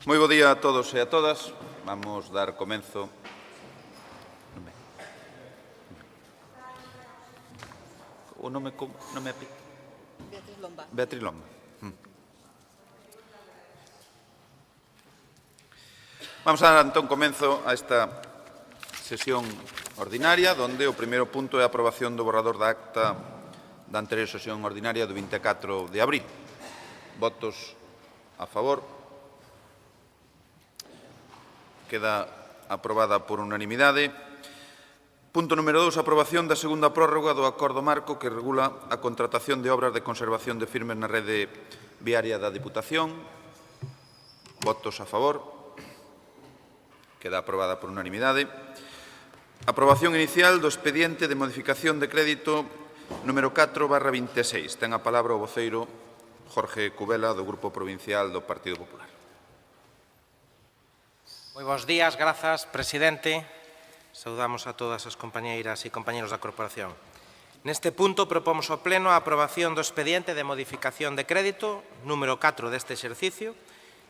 Moi bo día a todos e a todas. Vamos dar comenzo. O nome apito? Beatriz Lomba. Beatriz Lomba. Vamos a dar entón comenzo a esta sesión ordinaria, donde o primeiro punto é a aprobación do borrador da acta da anterior sesión ordinaria do 24 de abril. Votos a favor. Queda aprobada por unanimidade. Punto número 2, aprobación da segunda prórroga do acordo marco que regula a contratación de obras de conservación de firmes na rede viaria da Diputación. Votos a favor. Queda aprobada por unanimidade. Aprobación inicial do expediente de modificación de crédito número 4/26. Ten a palabra o voceiro Jorge Cubela, do Grupo Provincial do Partido Popular. Moi bons días, grazas, presidente. Saudamos a todas as compañeiras e compañeros da Corporación. Neste punto propomos ao Pleno a aprobación do expediente de modificación de crédito número 4 deste exercicio,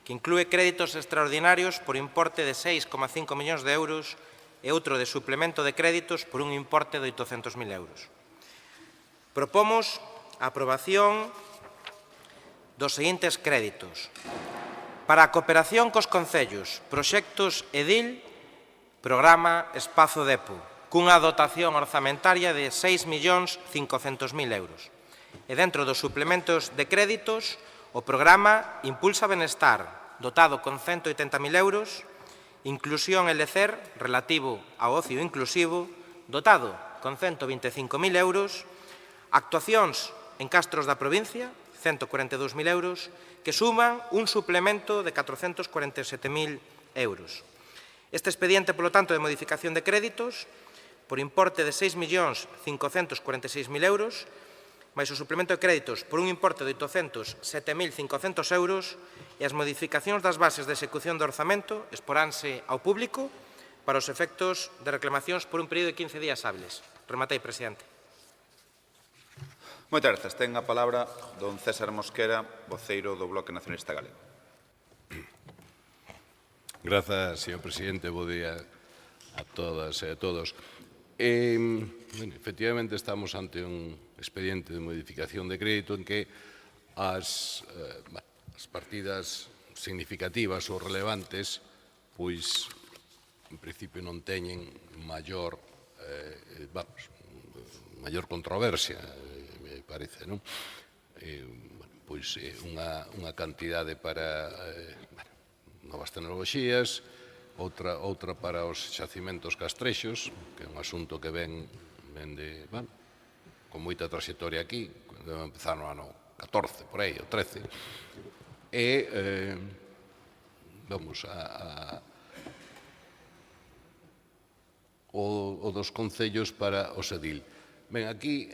que inclúe créditos extraordinarios por importe de 6,5 millóns de euros e outro de suplemento de créditos por un importe de 800.000 euros. Propomos a aprobación dos seguintes créditos. Para a cooperación cos concellos, proxectos EDIL, programa Espazo Depo, cunha dotación orzamentaria de 6.500.000 euros. E dentro dos suplementos de créditos, o programa Impulsa Benestar, dotado con 180.000 euros, Inclusión LCER, relativo ao ocio inclusivo, dotado con 125.000 euros, actuacións en castros da provincia, 142.000 euros, que suman un suplemento de 447.000 euros. Este expediente, polo tanto, de modificación de créditos, por importe de 6.546.000 euros, máis o suplemento de créditos por un importe de 807.500 euros e as modificacións das bases de execución do orzamento exporánse ao público para os efectos de reclamacións por un período de 15 días hábiles. Rematei, presidente. Moitas grazas. Ten a palabra don César Mosquera, voceiro do Bloque Nacionalista Galego. Grazas, señor presidente. Bo día a todas e a todos. Efectivamente, estamos ante un expediente de modificación de crédito en que as partidas significativas ou relevantes, pois, en principio non teñen maior controversia, me parece, non? Pois unha cantidade para novas tecnoloxías, outra para os xacimentos castrexos, que é un asunto que ven con moita trayectoria aquí, cando empezar no ano 14, por aí, o 13, e o dos concellos para o SEDIL. Ben, aquí,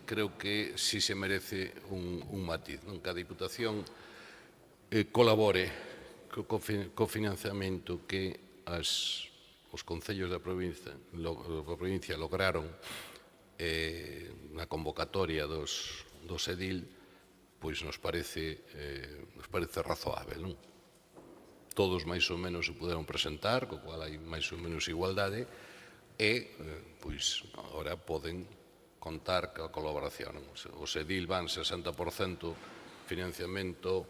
creo que si se merece un matiz, que a Diputación colabore co financiamento que os concellos da provincia lograron na convocatoria dos EDIL, pois nos parece razoável, non? Todos máis ou menos se puderon presentar, co cual hai máis ou menos igualdade, e, pois, agora poden contar coa colaboración. Os EDIL van 60% financiamento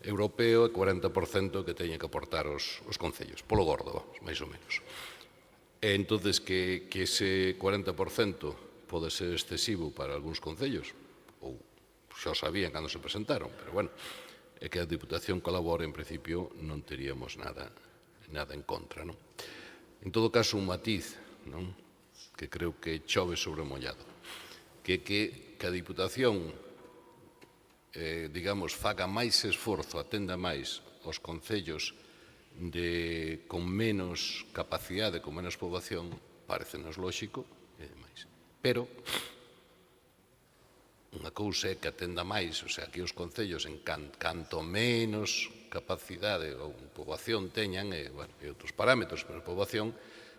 europeo e 40% que teñen que aportar os concellos, polo gordo, máis ou menos. E entón, que ese 40% pode ser excesivo para algúns concellos, ou xa o sabían cando se presentaron, pero, bueno, é que a Diputación colabore, en principio, non teríamos nada en contra, non? En todo caso, un matiz, non? Que creo que chove sobre mollado, que a Diputación digamos, faga máis esforzo, atenda máis aos concellos con menos capacidade, con menos poboación, parecenos lóxico e demais. Pero unha cousa é que atenda máis, o sea, que os concellos en canto menos capacidade ou poboación teñan, e outros parámetros, pero a poboación,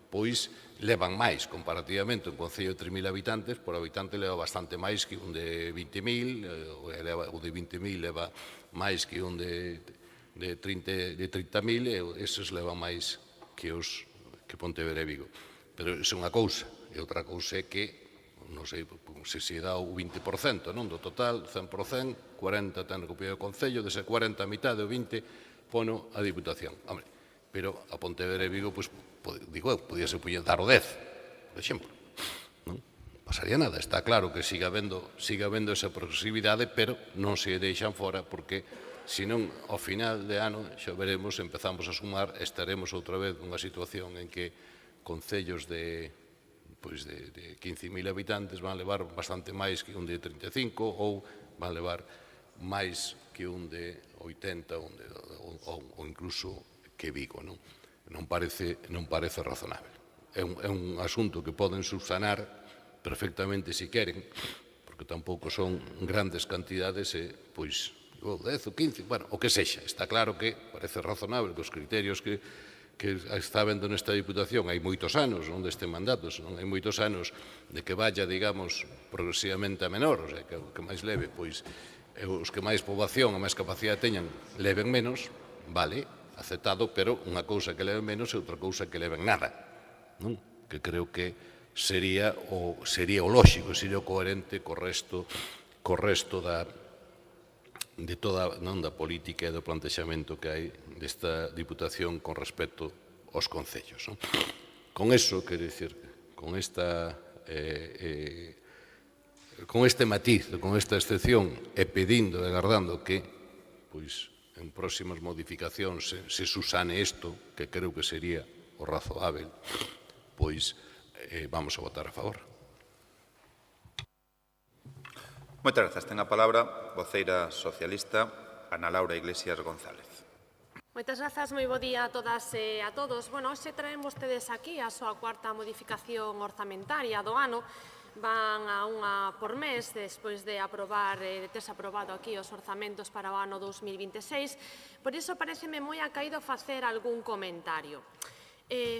pois levan máis comparativamente. Un concello de 3.000 habitantes, por habitante leva bastante máis que un de 20.000, o de 20.000 leva máis que un de de 30.000 e eses levan máis que Pontevedra e Vigo. Pero iso é unha cousa. E outra cousa é que, non sei, se dá o 20%, non? Do total, 100%, 40 ten recuperación do Concello, dese 40 a mitad, o 20 pono a Diputación. Hombre, pero a Pontevedra e Vigo, pois, digo eu, podía ser dar o 10, por exemplo. Non pasaría nada. Está claro que siga habendo esa progresividade, pero non se deixan fora, porque senón, ao final de ano, xa veremos, empezamos a sumar, estaremos outra vez nunha situación en que concellos de 15.000 habitantes van levar bastante máis que un de 35 ou van levar máis que un de 80 ou incluso que Vigo. Non parece razonable. É un asunto que poden subsanar perfectamente se queren, porque tampouco son grandes cantidades, pois, 10 ou 15, bueno, o que sexa. Está claro que parece razonable que os criterios que está vendo nesta Diputación hai moitos anos, non deste mandato, non hai moitos anos de que vaya, digamos, progresivamente a menor, o sea, que o que máis leve, pois, os que máis poboación, a máis capacidade teñan, leven menos, vale, aceptado, pero unha cousa que leven menos e outra cousa que leven nada, non? Que creo que sería o lóxico, sería o coherente co resto de toda da política e do plantexamento que hai desta Diputación con respecto aos concellos. Con eso, quero dicir, con este matiz, con esta excepción, e pedindo e agardando que, pois, en próximas modificacións se susane isto, que creo que sería o razoável, pois vamos a votar a favor. Moitas grazas. Ten a palabra voceira socialista Ana Laura Iglesias González. Moitas grazas, moi bo día a todas e a todos. Bueno, hoxe traen vostedes aquí a súa cuarta modificación orzamentaria do ano. Van a unha por mes, despois de terse aprobado aquí os orzamentos para o ano 2026. Por iso pareceme moi acaído facer algún comentario.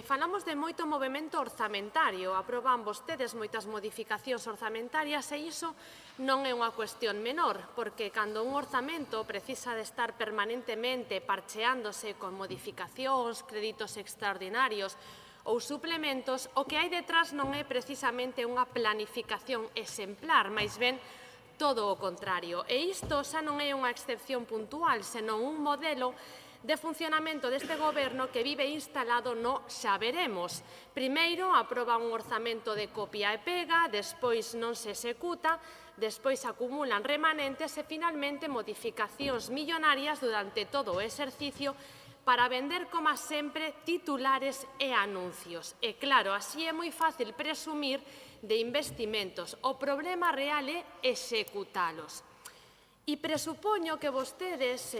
Falamos de moito movimento orzamentario, aproban vostedes moitas modificacións orzamentarias e iso non é unha cuestión menor, porque cando un orzamento precisa de estar permanentemente parcheándose con modificacións, créditos extraordinarios ou suplementos, o que hai detrás non é precisamente unha planificación exemplar, máis ben todo o contrario. E isto xa non é unha excepción puntual, senón un modelo de funcionamento deste goberno que vive instalado no xa veremos. Primeiro, aproba un orzamento de copia e pega, despois non se executa, despois acumulan remanentes e, finalmente, modificacións millonarias durante todo o exercicio para vender, como sempre, titulares e anuncios. E, claro, así é moi fácil presumir de investimentos. O problema real é executalos. E presupoño que vostedes,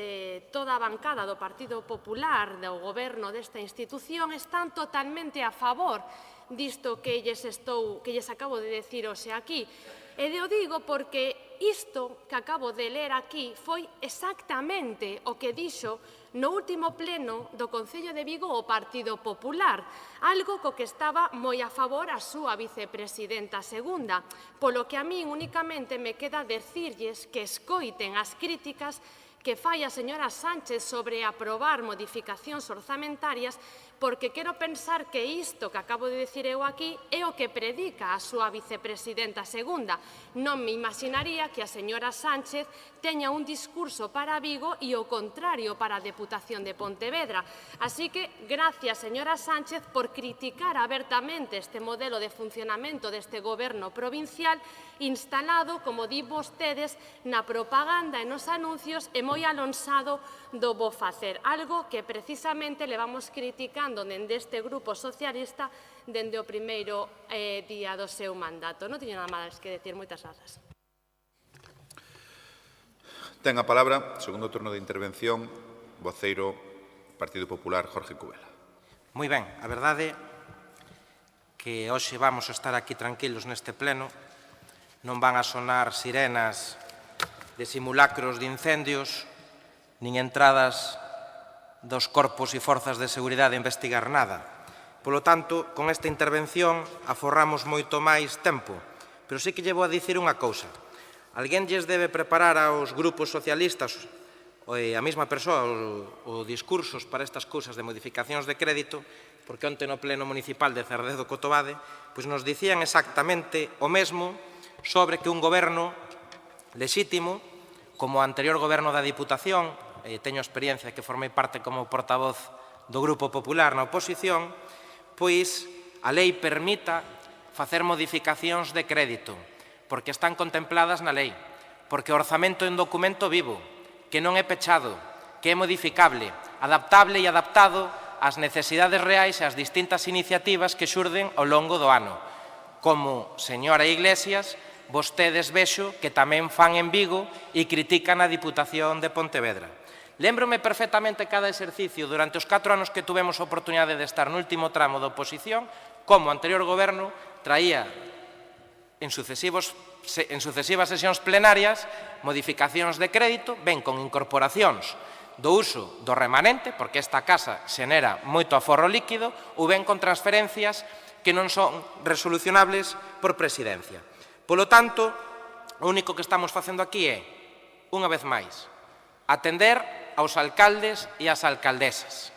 toda a bancada do Partido Popular, do goberno desta institución, están totalmente a favor disto que lles acabo de decir hoxe aquí. E o digo porque isto que acabo de ler aquí foi exactamente o que dixo no último pleno do Concello de Vigo o Partido Popular, algo co que estaba moi a favor a súa vicepresidenta segunda, polo que a min únicamente me queda decirlles que escoiten as críticas que fai a señora Sánchez sobre aprobar modificacións orzamentarias, porque quero pensar que isto que acabo de dicir eu aquí é o que predica a súa vicepresidenta segunda. Non me imaginaría que a señora Sánchez teña un discurso para Vigo e o contrario para a Deputación de Pontevedra. Así que, gracias, señora Sánchez, por criticar abertamente este modelo de funcionamento deste goberno provincial instalado, como di vostedes, na propaganda e nos anuncios e moi alonsado do bo facer, algo que precisamente levamos criticando dende este grupo socialista dende o primeiro día do seu mandato. Non teño nada máis que decir. Moitas grazas. Ten a palabra, segundo turno de intervención, voceiro Partido Popular, Jorge Cubela. Moi ben, a verdade que hoxe vamos a estar aquí tranquilos neste pleno, non van a sonar sirenas de simulacros de incendios, nin entradas dos corpos e forzas de seguridade a investigar nada. Polo tanto, con esta intervención aforramos moito máis tempo, pero sí que lle vou a dicir unha cousa. Alguén lles debe preparar aos grupos socialistas a mesma persoa o discursos para estas cousas de modificacións de crédito, porque onte no pleno municipal de Cerdedo Cotobade pois nos dicían exactamente o mesmo sobre que un goberno lexítimo, como o anterior goberno da Diputación, teño experiencia que formei parte como portavoz do Grupo Popular na oposición, pois a lei permita facer modificacións de crédito, porque están contempladas na lei, porque o orzamento é un documento vivo, que non é pechado, que é modificable, adaptable e adaptado ás necesidades reais e ás distintas iniciativas que xurden ao longo do ano. Como, señora Iglesias, vostedes vexo que tamén fan en Vigo e critican a Diputación de Pontevedra. Lémbrome perfectamente cada exercicio durante os 4 anos que tuvemos a oportunidade de estar no último tramo da oposición, como o anterior goberno traía en sucesivas sesións plenarias modificacións de crédito, ben con incorporacións do uso do remanente, porque esta casa xenera moito aforro líquido, ou ben con transferencias que non son resolucionables por presidencia. Polo tanto, o único que estamos facendo aquí é, unha vez máis, atender aos alcaldes e ás alcaldesas,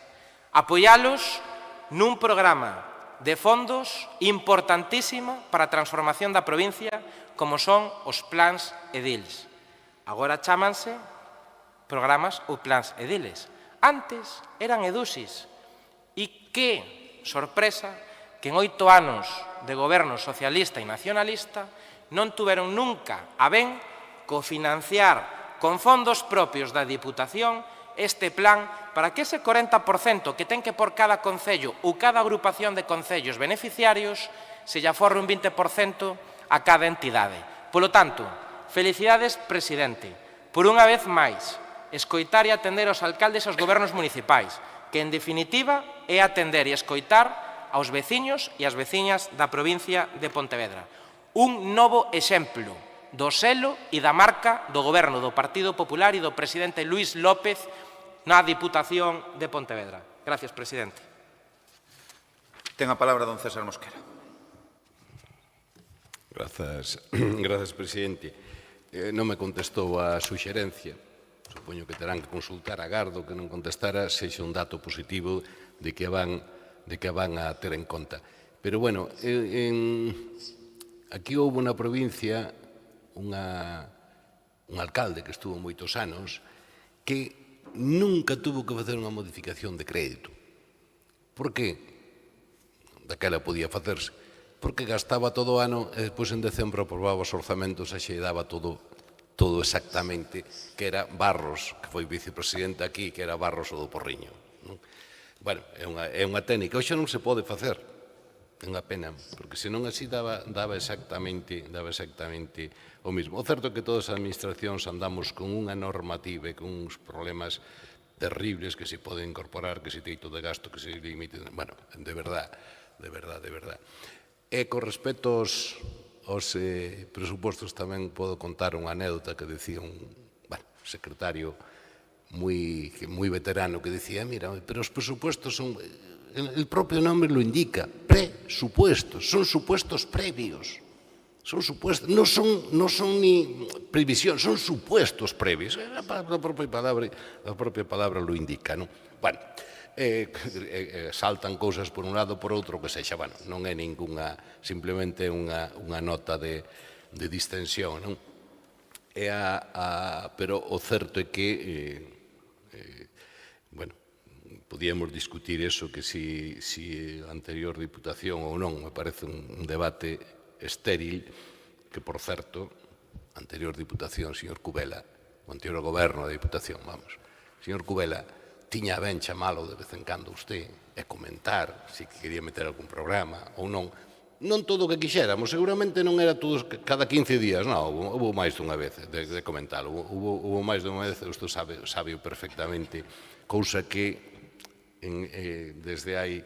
apoialos nun programa de fondos importantísimo para a transformación da provincia, como son os plans ediles. Agora chámanse programas ou plans ediles. Antes eran edusis. E que sorpresa que en 8 anos de goberno socialista e nacionalista non tuveron nunca a ben cofinanciar con fondos propios da Diputación este plan para que ese 40% que ten que por cada concello ou cada agrupación de concellos beneficiarios se lle aforre un 20% a cada entidade. Polo tanto, felicidades, presidente, por unha vez máis, escoitar e atender aos alcaldes e aos gobernos municipais, que en definitiva é atender e escoitar aos veciños e ás veciñas da provincia de Pontevedra. Un novo exemplo do selo e da marca do goberno do Partido Popular e do presidente Luís López na Diputación de Pontevedra. Gracias, presidente. Ten a palabra don César Mosquera. Grazas, presidente. Non me contestou a suxerencia. Supoño que terán que consultar a Gardo que non contestara se é un dato positivo de que van a ter en conta. Pero, bueno, aquí houve na provincia un alcalde que estuvo moitos anos que nunca tuvo que facer unha modificación de crédito. Por que? Daquela podía facerse. Porque gastaba todo o ano e despois en decembro aprobaba os orzamentos e xe daba todo exactamente, que era Barros, que foi vicepresidente aquí, que era Barros o do Porriño. Bueno, é unha técnica. Hoxe non se pode facer. É unha pena, porque senón así daba exactamente o mismo. O certo é que todas as administracións andamos con unha normativa e con uns problemas terribles que se poden incorporar, que se teito de gasto, que se limite... Bueno, de verdad. E con respecto aos presupostos tamén podo contar unha anécdota que decía un secretario moi veterano que decía, mira, pero os presupostos son, el propio nombre lo indica, presupuestos, son supuestos previos. Son supuestos, non son ni previsión, son supuestos previos. La propia palabra lo indica, non? Bueno, saltan cousas por un lado por outro que sexa, bueno, non é ninguna, simplemente unha nota de distensión, non? Pero o certo é que, bueno, podíamos discutir eso, que si a anterior Diputación ou non, me parece un debate estéril, que, por certo, a anterior Diputación, señor Cubela, o anterior goberno da Diputación, vamos, señor Cubela, tiña ben chamalo de vez en cando usted e comentar se quería meter algún programa ou non. Non todo o que quixéramos, seguramente non era todos cada 15 días, non, houve máis dunha vez de comentar, houve máis dunha vez, isto sabe perfectamente, cousa que desde hai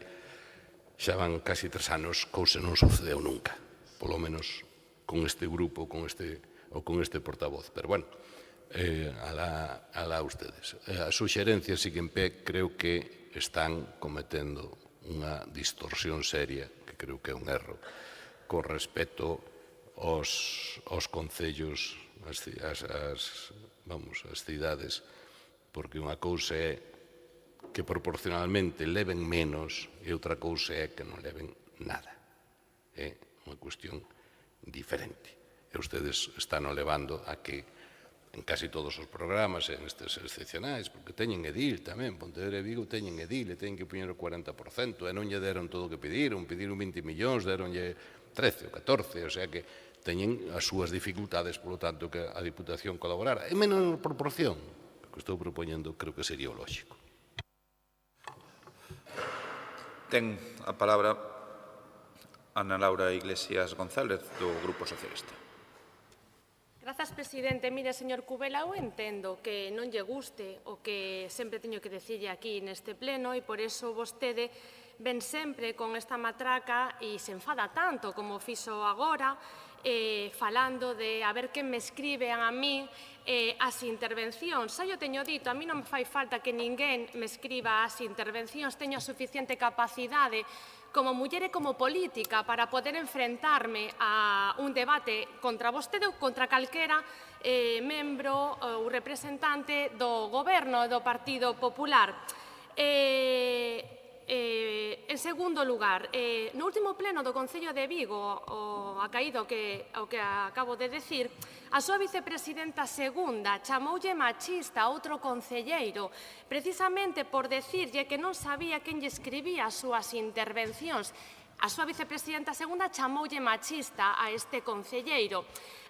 xa van casi 3 anos, cousa non sucedeu nunca, polo menos con este grupo ou con este portavoz, pero bueno, alá ustedes. As suxerencias siguen pé, creo que están cometendo unha distorsión seria, que creo que é un erro, con respecto aos concellos, as cidades, porque unha cousa é que proporcionalmente leven menos e outra cousa é que non leven nada. É unha cuestión diferente. E ustedes están levando a que en casi todos os programas, en estes excepcionais, porque teñen edil tamén, Pontevedra e Vigo teñen edil e teñen que poñer o 40%, e non lle deron todo o que pediron 20 millóns, deronlle 13 ou 14, o sea que teñen as súas dificultades, polo tanto, que a Diputación colaborara. En menor proporción, que estou propoñendo, creo que sería o lógico. Ten a palabra Ana Laura Iglesias González, do Grupo Socialista. Grazas, presidente. Mire, señor Cubela, eu entendo que non lle guste o que sempre teño que dicirlle aquí neste pleno e por iso vostede ven sempre con esta matraca e se enfada tanto como fixo agora, falando de a ver quen me escribe a mí as intervencións. Xa yo teño dito, a mí non me fai falta que ninguén me escriba as intervencións, teño a suficiente capacidade como muller e como política para poder enfrentarme a un debate contra vostede ou contra calquera membro ou representante do Goberno e do Partido Popular. En segundo lugar, no último pleno do Concello de Vigo, o acaído o que acabo de decir, a súa vicepresidenta segunda chamoulle machista a outro concelleiro, precisamente por decirlle que non sabía quen lle escribía as súas intervencións. A súa vicepresidenta segunda chamoulle machista a este concelleiro.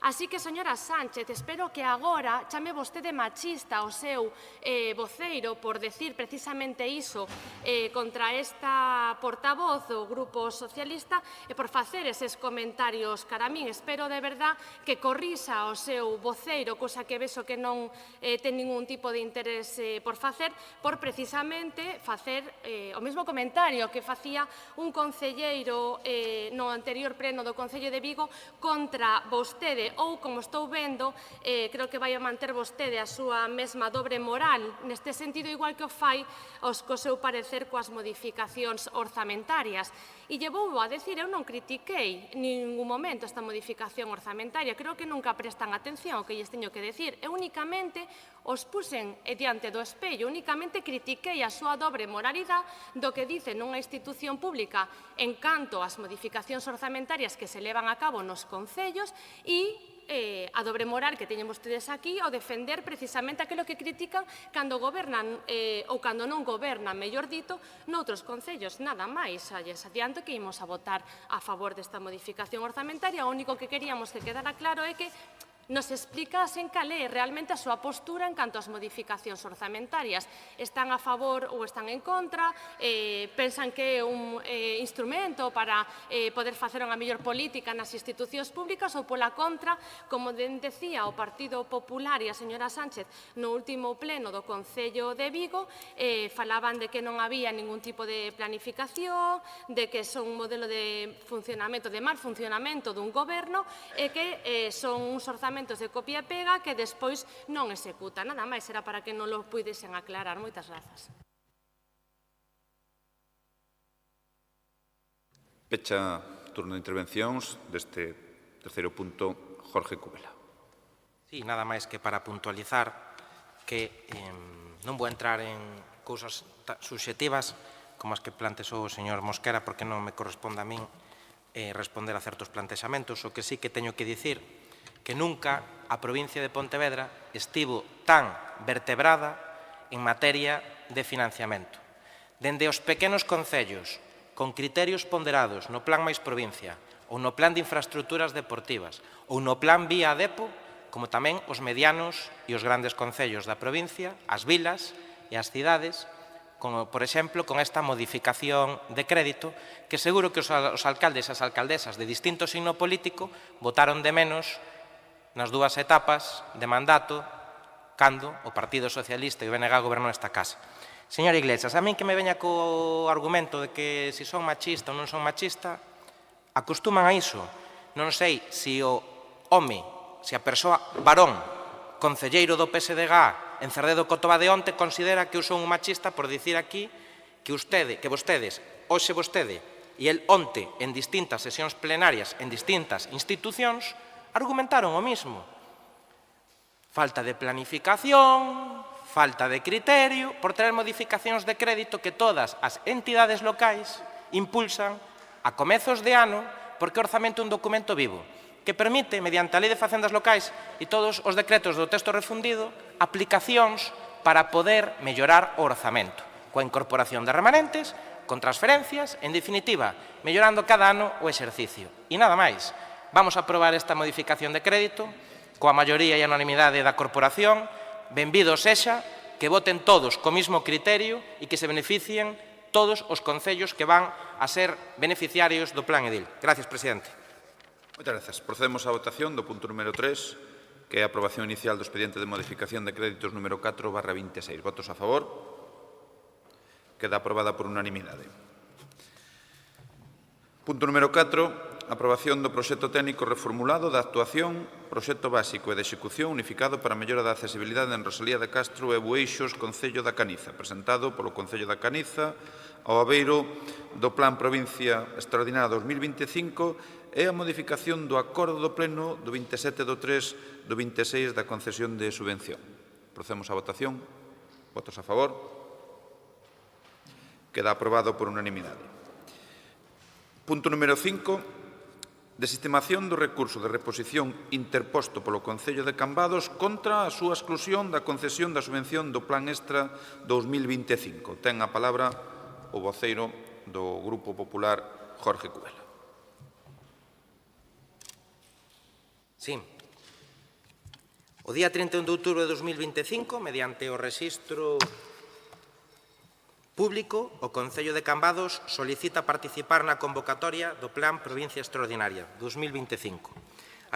Así que, señora Sánchez, espero que agora chame vostede machista ao seu voceiro por decir precisamente iso contra esta portavoz do Grupo Socialista e por facer eses comentarios cara a min. Espero de verdad que corrisa o seu voceiro, cousa que vexo que non ten ningún tipo de interés por facer, por precisamente facer o mesmo comentario que facía un concelleiro no anterior pleno do Concello de Vigo contra vostede, ou, como estou vendo, creo que vai a manter vostede a súa mesma dobre moral, neste sentido igual que o fai co seu parecer coas modificacións orzamentarias. E lle vou a decir, eu non critiquei en ningún momento esta modificación orzamentaria, creo que nunca prestan atención ao que lles teño que decir, eu únicamente os puxen diante do espello, únicamente critiquei a súa dobre moralidade do que dice nunha institución pública en canto ás modificacións orzamentarias que se levan a cabo nos concellos e a dobre moral que teñen vostedes aquí ao defender precisamente aquilo que critican cando gobernan ou cando non gobernan, mellor dito, noutros concellos. Nada máis, lles adianto que imos a votar a favor desta modificación orzamentaria. O único que queríamos que quedara claro é que nos explicasen cal é realmente a súa postura en canto ás modificacións orzamentarias. Están a favor ou están en contra? Pensan que é un instrumento para poder facer unha mellor política nas institucións públicas ou pola contra, como decía o Partido Popular e a señora Sánchez no último pleno do Concello de Vigo, falaban de que non había ningún tipo de planificación, de que son un modelo de funcionamento, de mal funcionamento dun goberno e que son uns orzamentos de copia e pega que despois non executa. Nada máis, era para que non lo puidesen aclarar. Moitas grazas. Pecha turno de intervencións deste terceiro punto, Jorge Cubela. Sí, nada máis que para puntualizar que non vou entrar en cousas subxetivas como as que plantexou o señor Mosquera, porque non me corresponde a min responder a certos plantexamentos. O que sí que teño que dicir que nunca a provincia de Pontevedra estivo tan vertebrada en materia de financiamento. Dende os pequenos concellos, con criterios ponderados no Plan máis provincia, ou no Plan de infraestructuras deportivas, ou no Plan vía Depo, como tamén os medianos e os grandes concellos da provincia, as vilas e as cidades, como, por exemplo, con esta modificación de crédito, que seguro que os alcaldes e as alcaldesas de distinto signo político votaron de menos nas dúas etapas de mandato cando o Partido Socialista e o BNG gobernou esta casa. Señor Iglesias, a mí que me veña co argumento de que se son machista ou non son machista, acostuman a iso. Non sei se o home, se a persoa varón, concelleiro do PSDG en Cerdedo Cotobá de onte, considera que eu son un machista por dicir aquí que vostedes, hoxe vostede e el onte en distintas sesións plenarias en distintas institucións, argumentaron o mismo. Falta de planificación, falta de criterio, por traer modificacións de crédito que todas as entidades locais impulsan a comezos de ano, porque o orzamento é un documento vivo que permite, mediante a Lei de Facendas Locais e todos os decretos do texto refundido, aplicacións para poder mellorar o orzamento, coa incorporación de remanentes, con transferencias, en definitiva, mellorando cada ano o exercicio. E nada máis, vamos a aprobar esta modificación de crédito coa maioría e anonimidade da corporación. Benvido sexa, que voten todos co mismo criterio e que se beneficien todos os concellos que van a ser beneficiarios do Plan Edil. Gracias, presidente. Moitas grazas. Procedemos á votación do punto número 3, que é a aprobación inicial do expediente de modificación de créditos número 4/26. Votos a favor. Queda aprobada por unanimidade. Punto número 4, aprobación do proxecto técnico reformulado da actuación, proxecto básico e de execución unificado para a mellora da accesibilidade en Rosalía de Castro e Bueixos, Concello da Caniza, presentado polo Concello da Caniza ao abeiro do Plan Provincia Extraordinaria 2025 e a modificación do acordo do Pleno do 27/3/26 da concesión de subvención. Procedemos á votación. Votos a favor. Queda aprobado por unanimidade. Punto número 5. Desestimación do recurso de reposición interposto polo Concello de Cambados contra a súa exclusión da concesión da subvención do Plan Extra 2025. Ten a palabra o voceiro do Grupo Popular, Jorge Cubela. Sí. O día 31 de outubro de 2025, mediante o rexistro público, o Concello de Cambados solicita participar na convocatoria do Plan Provincia Extraordinaria 2025,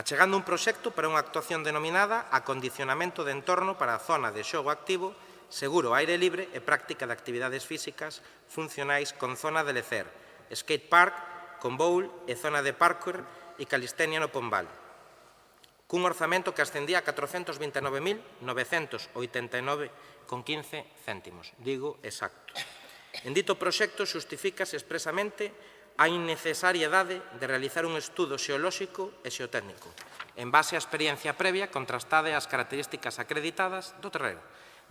achegando un proxecto para unha actuación denominada Acondicionamento de entorno para a zona de xogo activo, seguro, aire libre e práctica de actividades físicas funcionais con zona de lecer, skate park, con bowl e zona de parkour e calistenia no Pombal, cun orzamento que ascendía a 429.989,15 céntimos, digo exacto. En dito proxecto xustifícase expresamente a innecesariedade de realizar un estudo xeolóxico e xeotécnico, en base á experiencia previa contrastada e as características acreditadas do terreno,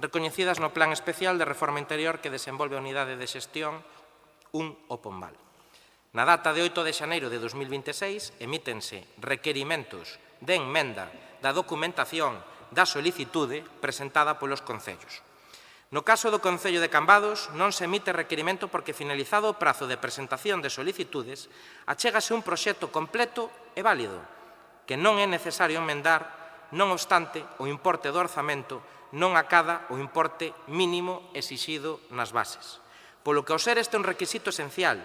recoñecidas no Plan Especial de Reforma Interior que desenvolve a Unidade de Xestión 1 o Pombal. Na data de 8 de xaneiro de 2026 emítense requerimentos de enmenda da documentación da solicitude presentada polos concellos. No caso do Concello de Cambados non se emite requerimento porque finalizado o prazo de presentación de solicitudes achégase un proxecto completo e válido que non é necesario enmendar, non obstante o importe do orzamento non acada o importe mínimo exixido nas bases. Polo que ao ser este un requisito esencial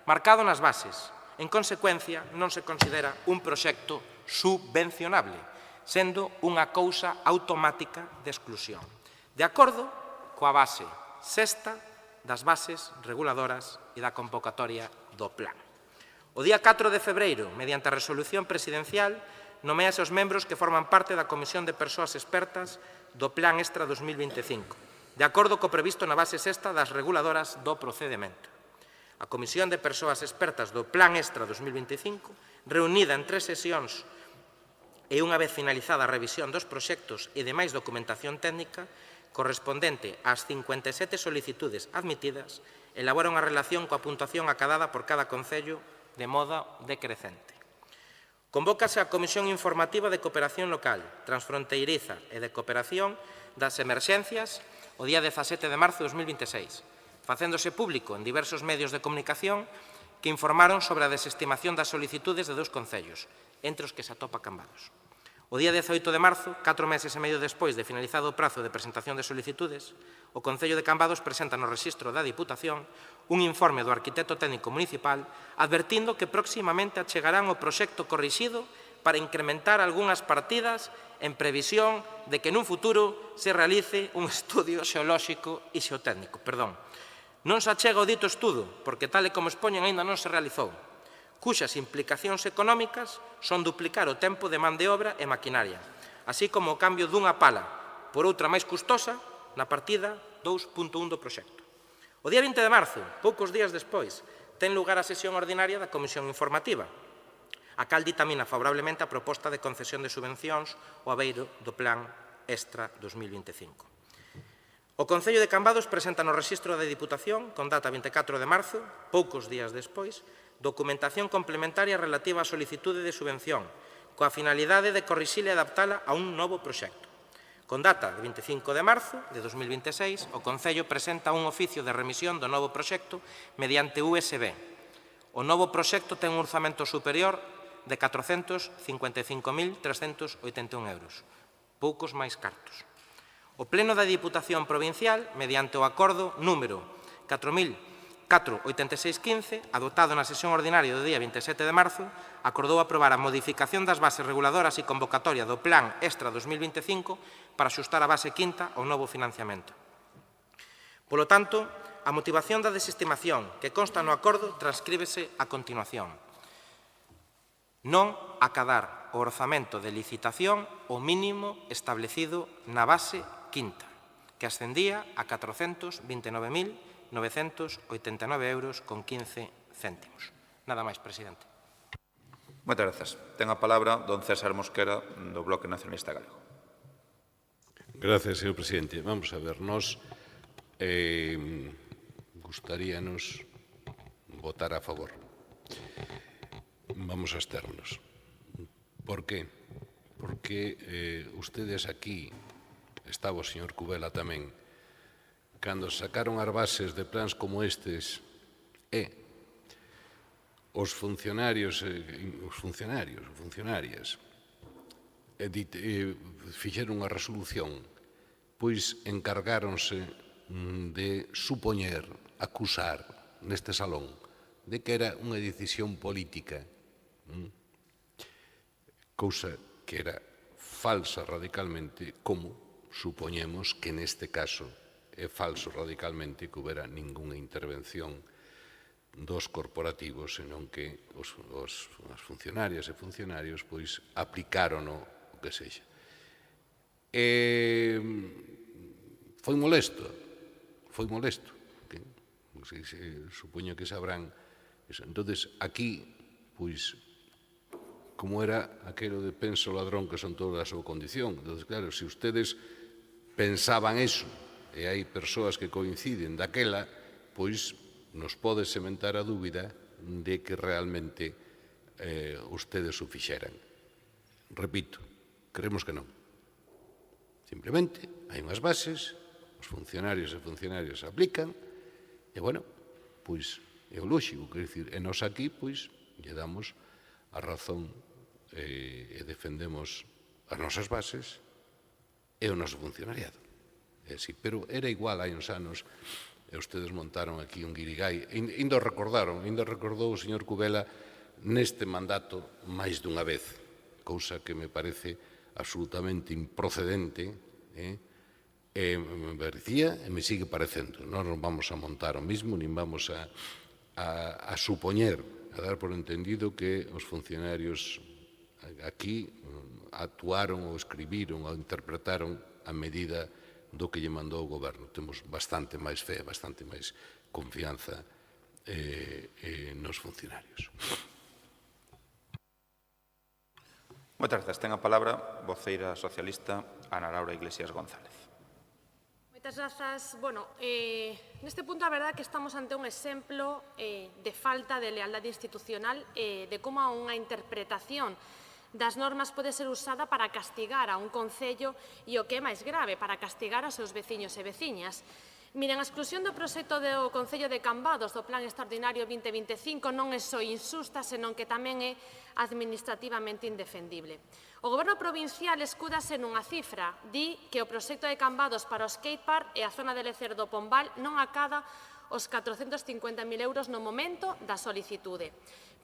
marcado nas bases, en consecuencia non se considera un proxecto subvencionable, sendo unha cousa automática de exclusión, de acordo coa base sexta das bases reguladoras e da convocatoria do plan. O día 4 de febreiro, mediante a resolución presidencial, nomease os membros que forman parte da Comisión de Persoas Expertas do Plan Extra 2025, de acordo co previsto na base sexta das reguladoras do procedemento. A Comisión de Persoas Expertas do Plan Extra 2025, reunida en 3 sesións e unha vez finalizada a revisión dos proxectos e demais documentación técnica correspondente ás 57 solicitudes admitidas, elabora unha relación coa puntuación acadada por cada concello de modo decrecente. Convócase a Comisión Informativa de Cooperación Local, Transfronteiriza e de Cooperación das Emerxencias o día 17 de marzo de 2026, facéndose público en diversos medios de comunicación que informaron sobre a desestimación das solicitudes de 2 concellos, entre os que se atopa Cambados. O día 18 de marzo, 4 meses e medio despois de finalizado o prazo de presentación de solicitudes, o Concello de Cambados presenta no rexistro da Diputación un informe do arquitecto técnico municipal advertindo que próximamente achegarán o proxecto corrixido para incrementar algunhas partidas en previsión de que nun futuro se realice un estudio xeolóxico e xeotécnico. Non se achega o dito estudo, porque tal e como expoñen aínda non se realizou, cuxas implicacións económicas son duplicar o tempo de man de obra e maquinaria, así como o cambio dunha pala por outra máis custosa na partida 2.1 do proxecto. O día 20 de marzo, poucos días despois, ten lugar a sesión ordinaria da Comisión Informativa, a cal ditamina favorablemente a proposta de concesión de subvencións ao abeiro do Plan Extra 2025. O Concello de Cambados presenta no Rexistro da Diputación, con data 24 de marzo, poucos días despois, documentación complementaria relativa á solicitude de subvención, coa finalidade de corrixir e adaptala a un novo proxecto. Con data de 25 de marzo de 2026, o Concello presenta un oficio de remisión do novo proxecto mediante USB. O novo proxecto ten un orzamento superior de 455.381 euros, poucos máis cartos. O Pleno da Diputación Provincial, mediante o acordo número 4.48615, adoptado na sesión ordinaria do día 27 de marzo, acordou aprobar a modificación das bases reguladoras e convocatoria do Plan Extra 2025 para axustar a base quinta ao novo financiamento. Polo tanto, a motivación da desestimación que consta no acordo transcríbese a continuación. Non acadar o orzamento de licitación o mínimo establecido na base quinta, que ascendía a 429.989 euros con 15 céntimos. Nada máis, presidente. Moitas grazas. Ten a palabra don César Mosquera, do Bloque Nacionalista Galego. Gracias, señor presidente. Vamos a ver, nos gustaríanos votar a favor. Vamos a absternos. Por qué? Porque ustedes aquí, estaba o señor Cubela tamén, cando sacaron as bases de plans como estes, os funcionarios funcionarias fixeron unha resolución, pois encargáronse de supoñer, acusar neste salón de que era unha decisión política, cousa que era falsa radicalmente, como supoñemos que neste caso é falso radicalmente que houbera ningunha intervención dos corporativos, senón que os funcionarias e funcionarios pois aplicaron o que sexa. Foi molesto. Supoño que sabrán eso. Entonces, aquí, pois, como era aquelo de penso ladrón que son toda a súa condición. Entonces, claro, se ustedes pensaban eso, e hai persoas que coinciden daquela, pois nos pode sementar a dúbida de que realmente ustedes o fixeran. Repito, creemos que non. Simplemente hai unhas bases, os funcionarios e funcionarias aplican, e, bueno, pois é o lóxico, quer dicir, e nós aquí, pois, lle damos a razón e defendemos as nosas bases e o noso funcionariado. Pero era igual hai uns anos, e ustedes montaron aquí un guirigay, ainda recordou o señor Cubela neste mandato máis dunha vez, cousa que me parece absolutamente improcedente, e me parecía e me sigue parecendo. Non nos vamos a montar o mismo, nin vamos a supoñer, a dar por entendido que os funcionarios aquí actuaron ou escribiron ou interpretaron a medida do que lle mandou o goberno. Temos bastante máis fe, bastante máis confianza nos funcionarios. Moitas grazas. Ten a palabra voceira socialista Ana Laura Iglesias González. Moitas grazas. Bueno, neste punto a verdade é que estamos ante un exemplo de falta de lealdade institucional de como unha interpretación das normas pode ser usada para castigar a un concello e o que é máis grave, para castigar aos seus veciños e veciñas. Miren, a exclusión do proxecto do Concello de Cambados do Plan Extraordinario 2025 non é só insusta, senón que tamén é administrativamente indefendible. O Goberno provincial escúdase nunha cifra, di que o proxecto de Cambados para o skatepark e a zona de lecer do Pombal non acada os 450.000 euros no momento da solicitude.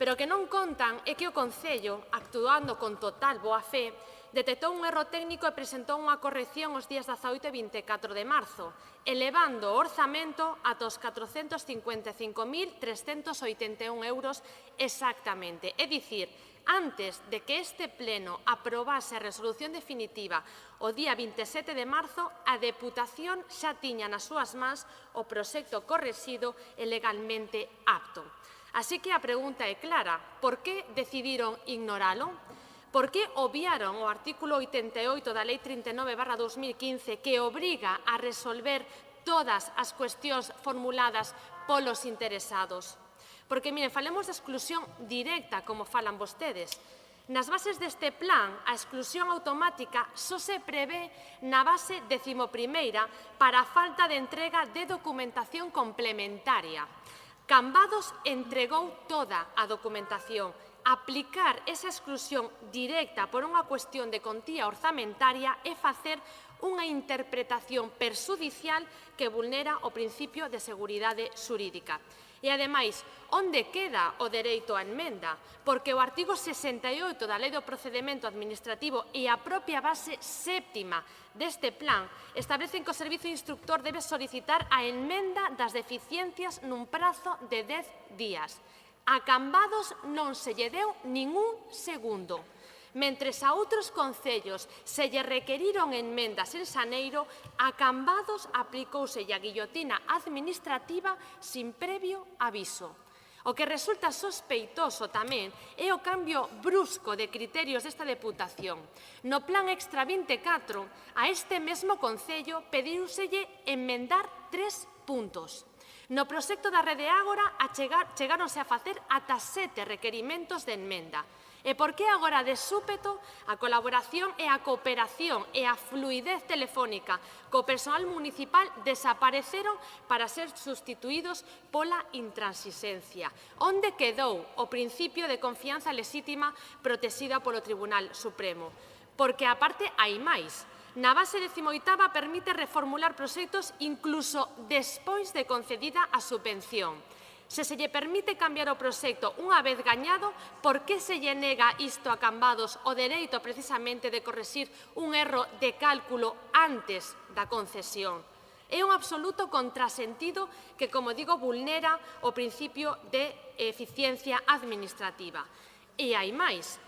Pero o que non contan é que o Concello, actuando con total boa fe, detectou un erro técnico e presentou unha corrección os días 18 e 24 de marzo, elevando o orzamento ata os 455.381 euros exactamente. É dicir, antes de que este pleno aprobase a resolución definitiva o día 27 de marzo, a Deputación xa tiña nas súas mans o proxecto correxido e legalmente apto. Así que a pregunta é clara: por que decidiron ignoralo? Por que obviaron o artículo 88 da Lei 39/2015 que obriga a resolver todas as cuestións formuladas polos interesados? Porque, miren, falemos de exclusión directa, como falan vostedes. Nas bases deste plan, a exclusión automática só se prevé na base 11ª para a falta de entrega de documentación complementaria. Cambados entregou toda a documentación. Aplicar esa exclusión directa por unha cuestión de contía orzamentaria é facer unha interpretación perxudicial que vulnera o principio de seguridade xurídica. E, ademais, onde queda o dereito á enmenda? Porque o artigo 68 da Lei do Procedemento Administrativo e a propia base 7ª deste plan establecen que o Servizo Instructor debe solicitar a enmenda das deficiencias nun prazo de 10 días. A Cambados non se lle deu ningún segundo. Mentres a outros concellos se lle requeriron enmendas en xaneiro, a Cambados aplicouse a guillotina administrativa sin previo aviso. O que resulta sospeitoso tamén é o cambio brusco de criterios desta Deputación. No Plan Extra 24, a este mesmo concello pedíuselle enmendar 3 puntos. No proxecto da Rede Ágora chegáronse a facer ata 7 requerimentos de enmenda. E por que agora de súpeto a colaboración e a cooperación e a fluidez telefónica co persoal municipal desapareceron para ser sustituídos pola intransixencia? Onde quedou o principio de confianza lexítima protexida polo Tribunal Supremo? Porque, aparte, hai máis. Na base 18ª permite reformular proxectos incluso despois de concedida a subvención. Se se lle permite cambiar o proxecto unha vez gañado, por que se lle nega isto a Cambados o dereito precisamente de correxir un erro de cálculo antes da concesión? É un absoluto contrasentido que, como digo, vulnera o principio de eficiencia administrativa. E hai máis.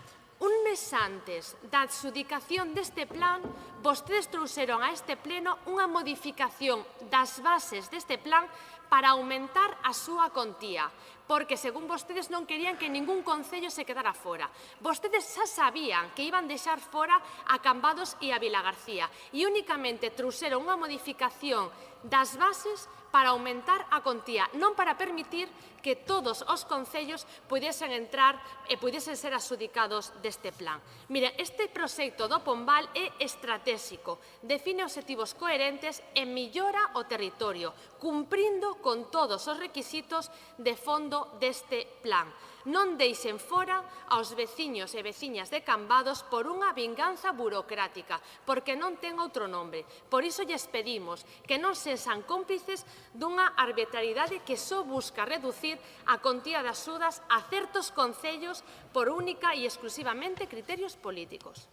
Un mes antes da adxudicación deste plan, vostedes trouxeron a este pleno unha modificación das bases deste plan para aumentar a súa contía, porque, según vostedes, non querían que ningún concello se quedara fora. Vostedes xa sabían que iban deixar fora a Cambados e a Vilagarcía e únicamente trouxeron unha modificación das bases para aumentar a contía, non para permitir que todos os concellos pudesen entrar e pudesen ser adxudicados deste plan. Mire, este proxecto do Pombal é estratégico, define obxectivos coherentes e millora o territorio, cumprindo con todos os requisitos de fondo deste plan. Non deixen fora aos veciños e veciñas de Cambados por unha vinganza burocrática, porque non ten outro nombre. Por iso lles pedimos que non sexan cómplices dunha arbitrariedade que só busca reducir a contía das axudas a certos concellos por única e exclusivamente criterios políticos.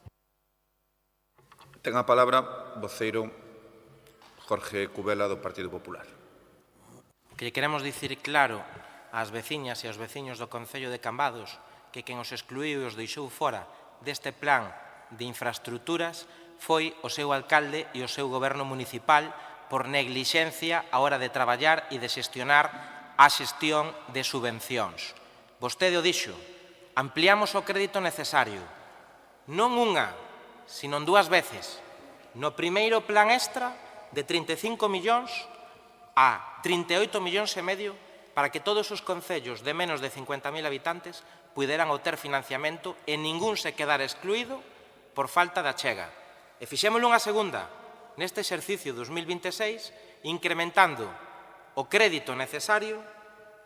Ten a palabra voceiro Jorge Cubela do Partido Popular. Que queremos dicir claro ás veciñas e aos veciños do Concello de Cambados que quen os excluíu e os deixou fora deste plan de infraestructuras foi o seu alcalde e o seu goberno municipal por neglixencia a hora de traballar e de xestionar a xestión de subvencións. Vostede o dixo, ampliamos o crédito necesario, non unha, sino dúas veces. No primeiro plan extra de 35 millóns a 38 millóns e medio para que todos os concellos de menos de 50.000 habitantes puderan obter financiamento e ningún se quedara excluído por falta de achega. E fixémolo unha segunda, neste exercicio 2026, incrementando o crédito necesario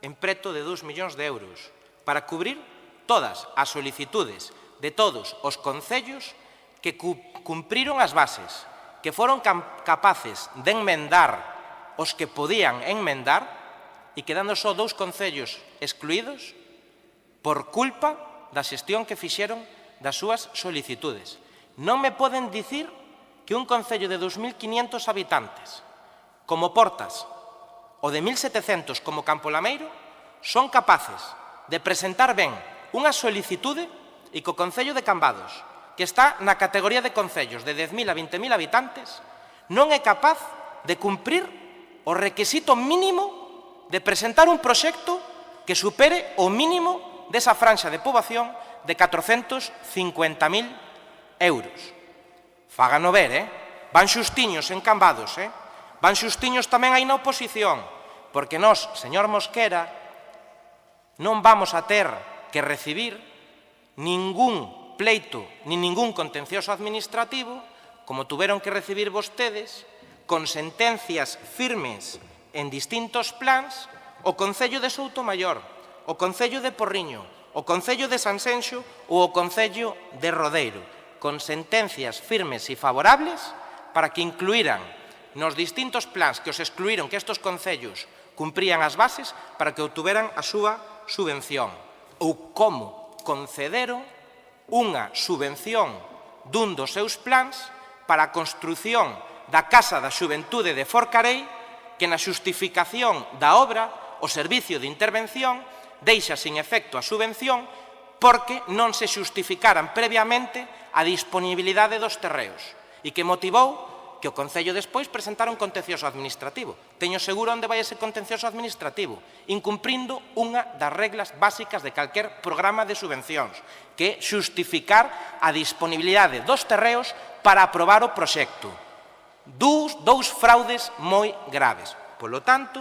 en preto de 2 millóns de euros para cubrir todas as solicitudes de todos os concellos que cumpriron as bases, que foron capaces de enmendar os que podían enmendar e quedando só 2 concellos excluídos por culpa da xestión que fixeron das súas solicitudes. Non me poden dicir que un concello de 2.500 habitantes, como Portas, ou de 1.700 como Campolameiro, son capaces de presentar ben unha solicitude e que o Concello de Cambados, que está na categoría de concellos de 10.000 a 20.000 habitantes, non é capaz de cumprir o requisito mínimo de presentar un proxecto que supere o mínimo desa franxa de poboación de 450.000 euros. Fágano ver, van xustiños encambados, van xustiños tamén aí na oposición, porque nós, señor Mosquera, non vamos a ter que recibir ningún pleito ni ningún contencioso administrativo como tuveron que recibir vostedes con sentencias firmes en distintos plans o Concello de Soutomaior, o Concello de Porriño, o Concello de Sanxenxo ou o Concello de Rodeiro, con sentencias firmes e favorables para que incluíran nos distintos plans que os excluíron que estos concellos cumprían as bases para que obtuveran a súa subvención. Ou como concederon unha subvención dun dos seus plans para a construción da Casa da Xuventude de Forcarei, que na xustificación da obra o Servicio de Intervención deixa sin efecto a subvención porque non se xustificaran previamente a disponibilidade dos terreos e que motivou que o Concello despois presentara un contencioso administrativo. Teño seguro onde vai ese contencioso administrativo, incumprindo unha das reglas básicas de calquer programa de subvencións, que é xustificar a disponibilidade dos terreos para aprobar o proxecto. Dous fraudes moi graves. Polo tanto,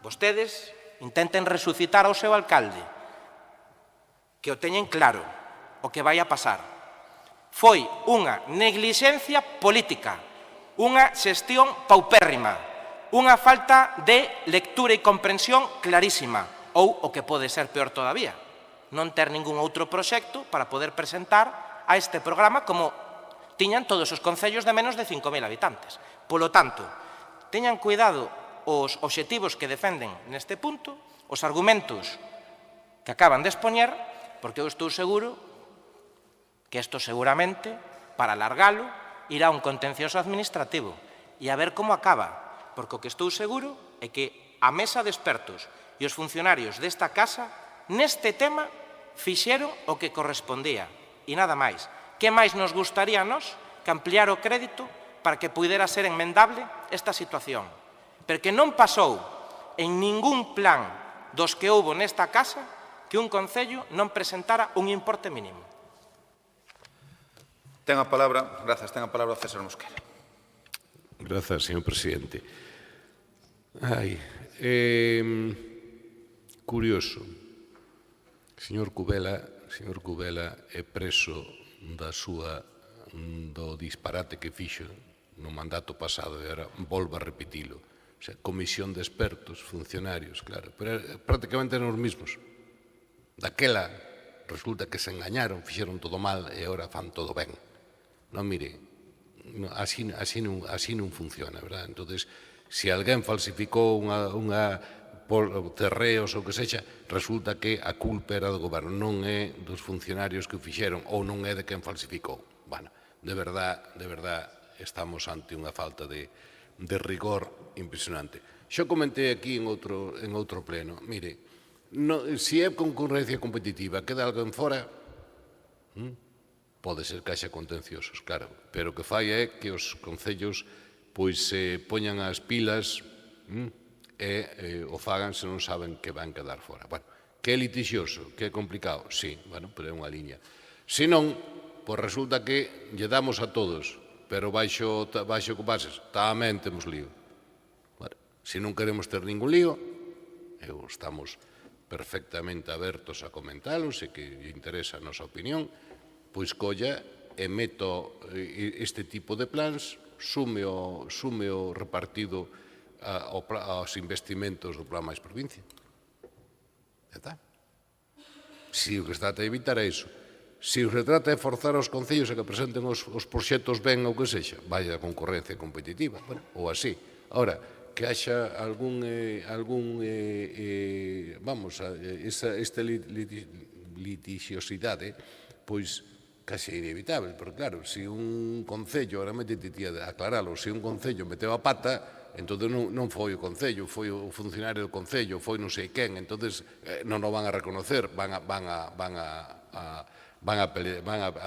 vostedes intenten resucitar ao seu alcalde, que o teñen claro o que vai a pasar. Foi unha neglixencia política, unha xestión paupérrima, unha falta de lectura e comprensión clarísima, ou, o que pode ser peor todavía, non ter ningún outro proxecto para poder presentar a este programa como tiñan todos os concellos de menos de 5.000 habitantes. Polo tanto, teñan cuidado os obxectivos que defenden neste punto, os argumentos que acaban de expoñer, porque eu estou seguro que isto seguramente, para alargalo, irá a un contencioso administrativo e a ver como acaba, porque o que estou seguro é que a mesa de expertos e os funcionarios desta casa neste tema fixeron o que correspondía e nada máis. Que máis nos gustaría a nós que ampliar o crédito para que pudera ser enmendable esta situación? Porque non pasou en ningún plan dos que houbo nesta casa que un concello non presentara un importe mínimo. Ten a palabra, grazas, ten a palabra César Mosquera. Grazas, señor presidente. Curioso. Señor Cubela é preso do disparate que fixo no mandato pasado e agora volve a repetilo. O sea, comisión de expertos, funcionarios, claro, pero prácticamente eran os mismos. Daquela resulta que se engañaron, fixeron todo mal e agora fan todo ben. Non, mire, así non funciona, verdad? Entonces, se alguén falsificou por terreos ou que sexa, resulta que a culpa era do goberno, non é dos funcionarios que o fixeron ou non é de quen falsificou. Bueno, de verdad, estamos ante unha falta de rigor impresionante. Xo comentei aquí en outro pleno, mire, se é concurrencia competitiva, queda alguén fora, pode ser que haxa contenciosos, claro, pero o que fai é que os concellos pois se poñan as pilas e o fagan se non saben que van quedar fora. Bueno, que é litixioso, que é complicado, sí, bueno, pero é unha liña. Se non, pois resulta que lle damos a todos, pero baixo bases, tamén temos lío. Bueno, se non queremos ter ningún lío, estamos perfectamente abertos a comentalos e que lle interesa a nosa opinión, pois colla e meto este tipo de plans, sume o repartido aos investimentos do Plan Máis Provincia. Ya está. Se o que se trata de evitar é iso. Se o que se trata de forzar aos concellos a que presenten os proxectos ben ou que sexa, vaya a concorrencia competitiva, ou así. Ahora, que haxa esta litixiosidade, pois, case inevitable, porque claro, se un concello, ahora metete a aclaralo, se un concello meteu a pata, entón non foi o concello, foi o funcionario do concello, foi non sei quen, entón non o van a reconocer, van a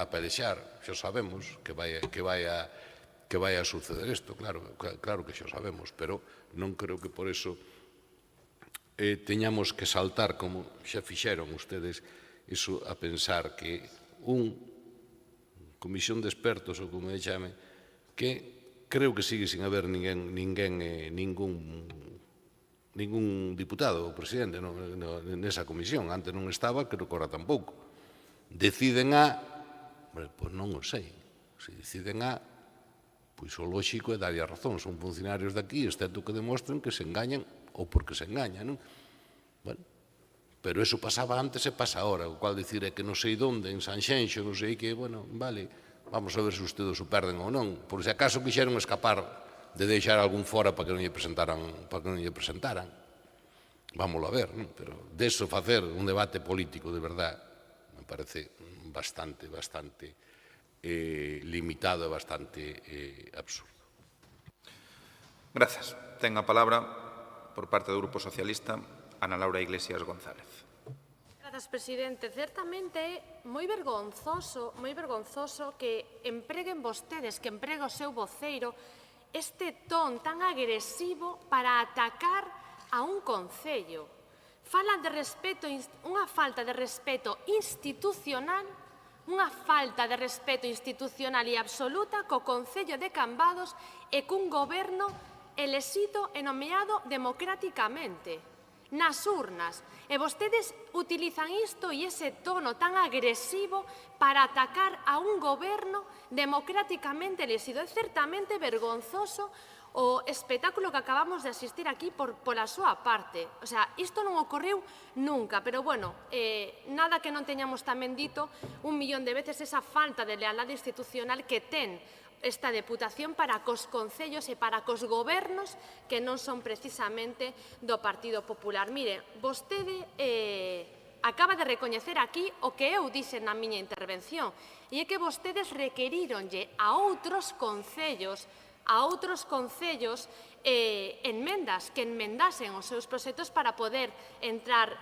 pelexar, xa sabemos que vai a suceder isto, claro que xa sabemos, pero non creo que por eso teñamos que saltar, como xa fixeron ustedes, iso a pensar que comisión de expertos, ou como me chame, que creo que sigue sin haber ningún diputado ou presidente nesa comisión. Antes non estaba, creo que agora tampouco. Deciden pois non o sei. Se deciden pois o lóxico é darlle a razón. Son funcionarios de aquí, excepto que demostren que se engañan ou porque se engañan, non? Bueno, pero eso pasaba antes e pasa ahora, o cual dicir é que non sei onde, en Sanxenxo, non sei que, bueno, vale, vamos a ver se ustedes o perden ou non. Por se acaso quixeron escapar de deixar algún fora para que non lle presentaran. Vámoslo a ver, non? Pero deso facer un debate político de verdad me parece bastante limitado e bastante absurdo. Grazas. Ten a palabra, por parte do Grupo Socialista, Ana Laura Iglesias González. Grazas, presidente. Certamente é moi vergonzoso que empreguen vostedes, que emprega o seu voceiro, este ton tan agresivo para atacar a un concello. Falan de respeto, unha falta de respeto institucional, e absoluta co Concello de Cambados e cun goberno elexido e nomeado democráticamente nas urnas. E vostedes utilizan isto e ese tono tan agresivo para atacar a un goberno democráticamente elexido. É certamente vergonzoso o espectáculo que acabamos de asistir aquí pola súa parte. O sea, isto non ocorreu nunca, pero bueno, nada que non teñamos tamén dito 1.000.000 de veces esa falta de lealdade institucional que ten esta deputación para cos concellos e para cos gobernos que non son precisamente do Partido Popular. Mire, vostede acaba de recoñecer aquí o que eu dixen na miña intervención, e é que vostedes requeríronlle a outros concellos enmendas, que enmendasen os seus proxectos para poder entrar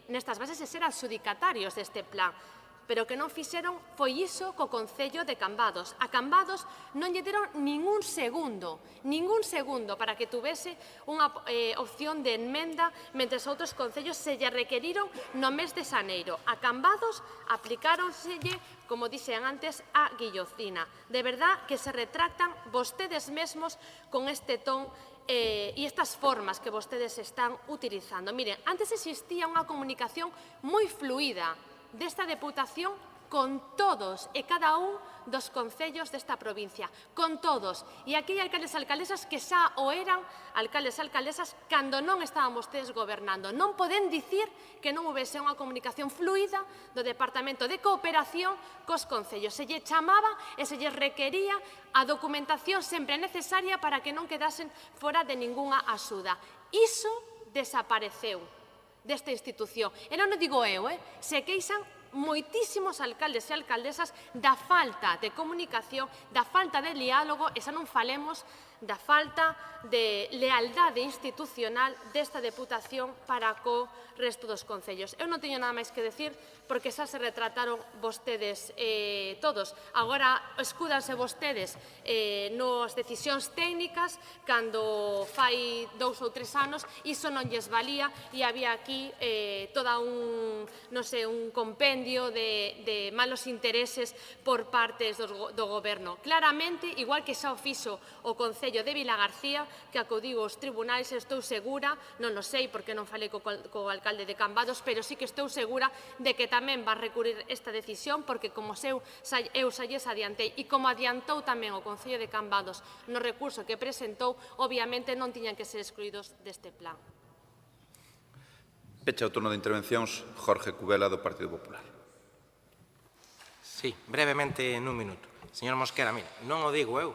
nestas bases e ser adxudicatarios deste plan. Pero que non fixeron foi iso co Concello de Cambados. A Cambados non lle deron ningún segundo para que tuvese unha opción de enmenda, mentre outros concellos se lle requeriron no mes de xaneiro. A Cambados aplicáronselle, como dixen antes, a guillocina. De verdad que se retractan vostedes mesmos con este ton e estas formas que vostedes están utilizando. Miren, antes existía unha comunicación moi fluida desta deputación con todos e cada un dos concellos desta provincia, con todos. E aquí hai alcaldes e alcaldesas que xa o eran alcaldes e alcaldesas cando non estaban vostedes gobernando. Non poden dicir que non houvese unha comunicación fluida do Departamento de Cooperación cos concellos. Se lle chamaba e se lle requería a documentación sempre necesaria para que non quedasen fora de ningunha axuda. Iso desapareceu desta institución. E non o digo eu, se queixan moitísimos alcaldes e alcaldesas da falta de comunicación, da falta de diálogo, e xa non falemos da falta de lealdade institucional desta deputación para co resto dos concellos. Eu non teño nada máis que decir porque xa se retrataron vostedes todos. Agora escúdanse vostedes nas decisións técnicas cando fai 2 ou 3 anos iso non lles valía e había aquí toda un compendio de malos intereses por partes do goberno. Claramente, igual que xa o fixo o Concello de Vilagarcía, que acudiu aos tribunais, estou segura, non o sei porque non falei co alcalde de Cambados, pero sí que estou segura de que tamén va a recurrir esta decisión, porque como eu xa lles adiantei e como adiantou tamén o Concello de Cambados no recurso que presentou, obviamente non tiñan que ser excluídos deste plan. Pecha o turno de intervencións Jorge Cubela do Partido Popular. Sí, brevemente nun minuto. Señor Mosquera, mire, non o digo eu.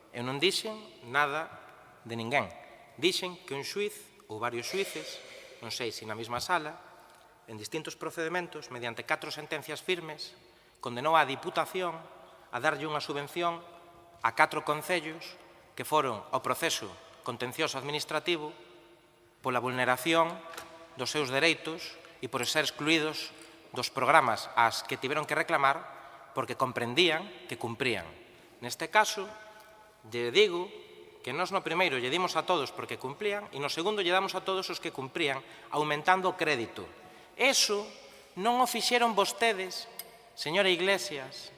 Eu non dixen nada de ninguén. Dixen que un xuiz ou varios xuíces, non sei se na mesma sala, en distintos procedementos, mediante 4 sentencias firmes, condenou a Diputación a darlle unha subvención a 4 concellos que foron ao proceso contencioso administrativo pola vulneración dos seus dereitos e por ser excluídos dos programas ás que tiveron que reclamar porque comprendían que cumprían. Neste caso, lle digo que nós no primeiro lle dimos a todos porque cumplían e no segundo lle damos a todos os que cumprían aumentando o crédito. Eso Non o fixeron vostedes, señora Iglesias,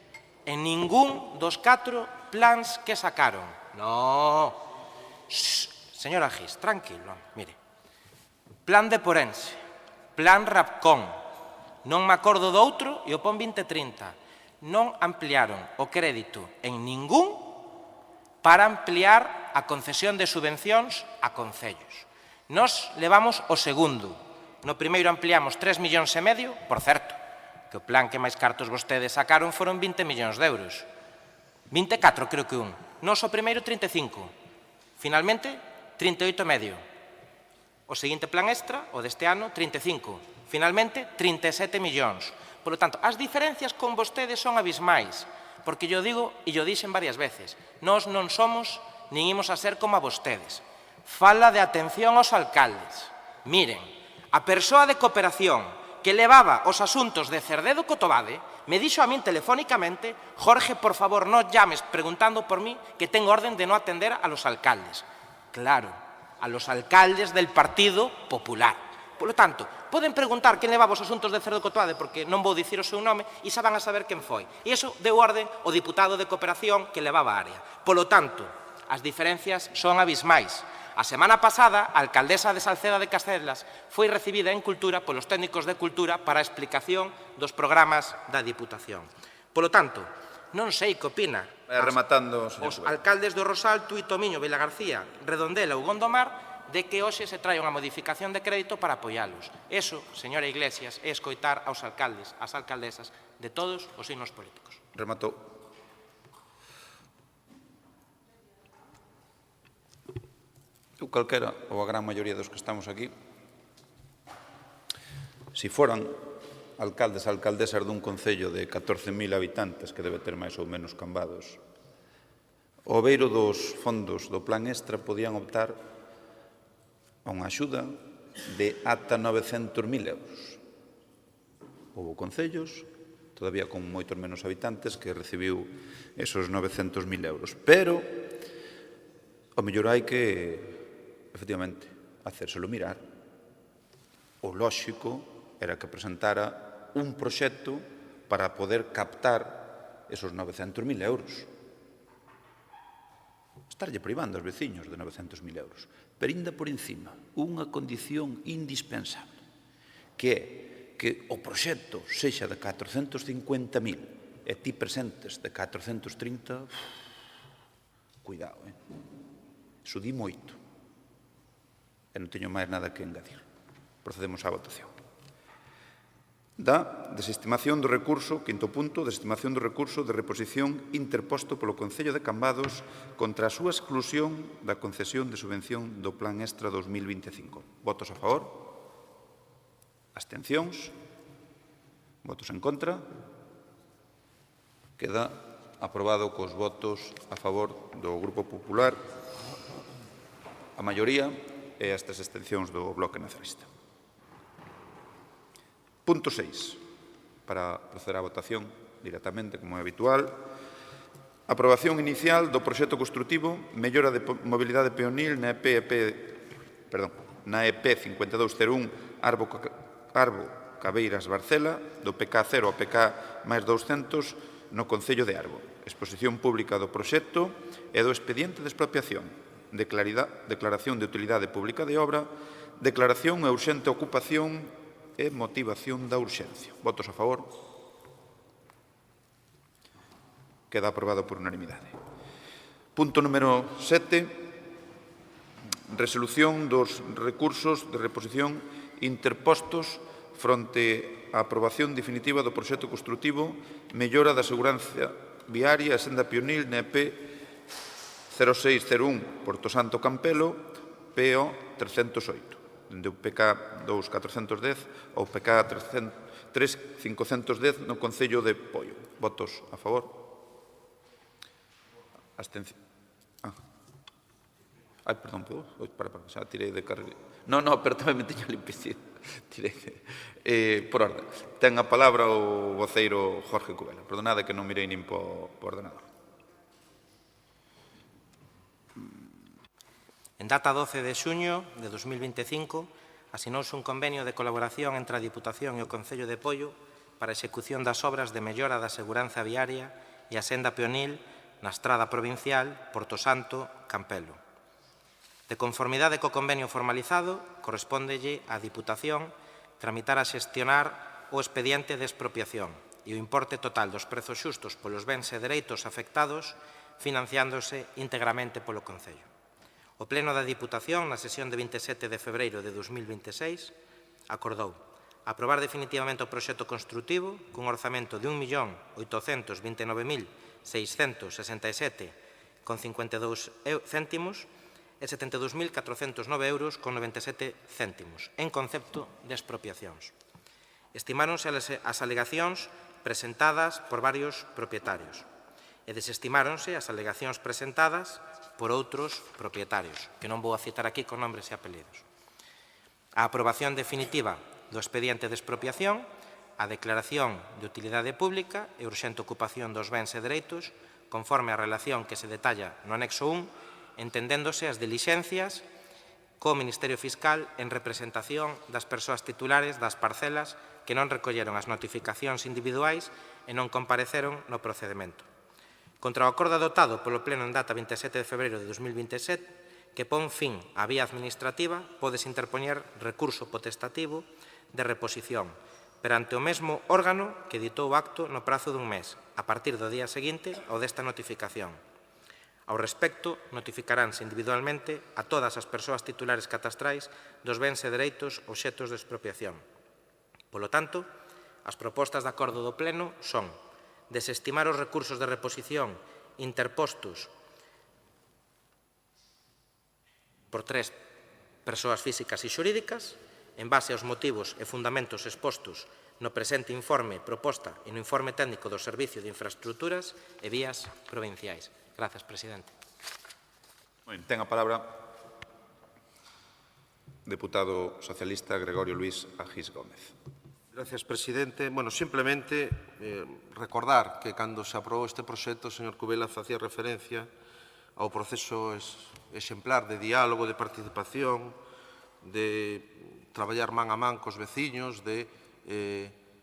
en ningún dos 4 plans que sacaron. No. Señora Gis, tranquilo, mire. Plan de Porense, plan Rapcon, non me acordo do outro e o pon 2030. Non ampliaron o crédito en ningún para ampliar a concesión de subvencións a concellos. Nos levamos o segundo. No primeiro ampliamos 3,5 millóns, por certo, que o plan que máis cartos vostedes sacaron foron 20 millóns de euros. 24 creo que un. Nos o primeiro 35. Finalmente, 38,5. O seguinte plan extra, o deste ano, 35. Finalmente, 37 millóns. Por lo tanto, as diferencias con vostedes son abismais, porque yo digo, e yo dixen varias veces, nós non somos, nin imos a ser como a vostedes. Fala de atención aos alcaldes. Miren, a persoa de cooperación que levaba os asuntos de Cerdedo Cotobade me dixo a min telefónicamente: Jorge, por favor, non llames preguntando por mí, que tengo orden de non atender a los alcaldes. Claro, a los alcaldes del Partido Popular. Por lo tanto, poden preguntar quen levaba os asuntos de Cerdedo Cotobade, porque non vou dicir o seu nome, e xa van a saber quen foi. E iso deu orden o diputado de cooperación que levaba a área. Por lo tanto, as diferencias son abismais. A semana pasada, a alcaldesa de Salceda de Castelas foi recibida en Cultura polos técnicos de Cultura para a explicación dos programas da Diputación. Por lo tanto, non sei que opina Rematando, os alcaldes do Rosal, Tui, Tomiño, Vila García, Redondela ou Gondomar, de que hoxe se trae unha modificación de crédito para apoialos. Eso, señora Iglesias, é escoitar aos alcaldes, ás alcaldesas de todos os signos políticos. Rematou. Eu calquera, ou a gran maioría dos que estamos aquí, se foran alcaldes e alcaldesas dun concello de 14.000 habitantes, que debe ter máis ou menos Cambados, ao beiro dos fondos do plan extra podían optar a unha axuda de ata 900.000 euros. Houve concellos, todavía con moitos menos habitantes, que recibiu esos 900.000 euros. Pero, ao mellor hai que, efectivamente, hacérselo mirar. O lóxico era que presentara un proxecto para poder captar esos 900.000 euros. Estarlle privando aos veciños de 900.000 euros. Pero ainda por encima, unha condición indispensable, que é que o proxecto sexa de 450.000 e ti presentes de 430, cuidado, Iso di moito. E non teño máis nada que engadir. Procedemos á votación. Da desestimación do recurso, quinto punto, desestimación do recurso de reposición interposto polo Concello de Cambados contra a súa exclusión da concesión de subvención do Plan Extra 2025. Votos a favor? Abstencións? Votos en contra? Queda aprobado cos votos a favor do Grupo Popular, a maioría e estas abstencións do Bloque Nacionalista. Punto 6. Para proceder á votación directamente, como é habitual. Aprobación inicial do proxecto construtivo mellora de mobilidade peonil na EP 5201 Arbo Cabeiras Barcela, do PK 0 ao PK máis 200 no Concello de Arbo. Exposición pública do proxecto e do expediente de expropiación. Declaración de utilidade pública de obra, declaración e urxente ocupación e motivación da urxencia. Votos a favor? Queda aprobado por unanimidade. Punto número 7. Resolución dos recursos de reposición interpostos fronte á aprobación definitiva do proxecto construtivo mellora da seguranza viaria e senda pionil na EP 0601 Porto Santo Campelo PO 308. Dende o PK 2410 ao PK 3510 no Concello de Poio. Votos a favor? Abstención. Perdón, xa tirei de carreira. Non, pero tamén me teño limpicido. Por orden. Ten a palabra o voceiro Jorge Cubela. Perdonade que non mirei nin po ordenador. En data 12 de xuño de 2025, asinouse un convenio de colaboración entre a Diputación e o Concello de Poio para a execución das obras de mellora da seguranza viaria e a senda peonil na estrada provincial Porto Santo-Campelo. De conformidade co convenio formalizado, correspóndelle á Diputación tramitar a xestionar o expediente de expropiación e o importe total dos prezos xustos polos bens e dereitos afectados financiándose íntegramente polo Concello. O Pleno da Diputación, na sesión de 27 de febreiro de 2026, acordou aprobar definitivamente o proxecto construtivo cun orzamento de 1.829.667,52 céntimos e 72.409 euros con 97 céntimos en concepto de expropiacións. Estimáronse as alegacións presentadas por varios propietarios e desestimáronse as alegacións presentadas por outros propietarios, que non vou a citar aquí con nombres e apelidos. A aprobación definitiva do expediente de expropiación, a declaración de utilidade pública e urxente ocupación dos bens e dereitos, conforme a relación que se detalla no anexo 1, entendéndose as dilixencias co Ministerio Fiscal en representación das persoas titulares das parcelas que non recolleron as notificacións individuais e non compareceron no procedemento. Contra o acordo adoptado polo Pleno en data 27 de febreiro de 2027, que pon fin á vía administrativa, podes interpoñer recurso potestativo de reposición perante o mesmo órgano que editou o acto no prazo dun mes, a partir do día seguinte ao desta notificación. Ao respecto, notificaránse individualmente a todas as persoas titulares catastrais dos bens e dereitos obxetos de expropiación. Polo tanto, as propostas de acordo do Pleno son desestimar os recursos de reposición interpostos por 3 persoas físicas e xurídicas, en base aos motivos e fundamentos expostos no presente informe proposta e no informe técnico do Servicio de Infraestructuras e Vías Provinciais. Grazas, presidente. Ten a palabra deputado socialista Gregorio Luís Agís Gómez. Gracias, presidente. Bueno, simplemente recordar que cando se aprobou este proxecto, o señor Cubela facía referencia ao proceso exemplar de diálogo, de participación, de traballar man a man cos veciños, de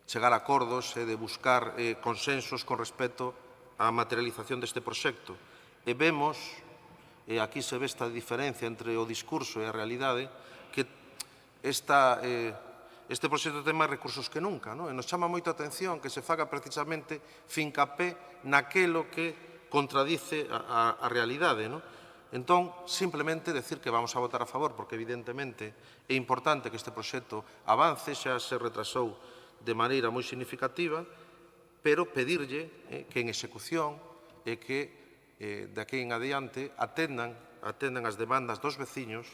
chegar a acordos e de buscar consensos con respecto á materialización deste proxecto. E vemos, e aquí se ve esta diferencia entre o discurso e a realidade, que este proxecto ten máis recursos que nunca, non? E nos chama moita atención que se faga precisamente fincapé naquelo que contradice a realidade, non? Entón, simplemente decir que vamos a votar a favor, porque evidentemente é importante que este proxecto avance, xa se retrasou de maneira moi significativa, pero pedirlle que en execución e que de aquí en adiante atendan as demandas dos veciños,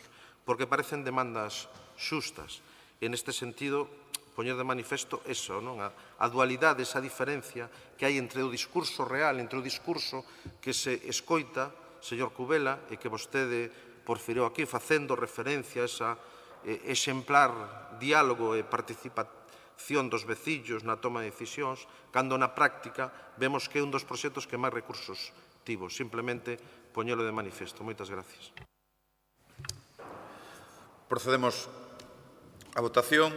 porque parecen demandas xustas. E neste sentido, poñer de manifesto eso, non? A dualidade, esa diferencia que hai entre o discurso real, entre o discurso que se escoita, señor Cubela, e que vostede porfirou aquí facendo referencia a esa exemplar diálogo e participación dos veciños na toma de decisións, cando na práctica vemos que é un dos proxectos que máis recursos tivo. Simplemente poñelo de manifesto. Moitas gracias. Procedemos a votación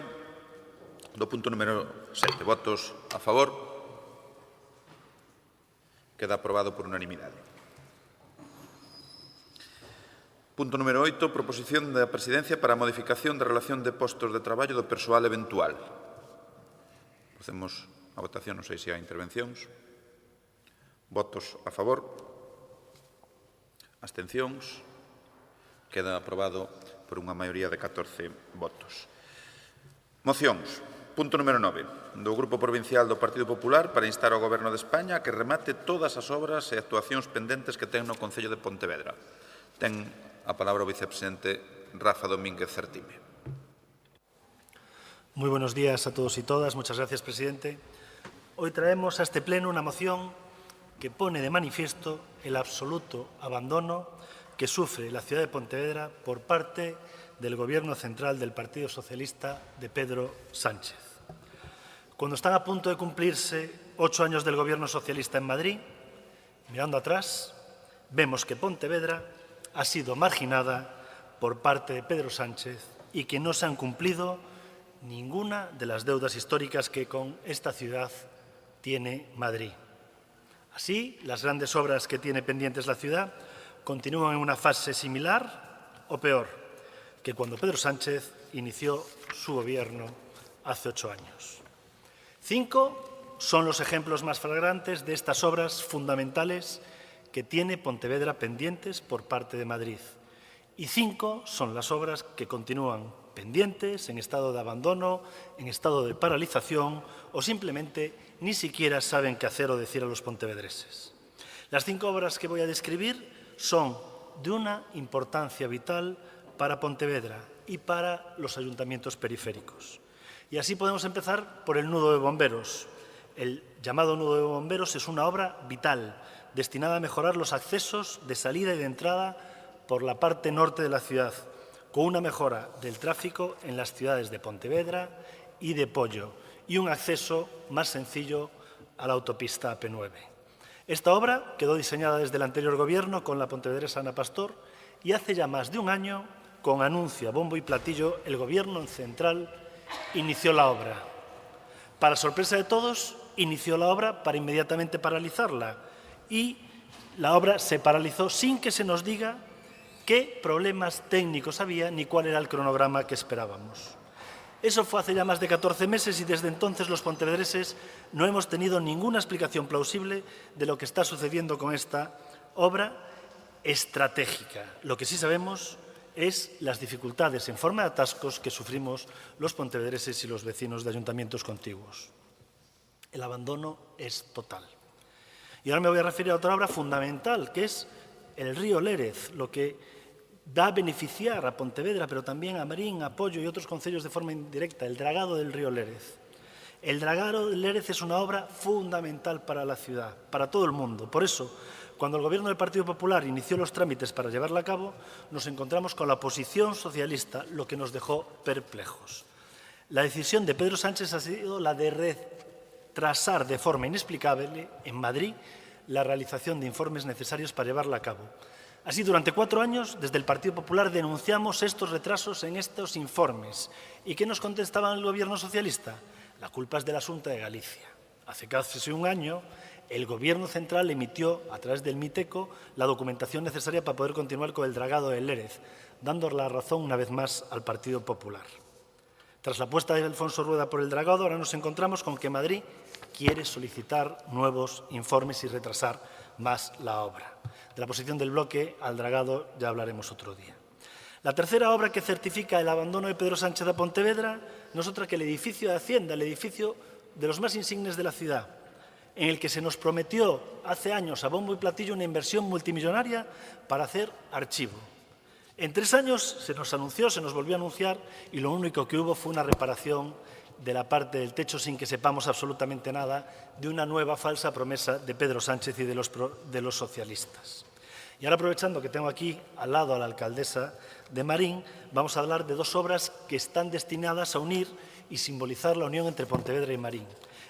do punto número 7. Votos a favor. Queda aprobado por unanimidade. Punto número 8. Proposición da Presidencia para a modificación da relación de postos de traballo do persoal eventual. Procedemos a votación, non sei se hai intervencións. Votos a favor. Abstencións. Queda aprobado por unha maioría de 14 votos. Mocións. Punto número 9. Do Grupo Provincial do Partido Popular para instar ao Goberno de España a que remate todas as obras e actuacións pendentes que ten no Concello de Pontevedra. Ten a palabra o vicepresidente Rafa Domínguez Certime. Muy buenos días a todos y todas. Muchas gracias, presidente. Hoy traemos a este pleno una moción que pone de manifiesto el absoluto abandono que sufre la ciudad de Pontevedra por parte del Gobierno central del Partido Socialista de Pedro Sánchez. Cuando están a punto de cumplirse 8 años del Gobierno socialista en Madrid, mirando atrás, vemos que Pontevedra ha sido marginada por parte de Pedro Sánchez y que no se han cumplido ninguna de las deudas históricas que con esta ciudad tiene Madrid. Así, las grandes obras que tiene pendientes la ciudad continúan en una fase similar o peor que cuando Pedro Sánchez inició su gobierno hace 8 años. 5 son los ejemplos más flagrantes de estas obras fundamentales que tiene Pontevedra pendientes por parte de Madrid. Y 5 son las obras que continúan pendientes, en estado de abandono, en estado de paralización o simplemente ni siquiera saben qué hacer o decir a los pontevedreses. Las 5 obras que voy a describir son de una importancia vital para Pontevedra y para los ayuntamientos periféricos. Y así podemos empezar por el nudo de bomberos. El llamado nudo de bomberos es una obra vital destinada a mejorar los accesos de salida y de entrada por la parte norte de la ciudad, con una mejora del tráfico en las ciudades de Pontevedra y de Pollo y un acceso más sencillo a la autopista AP9. Esta obra quedó diseñada desde el anterior gobierno con la pontevedresa Ana Pastor y hace ya más de un año, con anuncio a bombo y platillo, el Gobierno central inició la obra. Para sorpresa de todos, inició la obra para inmediatamente paralizarla y la obra se paralizó sin que se nos diga qué problemas técnicos había ni cuál era el cronograma que esperábamos. Eso fue hace ya más de 14 meses y desde entonces los pontevedreses no hemos tenido ninguna explicación plausible de lo que está sucediendo con esta obra estratégica. Lo que sí sabemos es las dificultades en forma de atascos que sufrimos los pontevedreses y los vecinos de ayuntamientos contiguos. El abandono es total. Y ahora me voy a referir a otra obra fundamental, que es el río Lérez, lo que da a beneficiar a Pontevedra, pero también a Marín, a Pollo y otros concellos de forma indirecta, el dragado del río Lérez. El dragado del Lérez es una obra fundamental para la ciudad, para todo el mundo. Por eso, cuando el Gobierno del Partido Popular inició los trámites para llevarla a cabo, nos encontramos con la oposición socialista, lo que nos dejó perplejos. La decisión de Pedro Sánchez ha sido la de retrasar de forma inexplicable en Madrid la realización de informes necesarios para llevarla a cabo. Así, durante 4 años, desde el Partido Popular denunciamos estos retrasos en estos informes. ¿Y qué nos contestaba el Gobierno socialista? La culpa es de la Xunta de Galicia. Hace casi un año, el Gobierno central emitió, a través del MITECO, la documentación necesaria para poder continuar con el dragado del Lérez, dando la razón una vez más al Partido Popular. Tras la apuesta de Alfonso Rueda por el dragado, ahora nos encontramos con que Madrid quiere solicitar nuevos informes y retrasar más la obra. De la posición del bloque al dragado ya hablaremos otro día. La tercera obra que certifica el abandono de Pedro Sánchez a Pontevedra no es otra que el edificio de Hacienda, el edificio de los más insignes de la ciudad, en el que se nos prometió hace años a bombo y platillo una inversión multimillonaria para hacer archivo. En 3 años se nos anunció, se nos volvió a anunciar y lo único que hubo fue una reparación de la parte del techo sin que sepamos absolutamente nada de una nueva falsa promesa de Pedro Sánchez y de los socialistas. Y ahora, aprovechando que tengo aquí al lado a la alcaldesa de Marín, vamos a hablar de 2 obras que están destinadas a unir y simbolizar la unión entre Pontevedra y Marín.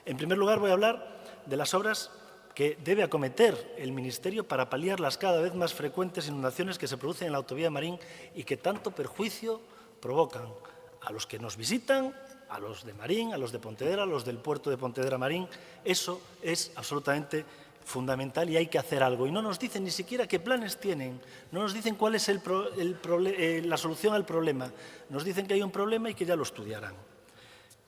En primer lugar, voy a hablar de las obras que debe acometer el Ministerio para paliar las cada vez más frecuentes inundaciones que se producen en la autovía de Marín y que tanto perjuicio provocan a los que nos visitan, a los de Marín, a los de Pontevedra, a los del puerto de Pontevedra Marín. Eso es absolutamente fundamental y hay que hacer algo. Y no nos dicen ni siquiera qué planes tienen, no nos dicen cuál es la solución al problema. Nos dicen que hay un problema y que ya lo estudiarán.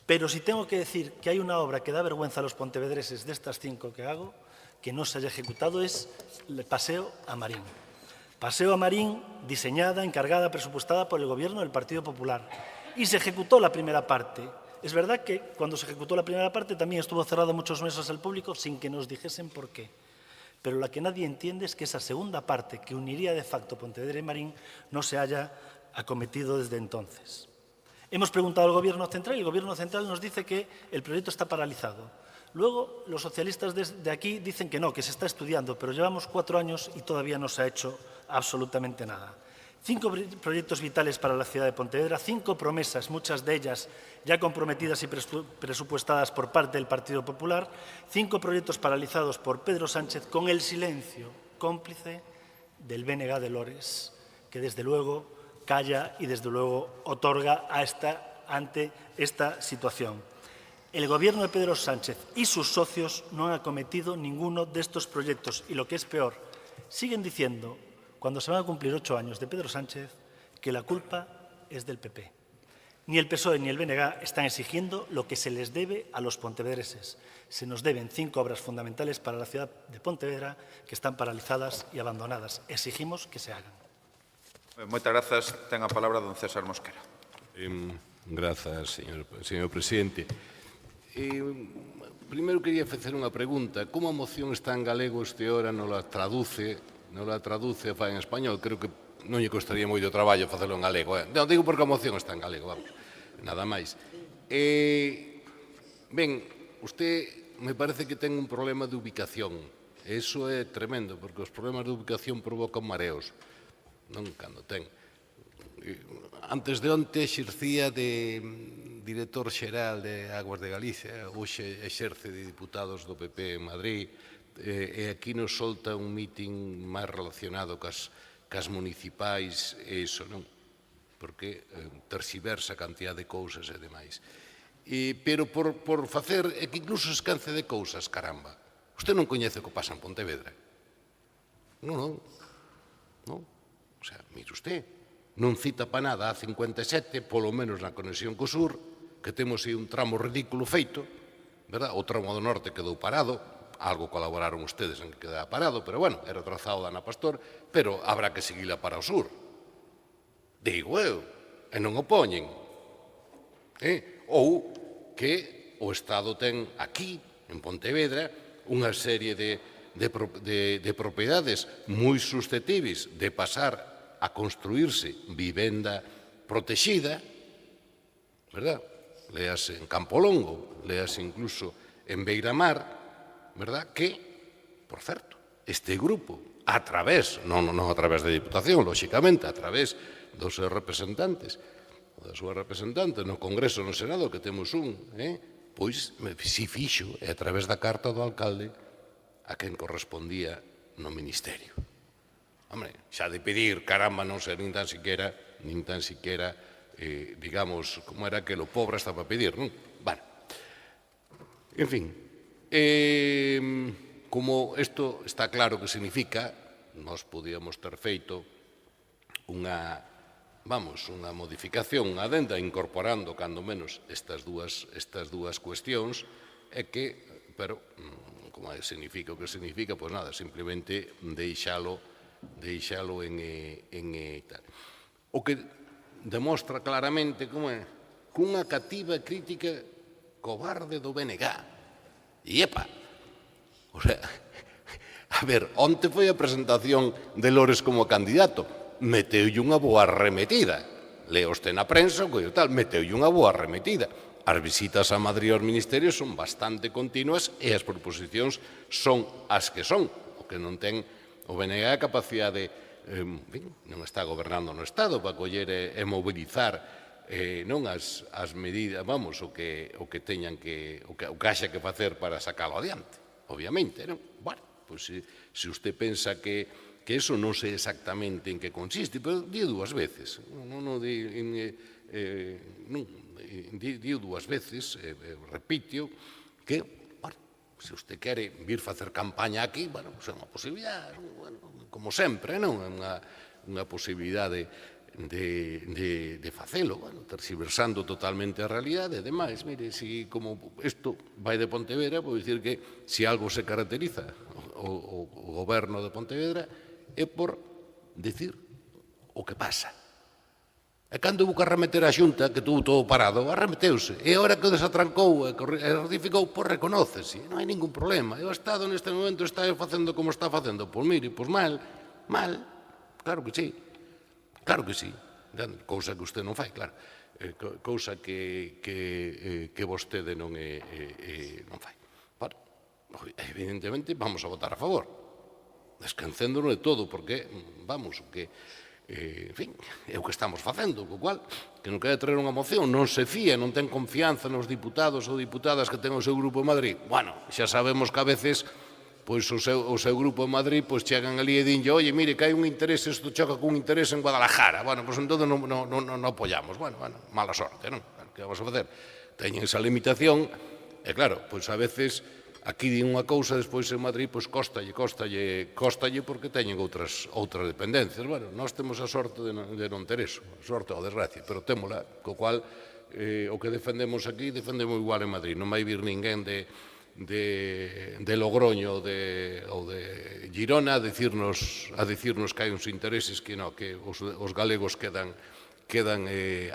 Pero si tengo que decir que hay una obra que da vergüenza a los pontevedreses de estas 5 que hago, que no se haya ejecutado, es el Paseo a Marín. Paseo a Marín, diseñada, encargada, presupuestada por el Gobierno del Partido Popular. Y se ejecutó la primera parte. Es verdad que cuando se ejecutó la primera parte también estuvo cerrado muchos meses al público sin que nos dijesen por qué. Pero lo que nadie entiende es que esa segunda parte, que uniría de facto Pontevedra y Marín, no se haya acometido desde entonces. Hemos preguntado al Gobierno central y el Gobierno central nos dice que el proyecto está paralizado. Luego, los socialistas de aquí dicen que no, que se está estudiando, pero llevamos 4 años y todavía no se ha hecho absolutamente nada. 5 proyectos vitales para la ciudad de Pontevedra, 5 promesas, muchas de ellas ya comprometidas y presupuestadas por parte del Partido Popular, 5 proyectos paralizados por Pedro Sánchez con el silencio cómplice del BNG de Lores, que desde luego calla y, desde luego, otorga ante esta situación. El Gobierno de Pedro Sánchez y sus socios no han acometido ninguno de estos proyectos y, lo que es peor, siguen diciendo, cuando se van a cumplir 8 años de Pedro Sánchez, que la culpa es del PP. Ni el PSOE ni el BNG están exigiendo lo que se les debe a los pontevedreses. Se nos deben 5 obras fundamentales para la ciudad de Pontevedra que están paralizadas y abandonadas. Exigimos que se hagan. Moitas grazas. Ten a palabra don César Mosquera. Grazas, señor presidente. Primeiro quería facer unha pregunta. Como a moción está en galego este hora non la traduce e fai en español? Creo que non lle costaría moito traballo facelo en galego. Non digo porque a moción está en galego, vamos, nada máis. Ben, usted me parece que ten un problema de ubicación. Eso é tremendo, porque os problemas de ubicación provocan mareos. Non cando ten. Antes de onte exercía de director xeral de Aguas de Galicia, hoxe exerce de diputados do PP en Madrid, e aquí nos solta un mitin máis relacionado cas municipais e iso, non? Porque terxiversa a cantidad de cousas e demais. Pero por facer, é que incluso se escance de cousas, caramba. Usted non coñece o que pasa en Pontevedra? Non. O sea, mire usted, non cita para nada a 57, polo menos na conexión co sur, que temos aí un tramo ridículo feito, verdad? O tramo do norte quedou parado, algo colaboraron ustedes en que quedara parado, pero bueno, era o trazado da Ana Pastor, pero habrá que seguila para o sur. Digo eu, e non o poñen. Ou que o Estado ten aquí, en Pontevedra, unha serie de propiedades moi susceptíveis de pasar a construirse vivenda protexida, verdad? Léase en Campolongo, léase incluso en Beiramar, verdad? Que, por certo, este grupo, a través, non a través da Diputación, lóxicamente, a través dos seus representantes, das súas representantes no Congreso, no Senado, que temos pois si fixo, e a través da carta do alcalde a quen correspondía no Ministerio. Hombre, xa de pedir, caramba, non sei, nin tan siquiera, digamos, como era que o pobre estaba a pedir, non? Bueno, en fin, como isto está claro que significa, nós podíamos ter feito unha modificación, unha adenda, incorporando, cando menos, estas dúas cuestións, pero, como significa o que significa, pois nada, simplemente deixalo en tal. O que demostra claramente como é cunha cativa crítica cobarde do BNG. E epa, o sea, a ver, onte foi a presentación de Lores como candidato, meteulle unha boa arremetida. Leo este na prensa, meteulle unha boa arremetida. As visitas a Madrid aos ministerios son bastante continuas e as proposicións son as que son. O que non ten o BNG a capacidade, non está gobernando no Estado para coller e mobilizar non as medidas, o que teñan o que haxa que facer para sacalo adiante, obviamente, non? Bueno, pois se usted pensa que eso non sei exactamente en que consiste, pero dio dúas veces, dio dúas veces, repito, que, se usted quere vir facer campaña aquí, bueno, é unha posibilidade, como sempre, non? É unha posibilidade de facelo, terxiversando totalmente a realidade. Ademais, mire, como isto vai de Pontevedra, vou dicir que se algo se caracteriza o goberno de Pontevedra é por dicir o que pasa. E cando hubo que arremeter a Xunta, que tuvo todo parado, arremeteuse. E a hora que desatrancou e ratificou, pois reconócese, non hai ningún problema. E o Estado neste momento está facendo como está facendo. Pois mire, pois mal, claro que sí, cousa que usted non fai, claro, cousa que vostede non fai. Evidentemente, vamos a votar a favor, descancéndonos de todo, porque, en fin, é o que estamos facendo, co cual, que non quere traer unha moción, non se fía, non ten confianza nos diputados ou diputadas que ten o seu grupo en Madrid. Bueno, xa sabemos que a veces pois o seu grupo en Madrid pois chegan ali e dinlle, oye, mire, que hai un interese, isto choca cun interese en Guadalajara. Bueno, pois entón non apoyamos. Bueno, mala sorte, non? Que vamos a facer? Teñen esa limitación, e claro, pois a veces aquí din unha cousa, despois en Madrid pois costalle porque teñen outras dependencias. Bueno, nós temos a sorte de non ter eso, a sorte ou desgracia, pero témola, co cual o que defendemos aquí, defendemos igual en Madrid. Non vai vir ninguén de Logroño ou de Girona a dicirnos que hai uns intereses que os galegos quedan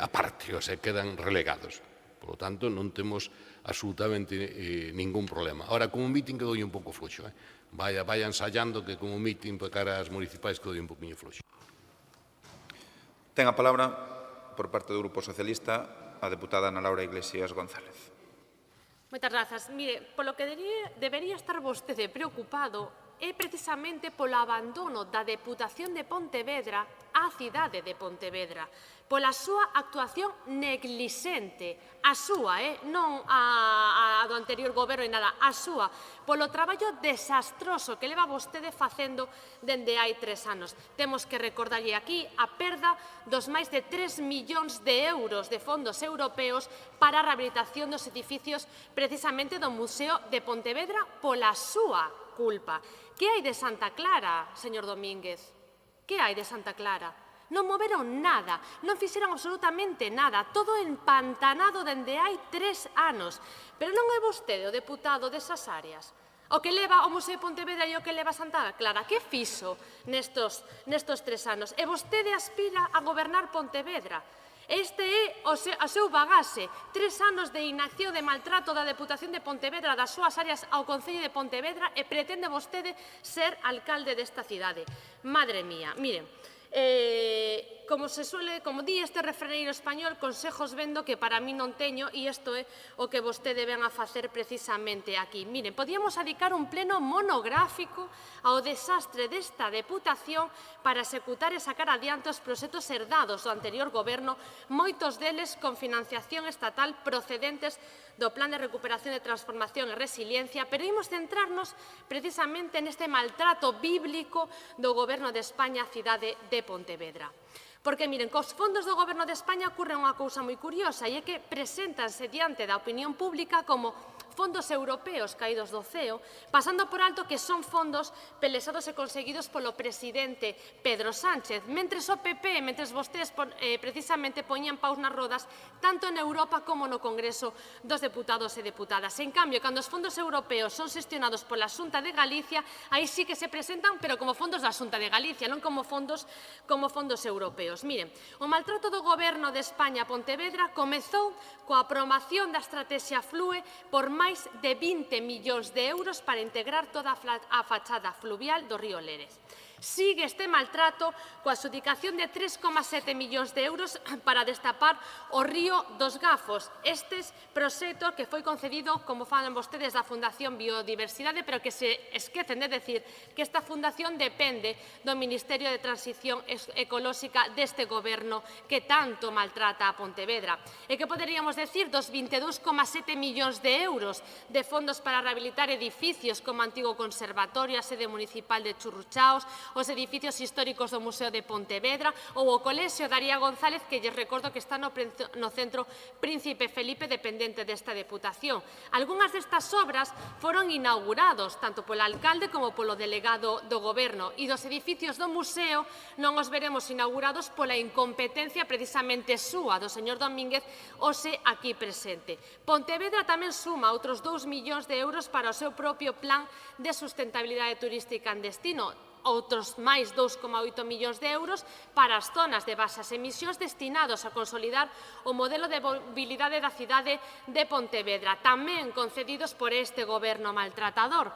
aparte, o sea, quedan relegados. Por lo tanto, non temos absolutamente ningún problema. Ahora, como mitin que doi un pouco fluxo. Vaya ensayando que como mitin para cara ás municipais que doi un poquinho fluxo. Ten a palabra, por parte do Grupo Socialista, a deputada Ana Laura Iglesias González. Moitas grazas. Mire, polo que debería estar vostede preocupado é precisamente polo abandono da Deputación de Pontevedra á cidade de Pontevedra, pola súa actuación neglixente, a súa, non a do anterior goberno e nada, a súa, polo traballo desastroso que leva vostede facendo dende hai 3 anos. Temos que recordarlle aquí a perda dos máis de 3 millóns de euros de fondos europeos para a rehabilitación dos edificios precisamente do Museo de Pontevedra pola súa culpa. Que hai de Santa Clara, señor Domínguez? Que hai de Santa Clara? Non moveron nada, non fixeron absolutamente nada, todo empantanado dende hai 3 anos. Pero non é vostede o deputado desas áreas? O que leva o Museo de Pontevedra e o que leva Santa Clara? Que fixo nestos 3 anos? E vostede aspira a gobernar Pontevedra. Este é o seu bagaxe, 3 anos de inacción, de maltrato da Deputación de Pontevedra, das súas áreas ao Concello de Pontevedra, e pretende vostede ser alcalde desta cidade. Madre mía, miren, como di este refraneiro español, consejos vendo que para mí non teño, e isto é o que vostede ven a facer precisamente aquí. Miren, podíamos dedicar un pleno monográfico ao desastre desta Deputación para executar e sacar adiante os proxectos herdados do anterior goberno, moitos deles con financiación estatal procedentes do Plan de Recuperación, de Transformación e Resiliencia, pero imos centrarnos precisamente neste maltrato bíblico do Goberno de España á cidade de Pontevedra. Porque, miren, cos fondos do Goberno de España ocurre unha cousa moi curiosa, e é que preséntanse diante da opinión pública como fondos europeos caídos do ceo, pasando por alto que son fondos pelesados e conseguidos polo presidente Pedro Sánchez, mentres o PP, mentres vostedes precisamente poñían paus nas rodas tanto en Europa como no Congreso dos Deputados e Deputadas. En cambio, cando os fondos europeos son xestionados pola Xunta de Galicia, aí sí que se presentan, pero como fondos da Xunta de Galicia, non como fondos europeos. Miren, o maltrato do Goberno de España a Pontevedra comezou coa aprobación da estrategia FLUE por máis de 20 millóns de euros para integrar toda a fachada fluvial do río Lérez. Sigue este maltrato coa adxudicación de 3,7 millóns de euros para destapar o río dos Gafos. Este proxecto que foi concedido, como falan vostedes, da Fundación Biodiversidade, pero que se esquecen de decir que esta fundación depende do Ministerio de Transición Ecolóxica deste goberno que tanto maltrata a Pontevedra. E que poderíamos decir dos 22,7 millóns de euros de fondos para rehabilitar edificios como Antigo Conservatorio, a sede municipal de Churruchaos, os edificios históricos do Museo de Pontevedra ou o Colexio Daría González, que lles recordo que está no centro Príncipe Felipe, dependente desta Deputación. Algunhas destas obras foron inaugurados tanto polo alcalde como polo delegado do Goberno, e dos edificios do museo non os veremos inaugurados pola incompetencia precisamente súa do señor Domínguez, hoxe aquí presente. Pontevedra tamén suma outros 2 millóns de euros para o seu propio plan de sustentabilidade turística en destino, outros máis 2,8 millóns de euros para as zonas de baixas emisións destinados a consolidar o modelo de mobilidade da cidade de Pontevedra, tamén concedidos por este goberno maltratador.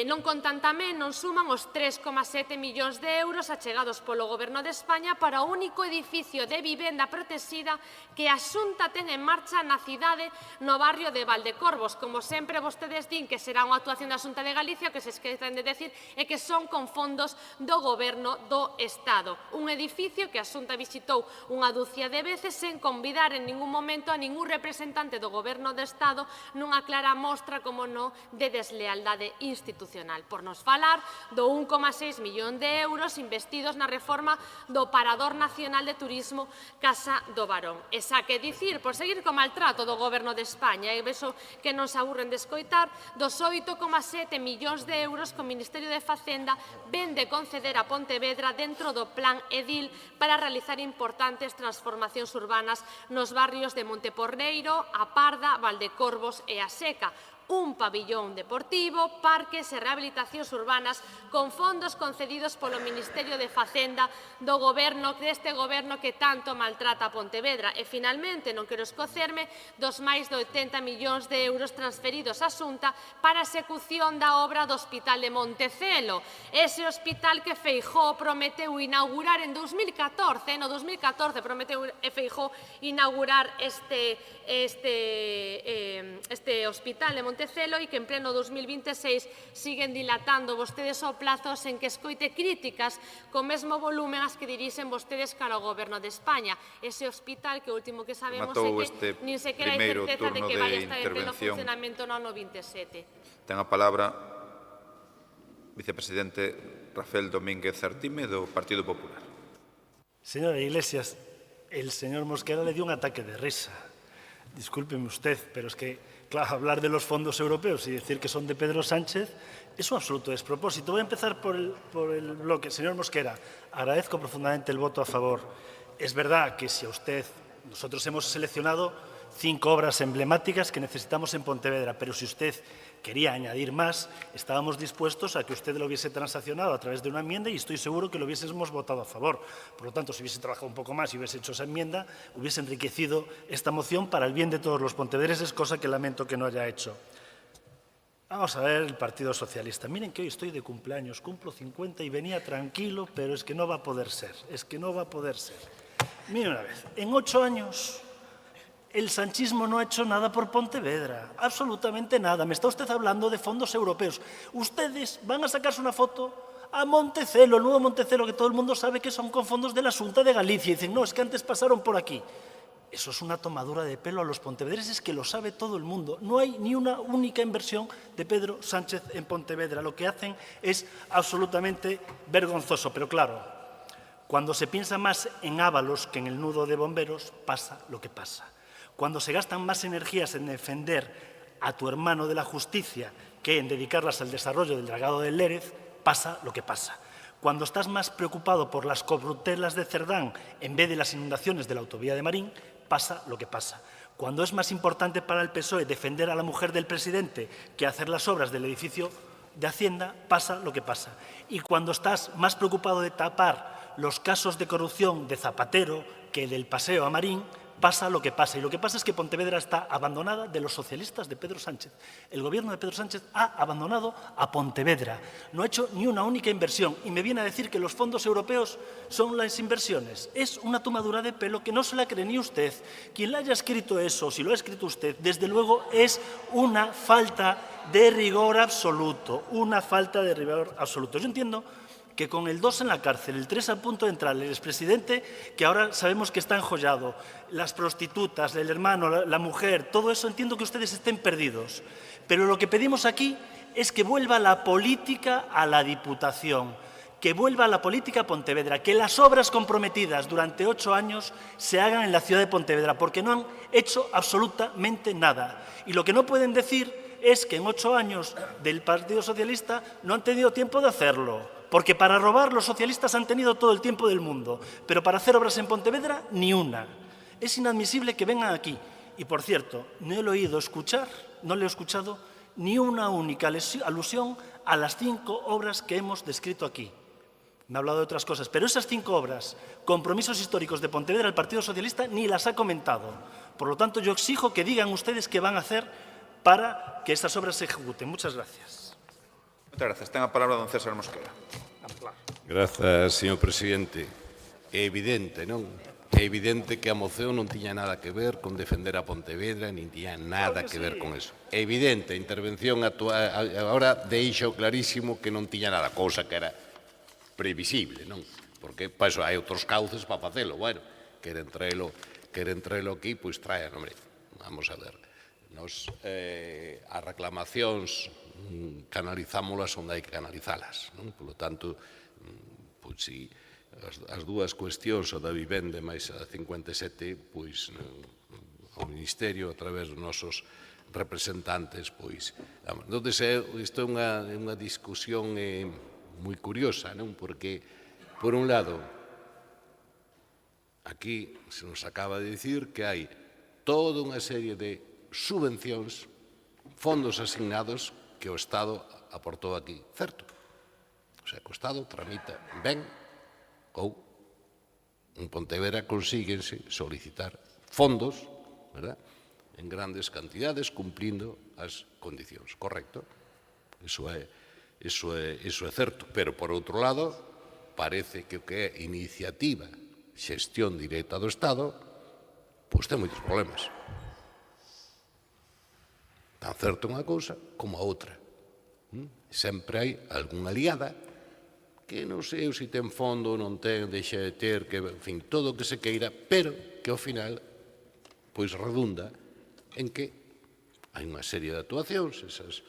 Non contan tamén, non suman os 3,7 millóns de euros achegados polo Goberno de España para o único edificio de vivenda protexida que a Xunta ten en marcha na cidade no barrio de Valdecorvos. Como sempre vostedes din que será unha actuación da Xunta de Galicia, que se esquecen de decir é que son con fondos do Goberno do Estado. Un edificio que a Xunta visitou unha dúcia de veces sen convidar en ningún momento a ningún representante do Goberno do Estado, nunha clara mostra, como no, de deslealdade institucional. institucional, por nos falar do 1,6 millón de euros investidos na reforma do Parador Nacional de Turismo Casa do Barón. E xa que dicir, por seguir co maltrato do Goberno de España, e vexo que non se aburren de escoitar, dos 8,7 millóns de euros que o Ministerio de Facenda ven de conceder a Pontevedra dentro do Plan Edil para realizar importantes transformacións urbanas nos barrios de Monteporneiro, A Parda, Valdecorvos e A Seca. Un pabillón deportivo, parques e rehabilitacións urbanas con fondos concedidos polo Ministerio de Facenda deste goberno que tanto maltrata a Pontevedra. E, finalmente, non quero escocerme dos máis de 80 millóns de euros transferidos á Xunta para a execución da obra do Hospital de Montecelo. Ese hospital que Feijóo prometeu inaugurar en 2014, no 2014 prometeu Feijóo inaugurar este hospital de Montecelo e que en pleno 2026 siguen dilatando vostedes o plazo sen que escoite críticas co mesmo volumen as que dirixen vostedes cara ao Goberno de España. Ese hospital que o último que sabemos é que nin sequera hai certeza de que vai estar en pleno funcionamento no ano 27. Ten a palabra vicepresidente Rafael Domínguez Artime do Partido Popular. Señora Iglesias, el señor Mosquera le dio un ataque de risa. Discúlpeme usted, pero es que, claro, hablar de los fondos europeos y decir que son de Pedro Sánchez es un absoluto despropósito. Voy a empezar por el bloque. Señor Mosquera, agradezco profundamente el voto a favor. Es verdad que si a usted, nosotros hemos seleccionado 5 obras emblemáticas que necesitamos en Pontevedra, pero si usted quería añadir más, estábamos dispuestos a que usted lo hubiese transaccionado a través de una enmienda y estoy seguro que lo hubiésemos votado a favor. Por lo tanto, si hubiese trabajado un poco más y hubiese hecho esa enmienda, hubiese enriquecido esta moción para el bien de todos los pontevedreses, cosa que lamento que no haya hecho. Vamos a ver el Partido Socialista. Miren que hoy estoy de cumpleaños, cumplo 50 y venía tranquilo, pero es que no va a poder ser, Miren una vez, en 8 años el sanchismo no ha hecho nada por Pontevedra, absolutamente nada. Me está usted hablando de fondos europeos. Ustedes van a sacarse una foto a Montecelo, el nuevo Montecelo, que todo el mundo sabe que son con fondos de la Xunta de Galicia. Y dicen, no, es que antes pasaron por aquí. Eso es una tomadura de pelo a los pontevedreses que lo sabe todo el mundo. No hay ni una única inversión de Pedro Sánchez en Pontevedra. Lo que hacen es absolutamente vergonzoso. Pero claro, cuando se piensa más en Ábalos que en el nudo de bomberos, pasa lo que pasa. Cuando se gastan más energías en defender a tu hermano de la justicia que en dedicarlas al desarrollo del dragado del Lérez, pasa lo que pasa. Cuando estás más preocupado por las corruptelas de Cerdán en vez de las inundaciones de la autovía de Marín, pasa lo que pasa. Cuando es más importante para el PSOE defender a la mujer del presidente que hacer las obras del edificio de Hacienda, pasa lo que pasa. Y cuando estás más preocupado de tapar los casos de corrupción de Zapatero que del paseo a Marín, pasa lo que pasa. Y lo que pasa es que Pontevedra está abandonada de los socialistas de Pedro Sánchez. El gobierno de Pedro Sánchez ha abandonado a Pontevedra. No ha hecho ni una única inversión. Y me viene a decir que los fondos europeos son las inversiones. Es una tomadura de pelo que no se la cree ni usted. Quien le haya escrito eso, si lo ha escrito usted, desde luego es una falta de rigor absoluto. Una falta de rigor absoluto. Yo entiendo que con el 2 en la cárcel, el 3 a punto de entrar, el expresidente, que ahora sabemos que está enjollado, las prostitutas, el hermano, la mujer, todo eso, entiendo que ustedes estén perdidos. Pero lo que pedimos aquí es que vuelva la política a la Diputación, que vuelva la política a Pontevedra, que las obras comprometidas durante 8 años se hagan en la ciudad de Pontevedra, porque no han hecho absolutamente nada. Y lo que no pueden decir es que en 8 años del Partido Socialista no han tenido tiempo de hacerlo. Porque para robar los socialistas han tenido todo el tiempo del mundo, pero para hacer obras en Pontevedra, ni una. Es inadmisible que vengan aquí. Y, por cierto, no le he escuchado ni una única alusión a las 5 obras que hemos descrito aquí. Me ha hablado de otras cosas, pero esas 5 obras, compromisos históricos de Pontevedra, el Partido Socialista ni las ha comentado. Por lo tanto, yo exijo que digan ustedes qué van a hacer para que estas obras se ejecuten. Muchas gracias. Moitas grazas. Ten a palabra don César Mosquera. Grazas, señor presidente. É evidente, non? É evidente que a moción non tiña nada que ver con defender a Pontevedra, nin tiña nada que ver con eso. É evidente, a intervención agora deixo clarísimo que non tiña nada, cousa que era previsible, non? Porque, para iso, hai outros cauces para facelo. Bueno, queren traelo aquí, pois traen, hombre, vamos a ver. As reclamacións canalizámolas onde hai que canalizalas. Por lo tanto, pois, si as dúas cuestións, a da vivenda máis a 57, pois, o Ministerio, a través dos nosos representantes, pois... Entón, isto é unha discusión moi curiosa, porque, por un lado, aquí se nos acaba de dicir que hai toda unha serie de subvencións, fondos asignados que o Estado aportou aquí, certo? O sea, que o Estado tramita ben ou en Pontevedra consíguense solicitar fondos, verdad?, en grandes cantidades, cumplindo as condicións, correcto? Iso é certo, pero, por outro lado, parece que o que é iniciativa, xestión directa do Estado, pois ten moitos problemas. Tan certo unha cousa como a outra. Sempre hai algunha liada que non sei se ten fondo ou non ten, deixa de ter, que, en fin, todo o que se queira, pero que ao final pois redunda en que hai unha serie de actuacións, esas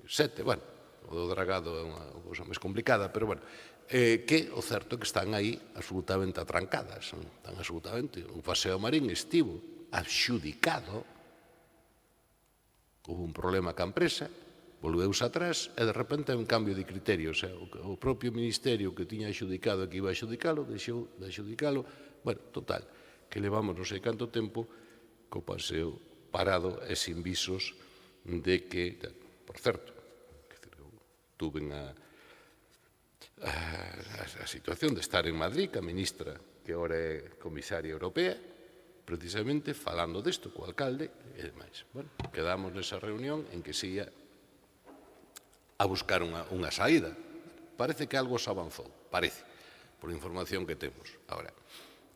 7, bueno, o do dragado é unha cousa máis complicada, pero, bueno, que o certo é que están aí absolutamente atrancadas, están absolutamente, o paseo marín estivo adxudicado, houve un problema ca empresa, volveuse atrás e de repente hai un cambio de criterio, o sea, o propio Ministerio que tiña adxudicado e que iba a adxudicalo, deixou de adxudicalo, bueno, total, que levamos non sei canto tempo co paseo parado e sin visos de que, por certo, tuve a situación de estar en Madrid, que a ministra, que ora é comisaria europea, precisamente falando desto co alcalde e demais. Bueno, quedamos nesa reunión en que se ia a buscar unha saída. Parece que algo se avanzou, parece, por información que temos. Ahora,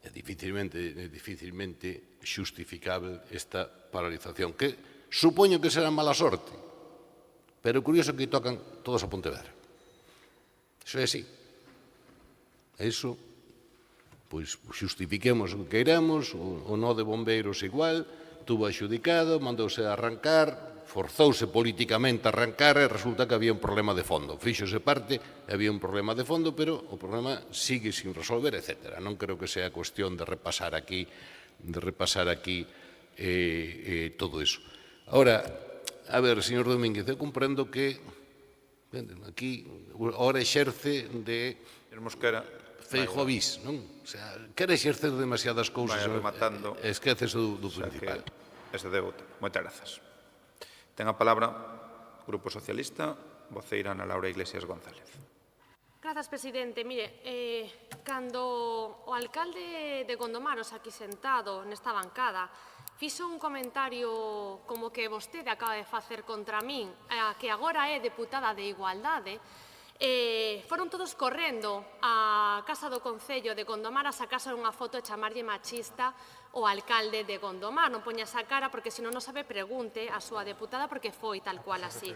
é dificilmente xustificável esta paralización, que supoño que será mala sorte, pero curioso que tocan todos a Pontevedra. Iso é así. Iso, pois, xustifiquemos o que queiramos, o nó de bombeiros igual, tuvo adxudicado, mandouse a arrancar, forzouse políticamente a arrancar e resulta que había un problema de fondo. Fíxose parte, había un problema de fondo, pero o problema sigue sin resolver, etc. Non creo que sea cuestión de repasar aquí todo eso. Ahora, a ver, señor Domínguez, eu comprendo que aquí ahora exerce de Feijóo bis, non? O sea, quere exercer demasiadas cousas, esquécese do principal. Ese debo. Moitas grazas. Ten a palabra o Grupo Socialista, voceira Ana Laura Iglesias González. Grazas, presidente. Mire, cando o alcalde de Gondomaros, aquí sentado nesta bancada, fixo un comentario como que vostede acaba de facer contra min, que agora é deputada de Igualdade, foron todos correndo á Casa do Concello de Gondomar a sacarse unha foto e chamarlle machista o alcalde de Gondomar. Non poña esa cara porque senón non sabe pregunte a súa deputada porque foi tal cual así.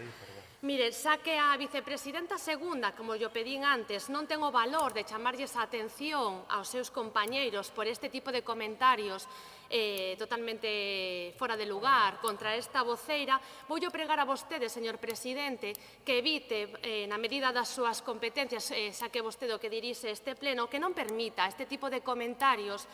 Mire, xa que a vicepresidenta segunda, como yo pedín antes, non ten o valor de chamarlles a atención aos seus compañeiros por este tipo de comentarios totalmente fora de lugar contra esta voceira, voulle pregar a vostede, señor presidente, que evite, na medida das súas competencias, xa que vostede o que dirixe este pleno, que non permita este tipo de comentarios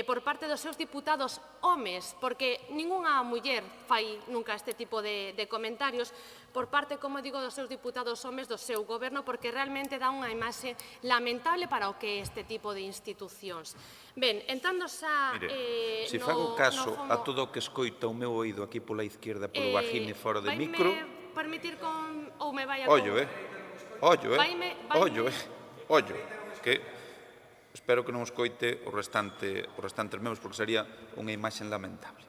por parte dos seus diputados homes, porque ningunha muller fai nunca este tipo de comentarios por parte, como digo, dos seus diputados homes do seu goberno, porque realmente dá unha imaxe lamentable para o que é este tipo de institucións. Ben, entrando xa... Mire, se fago caso a todo o que escoita o meu oído aquí pola izquierda, polo vagine fora de micro... Vaime permitir con... ou me vai a... Ollo, ollo, que... Espero que non escoite os restantes meus, porque sería unha imaxe lamentable.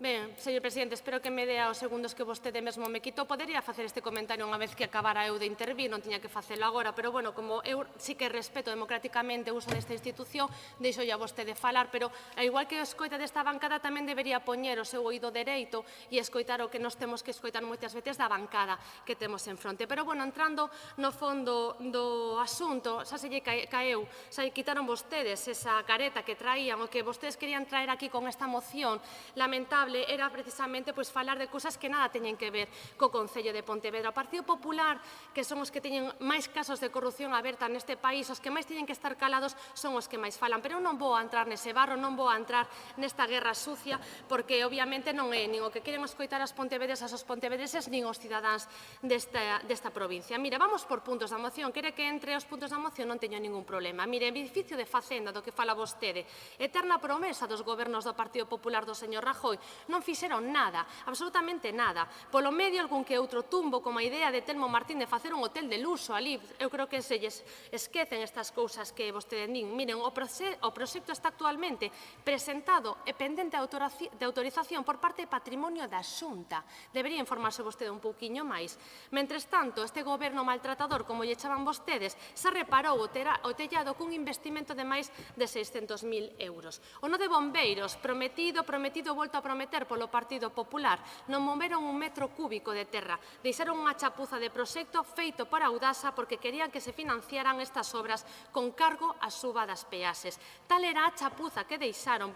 Ben, señor presidente, espero que me dea os segundos que vostede mesmo me quitou. Podería facer este comentario unha vez que acabara eu de intervir, non tiña que facelo agora, pero, bueno, como eu sí que respeto democráticamente o uso desta institución, deixo a vostede falar, pero, ao igual que o escoita desta bancada, tamén debería poñer o seu oído dereito e escoitar o que nos temos que escoitar moitas veces da bancada que temos en fronte. Pero, bueno, entrando no fondo do asunto, xa se lle caeu, xa lle quitaron vostedes esa careta que traían, o que vostedes querían traer aquí con esta moción lamentable probable era precisamente falar de cousas que nada teñen que ver co Concello de Pontevedra. O Partido Popular, que son os que teñen máis casos de corrupción aberta neste país, os que máis teñen que estar calados son os que máis falan. Pero eu non vou a entrar nese barro, non vou a entrar nesta guerra sucia, porque obviamente non é nin o que queren escoitar as pontevedresas os pontevedreses nin os cidadáns desta provincia. Mire, vamos por puntos da moción. Quere que entre os puntos da moción? Non teño ningún problema. Mire, edificio de Facenda do que fala vostede, eterna promesa dos gobernos do Partido Popular do señor Rajoy, non fixeron nada, absolutamente nada. Polo medio, algún que outro tumbo, como a idea de Telmo Martín de facer un hotel de luxo ali. Eu creo que se lles esquecen estas cousas que vostede din. Miren, o proxecto está actualmente presentado e pendente de autorización por parte de Patrimonio da Xunta. Debería informarse vostede un pouquiño máis. Mentres tanto, este goberno maltratador, como lle chaman vostedes, se reparou o tellado cun investimento de máis de 600.000 euros. O no de bombeiros, prometido, volto a prometer polo Partido Popular, non moveron un metro cúbico de terra. Deixaron unha chapuza de proxecto feito por Audasa porque querían que se financiaran estas obras con cargo á suba das peaxes. Tal era a chapuza que deixaron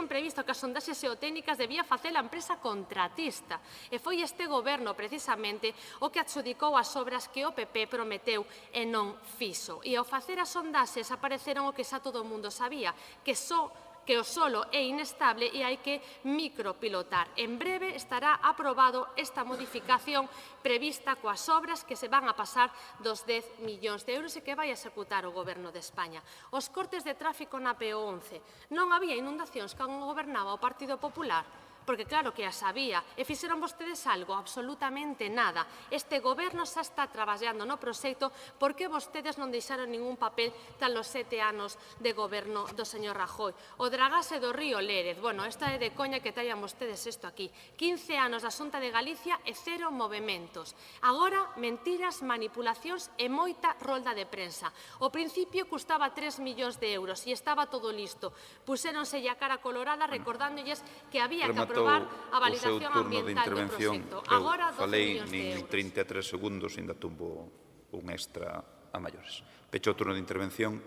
previsto que as sondaxes xeotécnicas debía facer a empresa contratista. E foi este goberno, precisamente, o que adxudicou as obras que o PP prometeu e non fixo. E ao facer as sondaxes apareceron o que xa todo o mundo sabía, que o solo é inestable e hai que micropilotar. En breve estará aprobado esta modificación prevista coas obras que se van a pasar dos 10 millóns de euros e que vai a executar o Goberno de España. Os cortes de tráfico na PO11. Non había inundacións cando gobernaba o Partido Popular, porque claro que as había, e fixeron vostedes algo, absolutamente nada. Este goberno xa está traballando no proxecto porque vostedes non deixaron ningún papel tan los 7 anos de goberno do señor Rajoy. O dragase do río Lérez, bueno, esta é de coña que traian vostedes isto aquí. 15 anos da Xunta de Galicia e 0 movementos. Agora, mentiras, manipulacións e moita rolda de prensa. O principio custaba 3 millóns de euros e estaba todo listo. Puxéronse a cara colorada recordándolles que había que aprobar a validación ambiental do proxecto. Agora, 12 millóns de euros. Falei nin 33 segundos, ainda tumbo un extra a maiores. Pecho o turno de intervención.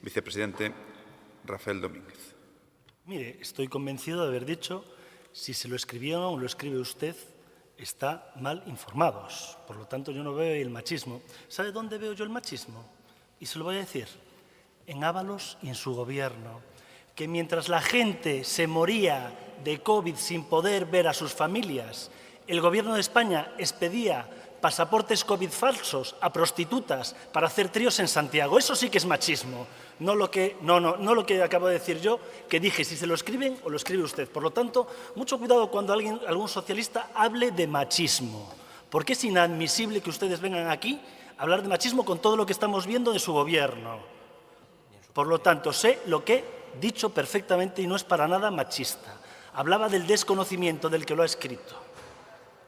Vicepresidente Rafael Domínguez. Mire, estoy convencido de haber dicho, si se lo escribieron o lo escribe usted, está mal informados. Por lo tanto, yo no veo el machismo. ¿Sabe dónde veo yo el machismo? Y se lo voy a decir. En Ábalos y en su gobierno. Que mientras la gente se moría de COVID sin poder ver a sus familias, el Gobierno de España expedía pasaportes COVID falsos a prostitutas para hacer tríos en Santiago. Eso sí que es machismo, no lo que acabo de decir yo, que dije si se lo escriben o lo escribe usted. Por lo tanto, mucho cuidado cuando algún socialista hable de machismo, porque es inadmisible que ustedes vengan aquí a hablar de machismo con todo lo que estamos viendo de su gobierno. Por lo tanto, sé lo que he dicho perfectamente y no es para nada machista. Hablaba del desconocimiento del que lo ha escrito.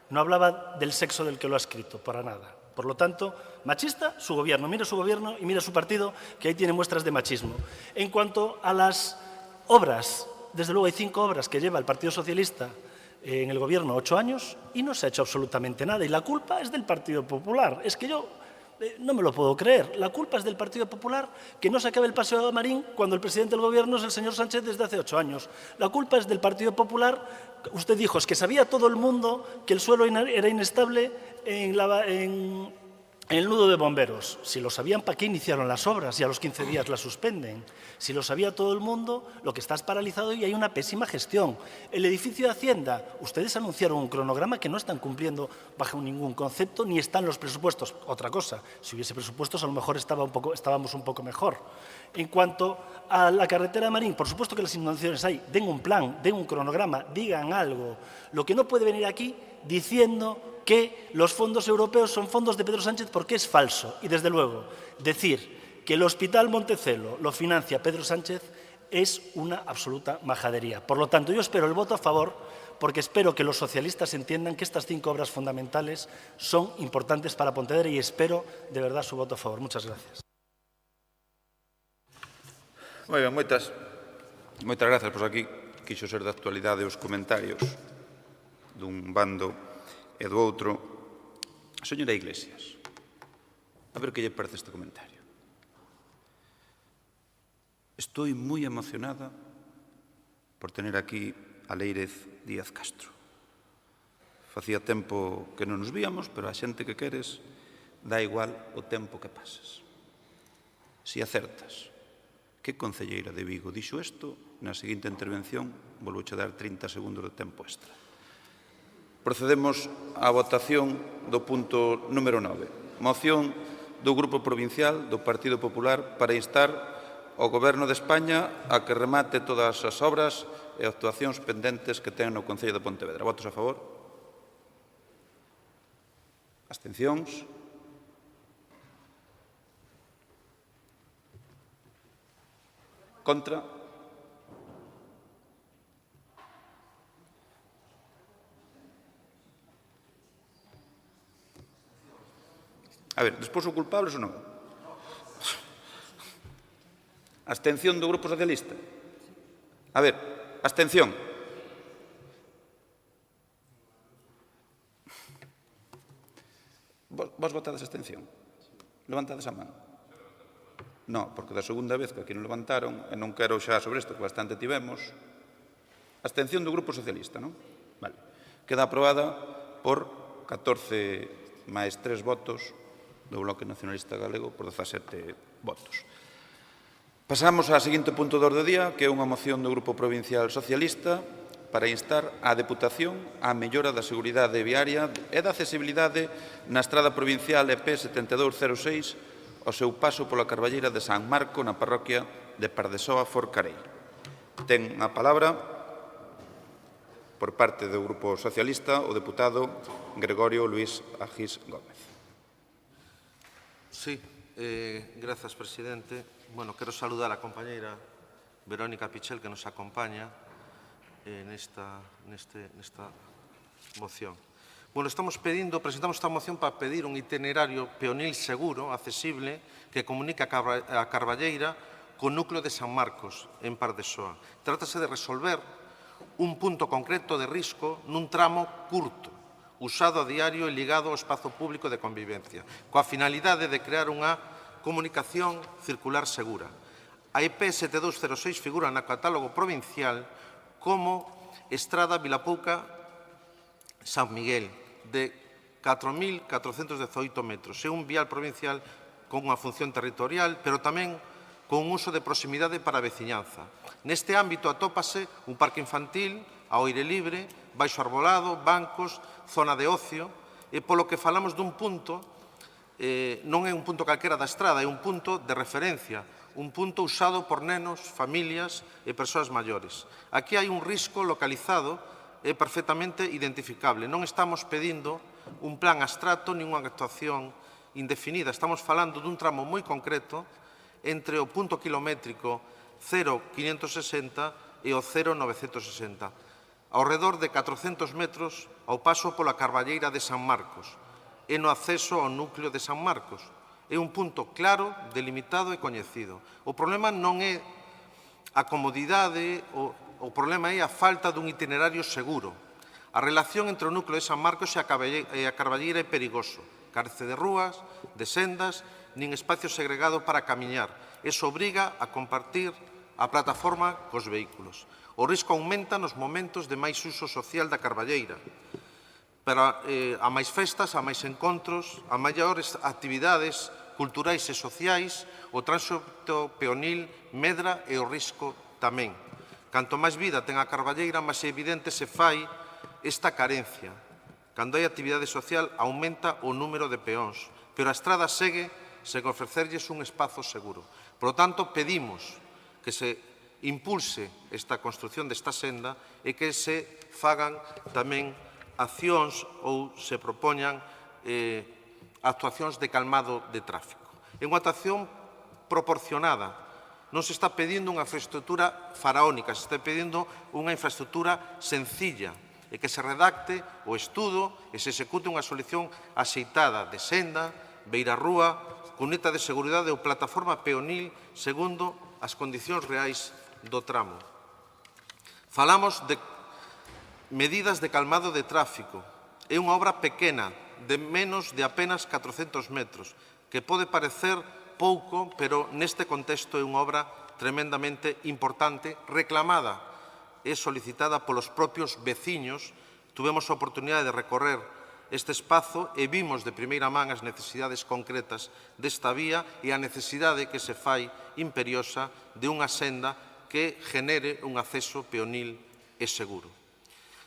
No hablaba del sexo del que lo ha escrito, para nada. Por lo tanto, machista, su gobierno. Mire su gobierno y mire su partido, que ahí tiene muestras de machismo. En cuanto a las obras, desde luego hay 5 obras que lleva el Partido Socialista en el gobierno 8 años y no se ha hecho absolutamente nada. Y la culpa es del Partido Popular. Es que yo no me lo puedo creer. La culpa es del Partido Popular que no se acabe el Paseo de Marín cuando el presidente del Gobierno es el señor Sánchez desde hace 8 años. La culpa es del Partido Popular. Usted dijo, es que sabía todo el mundo que el suelo era inestable en el nudo de bomberos. Si lo sabían, ¿para qué iniciaron las obras y a los 15 días las suspenden? Si lo sabía todo el mundo, lo que está es paralizado y hay una pésima gestión. El edificio de Hacienda, ustedes anunciaron un cronograma que no están cumpliendo bajo ningún concepto, ni están los presupuestos. Otra cosa, si hubiese presupuestos a lo mejor estábamos un poco mejor. En cuanto a la carretera de Marín, por supuesto que las inundaciones hay. Den un plan, den un cronograma, digan algo. Lo que no puede venir aquí diciendo que los fondos europeos son fondos de Pedro Sánchez porque es falso. Y, desde luego, decir que el Hospital Montecelo lo financia Pedro Sánchez es una absoluta majadería. Por lo tanto, yo espero el voto a favor porque espero que los socialistas entiendan que estas 5 obras fundamentales son importantes para Pontevedra y espero de verdad su voto a favor. Muchas gracias. Moi ben, moitas grazas. Pois aquí quixo ser de actualidade os comentarios dun bando e do outro. Señora Iglesias, a ver que lle parece este comentario. Estoy moi emocionada por tener aquí a Leírez Díaz Castro. Facía tempo que non nos víamos, pero a xente que queres dá igual o tempo que pases. Si acertas, que concelleira de Vigo dixo isto, na seguinte intervención volvouche dar 30 segundos de tempo extra. Procedemos á votación do punto número 9. Moción do Grupo Provincial do Partido Popular para instar ao Goberno de España a que remate todas as obras e actuacións pendentes que ten no Concello de Pontevedra. Votos a favor? Abstencións? Contra? A ver, despois o culpables ou non? Abstención do Grupo Socialista? A ver, abstención. Vos votades abstención? Levantades a man? Non, porque da segunda vez que aquí non levantaron, e non quero xa sobre isto, que bastante tivemos, abstención do Grupo Socialista, non? Vale. Queda aprobada por 14 máis 3 votos do Bloque Nacionalista Galego por 17 votos. Pasamos ao seguinte punto do orde do día, que é unha moción do Grupo Provincial Socialista para instar a Deputación á mellora da seguridade viaria e da accesibilidade na estrada provincial EP 7206 ao seu paso pola Carballeira de San Marco na parroquia de Pardesoa Forcarei. Ten a palabra, por parte do Grupo Socialista, o deputado Gregorio Luís Agís Gómez. Sí, grazas, presidente. Bueno, quero saludar a compañeira Verónica Pichel, que nos acompaña nesta moción. Bueno, presentamos esta moción para pedir un itinerario peonil seguro, accesible, que comunique a Carballeira co núcleo de San Marcos, en Pardesoa. Trátase de resolver un punto concreto de risco nun tramo curto, usado a diario e ligado ao espazo público de convivencia, coa finalidade de crear unha comunicación circular segura. A EP 7206 figura no catálogo provincial como Estrada Vilapouca-San Miguel, de 4.418 metros. É un vial provincial con unha función territorial, pero tamén con un uso de proximidade para a veciñanza. Neste ámbito atópase un parque infantil, ao aire libre, baixo arbolado, bancos, zona de ocio, e polo que falamos dun punto, non é un punto calquera da estrada, é un punto de referencia, un punto usado por nenos, familias e persoas maiores. Aquí hai un risco localizado e perfectamente identificable. Non estamos pedindo un plan abstracto nin unha actuación indefinida. Estamos falando dun tramo moi concreto entre o punto kilométrico 0,560 e o 0,960, ao redor de 400 metros ao paso pola Carballeira de San Marcos e no acceso ao núcleo de San Marcos. É un punto claro, delimitado e coñecido. O problema non é a comodidade, o problema é a falta dun itinerario seguro. A relación entre o núcleo de San Marcos e a Carballeira é perigoso. Carece de rúas, de sendas, nin espacio segregado para camiñar. Eso obriga a compartir a plataforma cos vehículos. O risco aumenta nos momentos de máis uso social da Carballeira. Pero a máis festas, a máis encontros, a maiores actividades culturais e sociais, o tránsito peonil medra e o risco tamén. Canto máis vida ten a Carballeira, máis evidente se fai esta carencia. Cando hai actividade social, aumenta o número de peóns, pero a estrada segue sen ofrecerlles un espazo seguro. Por lo tanto, pedimos que se impulse esta construción desta senda e que se fagan tamén accións ou se propoñan actuacións de calmado de tráfico. É unha actuación proporcionada. Non se está pedindo unha infraestructura faraónica, se está pedindo unha infraestructura sencilla e que se redacte o estudo e se execute unha solución axeitada de senda, beirarrúa, cuneta de seguridade ou plataforma peonil segundo as condicións reais do tramo. Falamos de medidas de calmado de tráfico. É unha obra pequena, de menos de apenas 400 metros, que pode parecer pouco, pero neste contexto é unha obra tremendamente importante, reclamada é solicitada polos propios veciños. Tuvemos a oportunidade de recorrer este espazo e vimos de primeira man as necesidades concretas desta vía e a necesidade que se fai imperiosa de unha senda que genere un acceso peonil e seguro.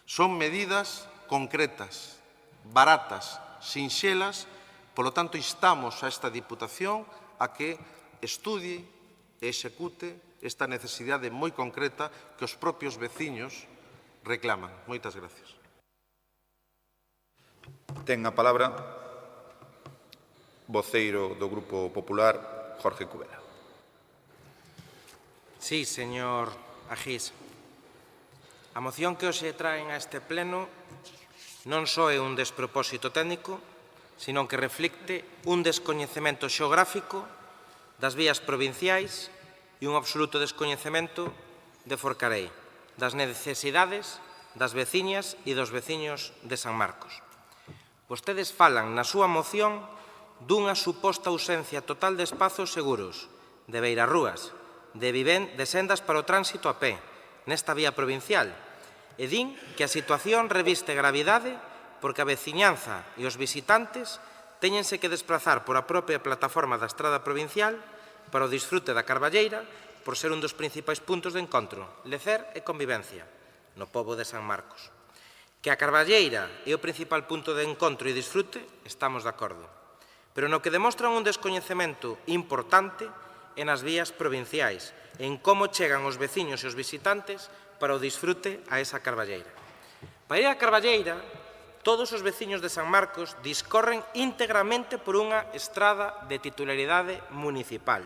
Son medidas concretas, baratas, sinxelas, polo tanto, instamos a esta Diputación a que estudie e execute esta necesidade moi concreta que os propios veciños reclaman. Moitas gracias. Ten a palabra voceiro do Grupo Popular, Jorge Cubela. Sí, señor Agís. A moción que hoxe traen a este pleno non só é un despropósito técnico, sino que reflicte un descoñecemento xeográfico das vías provinciais e un absoluto descoñecemento de Forcarei, das necesidades das veciñas e dos veciños de San Marcos. Vostedes falan na súa moción dunha suposta ausencia total de espazos seguros, de beirarrúas, de sendas para o tránsito a pé, nesta vía provincial, e din que a situación reviste gravidade porque a veciñanza e os visitantes téñense que desplazar por a propia plataforma da estrada provincial para o disfrute da Carballeira por ser un dos principais puntos de encontro, lecer e convivencia no pobo de San Marcos. Que a Carballeira é o principal punto de encontro e disfrute, estamos de acordo. Pero no que demostran un descoñecemento importante é nas vías provinciais, en como chegan os veciños e os visitantes para o disfrute a esa Carballeira. Para ir a Carballeira, todos os veciños de San Marcos discorren íntegramente por unha estrada de titularidade municipal.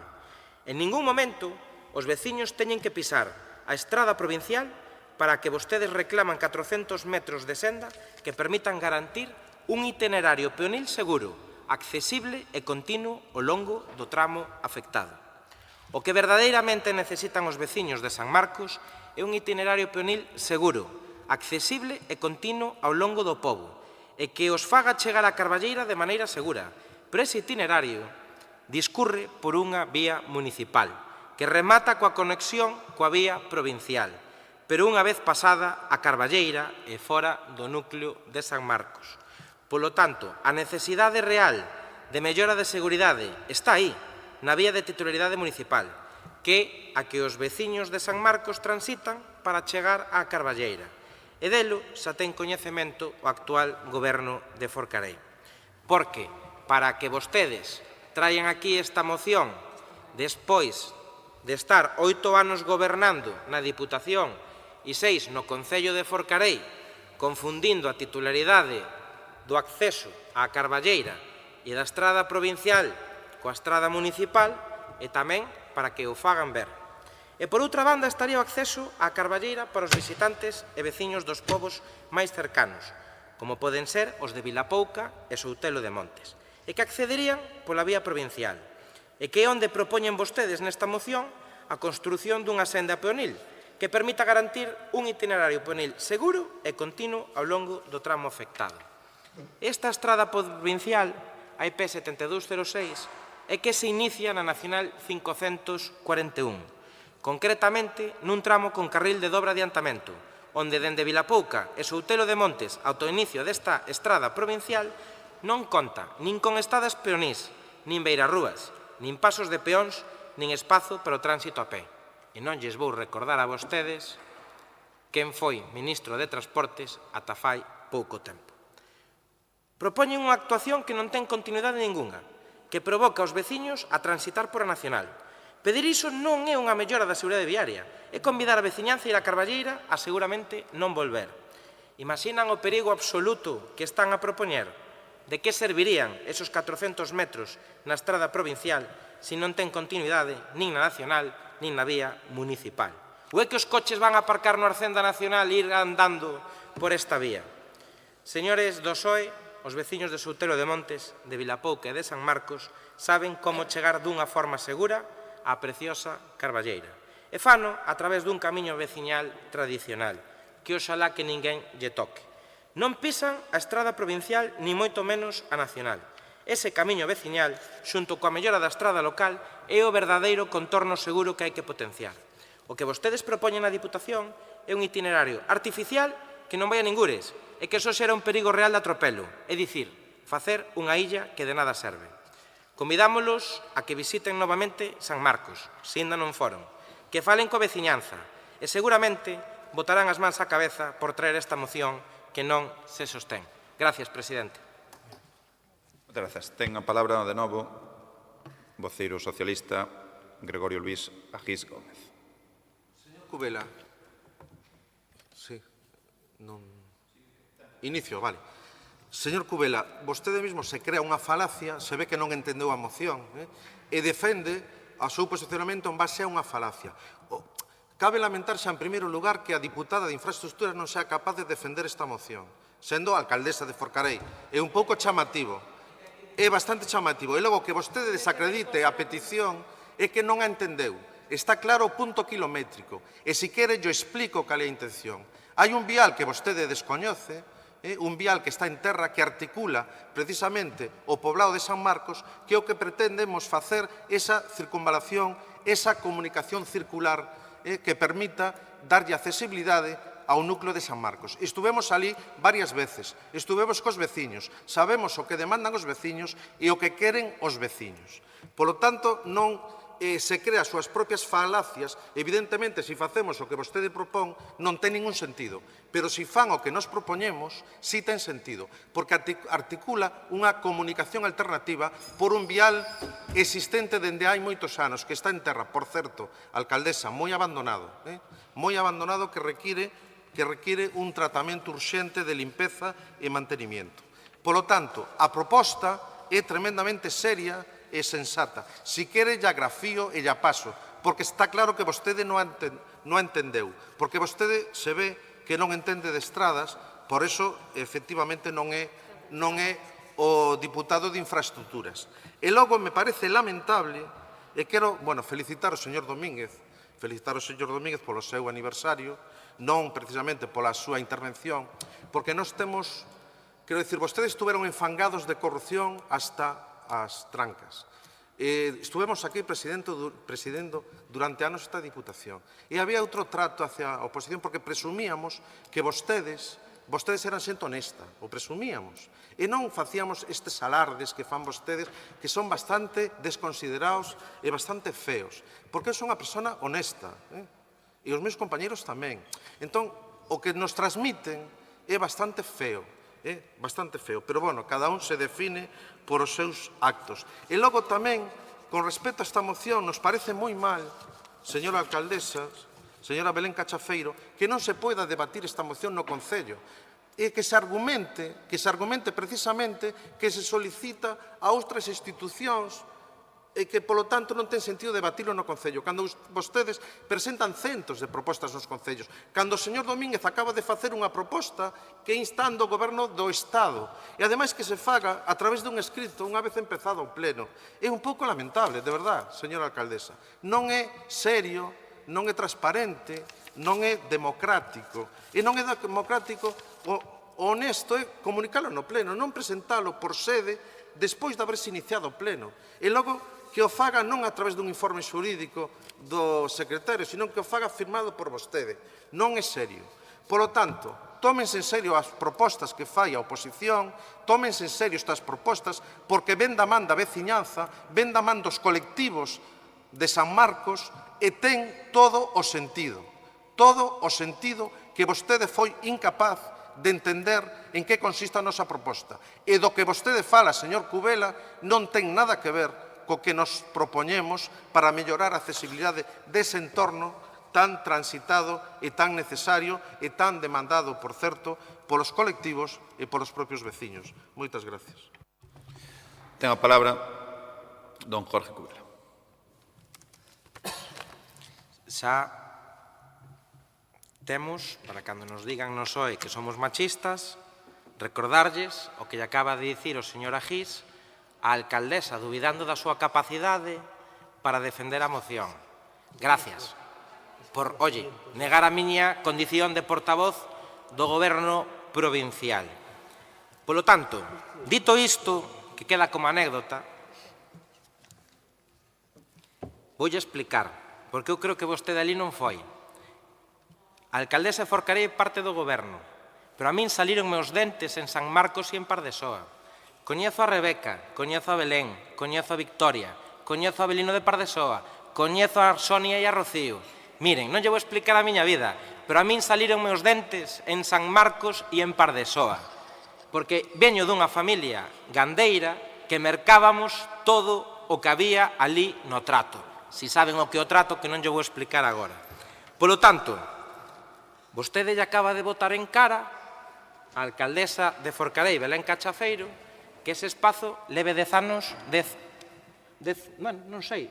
En ningún momento os veciños teñen que pisar a estrada provincial para que vostedes reclaman 400 metros de senda que permitan garantir un itinerario peonil seguro, accesible e continuo ao longo do tramo afectado. O que verdadeiramente necesitan os veciños de San Marcos é un itinerario peonil seguro, accesible e continuo ao longo do pobo, e que os faga chegar a Carballeira de maneira segura, pero ese itinerario discurre por unha vía municipal, que remata coa conexión coa vía provincial, pero unha vez pasada a Carballeira e fora do núcleo de San Marcos. Polo tanto, a necesidade real de mellora de seguridade está aí, na vía de titularidade municipal, que a que os veciños de San Marcos transitan para chegar á Carballeira. E delo xa ten coñecemento o actual goberno de Forcarei. Porque, para que vostedes traen aquí esta moción despois de estar 8 anos gobernando na Diputación e 6 no Concello de Forcarei, confundindo a titularidade do acceso á Carballeira e da estrada provincial coa estrada municipal, e tamén para que o fagan ver. E por outra banda estaría o acceso á Carballeira para os visitantes e veciños dos povos máis cercanos, como poden ser os de Vilapouca e Soutelo de Montes, e que accederían pola vía provincial, e que é onde propoñen vostedes nesta moción a construción dunha senda peonil, que permita garantir un itinerario peonil seguro e continuo ao longo do tramo afectado. Esta estrada provincial, a IP 7206, é que se inicia na Nacional 541, concretamente nun tramo con carril de dobre adiantamento, onde dende Vilapouca e Soutelo de Montes ao inicio desta estrada provincial non conta nin con estadas peonís, nin beirarrúas, nin pasos de peóns, nin espazo para o tránsito a pé. E non lles vou recordar a vostedes quen foi ministro de Transportes ata fai pouco tempo. Propoñen unha actuación que non ten continuidade ningunha, que provoca aos veciños a transitar por a Nacional. Pedir iso non é unha mellora da seguridade viaria, é convidar a veciñanza a ir a Carballeira a seguramente non volver. Imaxinan o perigo absoluto que están a propoñer? De que servirían esos 400 metros na estrada provincial se non ten continuidade nin na Nacional nin na vía municipal? Ou é que os coches van a aparcar no Arcenda Nacional e ir andando por esta vía? Señores do PSOE, os veciños de Soutelo de Montes, de Vilapouca e de San Marcos saben como chegar dunha forma segura á preciosa Carballeira. E fano a través dun camiño veciñal tradicional, que oxalá que ninguén lle toque. Non pisan a estrada provincial ni moito menos a nacional. Ese camiño veciñal, xunto coa mellora da estrada local, é o verdadeiro contorno seguro que hai que potenciar. O que vostedes propoñen na Diputación é un itinerario artificial que non vai a ningures e que só xera un perigo real de atropelo, é dicir, facer unha illa que de nada serve. Convidámolos a que visiten novamente San Marcos, se ainda non foron, que falen coa veciñanza e seguramente botarán as mans á cabeza por traer esta moción que non se sostén. Gracias, presidente. Moitas grazas. Ten a palabra de novo o voceiro socialista Gregorio Luís Agís Gómez. Señor Cubela. Sí. Non... Inicio, vale. Señor Cubela, vostede mesmo se crea unha falacia, se ve que non entendeu a moción, e defende o seu posicionamento en base a unha falacia. Cabe lamentarse, en primeiro lugar, que a diputada de Infraestructuras non sea capaz de defender esta moción, sendo a alcaldesa de Forcarei. É un pouco chamativo. É bastante chamativo. E logo que vostede desacredite a petición é que non a entendeu. Está claro o punto kilométrico. E se quere, yo explico cal é a intención. Hai un vial que vostede descoñece, un vial que está en terra que articula precisamente o poblado de San Marcos, que é o que pretendemos facer esa circunvalación, esa comunicación circular que permita darlle accesibilidade ao núcleo de San Marcos. Estuvemos ali varias veces, estuvemos cos veciños, sabemos o que demandan os veciños e o que queren os veciños. Polo tanto, non se crea as súas propias falacias. Evidentemente, se facemos o que vostede propón, non ten ningún sentido. Pero se fan o que nos propoñemos, sí ten sentido, porque articula unha comunicación alternativa por un vial existente dende hai moitos anos, que está en terra, por certo, alcaldesa, moi abandonado que require un tratamento urxente de limpeza e mantenimiento. Polo tanto, a proposta é tremendamente seria e sensata. Si quere, ya grafío e ya paso, porque está claro que vostede non entendeu, porque vostede se ve que non entende de estradas, por eso, efectivamente, non é o diputado de Infraestructuras. E logo me parece lamentable, e quero, felicitar o señor Domínguez polo seu aniversario, non precisamente pola súa intervención, porque nós temos, quero dicir, vostedes estuveron enfangados de corrupción hasta as trancas. Estuvemos aquí presidendo durante anos esta Diputación. E había outro trato hacia a oposición porque presumíamos que vostedes eran xente honesta, o presumíamos. E non facíamos estes alardes que fan vostedes, que son bastante desconsiderados e bastante feos. Porque eu son unha persona honesta, e os meus compañeros tamén. Entón, o que nos transmiten é bastante feo. Pero, cada un se define por os seus actos. E logo tamén, con respecto a esta moción, nos parece moi mal, señora alcaldesa, señora Belén Cachafeiro, que non se poida debatir esta moción no Concello, e que se argumente precisamente que se solicita a outras institucións e que, polo tanto, non ten sentido debatilo no Concello, cando vostedes presentan centos de propostas nos Concellos, cando o señor Domínguez acaba de facer unha proposta que instando o Goberno do Estado, e ademais que se faga a través dun escrito unha vez empezado o pleno. É un pouco lamentable, de verdad, señora alcaldesa. Non é serio, non é transparente, non é democrático. E non é democrático, o honesto é comunicalo no pleno, non presentalo por sede despois de haberse iniciado o pleno. E logo que o faga non a través dun informe xurídico do secretario, sino que o faga firmado por vostede. Non é serio. Polo tanto, tómense en serio as propostas que fai a oposición, tómense en serio estas propostas, porque ven da man da veciñanza, ven da man dos colectivos de San Marcos e ten todo o sentido que vostede foi incapaz de entender en que consiste a nosa proposta. E do que vostede fala, señor Cubela, non ten nada que ver co que nos propoñemos para mellorar a accesibilidade dese entorno tan transitado e tan necesario e tan demandado, por certo, polos colectivos e polos propios veciños. Moitas gracias. Ten a palabra don Jorge Cubela. Xa temos, para cando nos digan no SOE que somos machistas, recordarlles o que lle acaba de dicir o señor Agís, a alcaldesa dubidando da súa capacidade para defender a moción. Gracias por, negar a miña condición de portavoz do Goberno provincial. Polo tanto, dito isto, que queda como anécdota, voulle explicar, porque eu creo que vostede ali non foi. A alcaldesa de Forcarei é parte do goberno, pero a min salíronme os dentes en San Marcos e en Pardesoa. Coñezo a Rebeca, coñezo a Belén, coñezo a Victoria, coñezo a Belino de Pardesoa, coñezo a Sonia e a Rocío. Miren, non lle vou explicar a miña vida, pero a min salíronme os dentes en San Marcos e en Pardesoa, porque veño dunha familia gandeira que mercábamos todo o que había ali no trato. Si saben o que é o trato, que non lle vou explicar agora. Polo tanto, vostede lle acaba de botar en cara a alcaldesa de Forcarei, Belén Cachafeiro, que ese espazo leve 10 anos, bueno, non sei,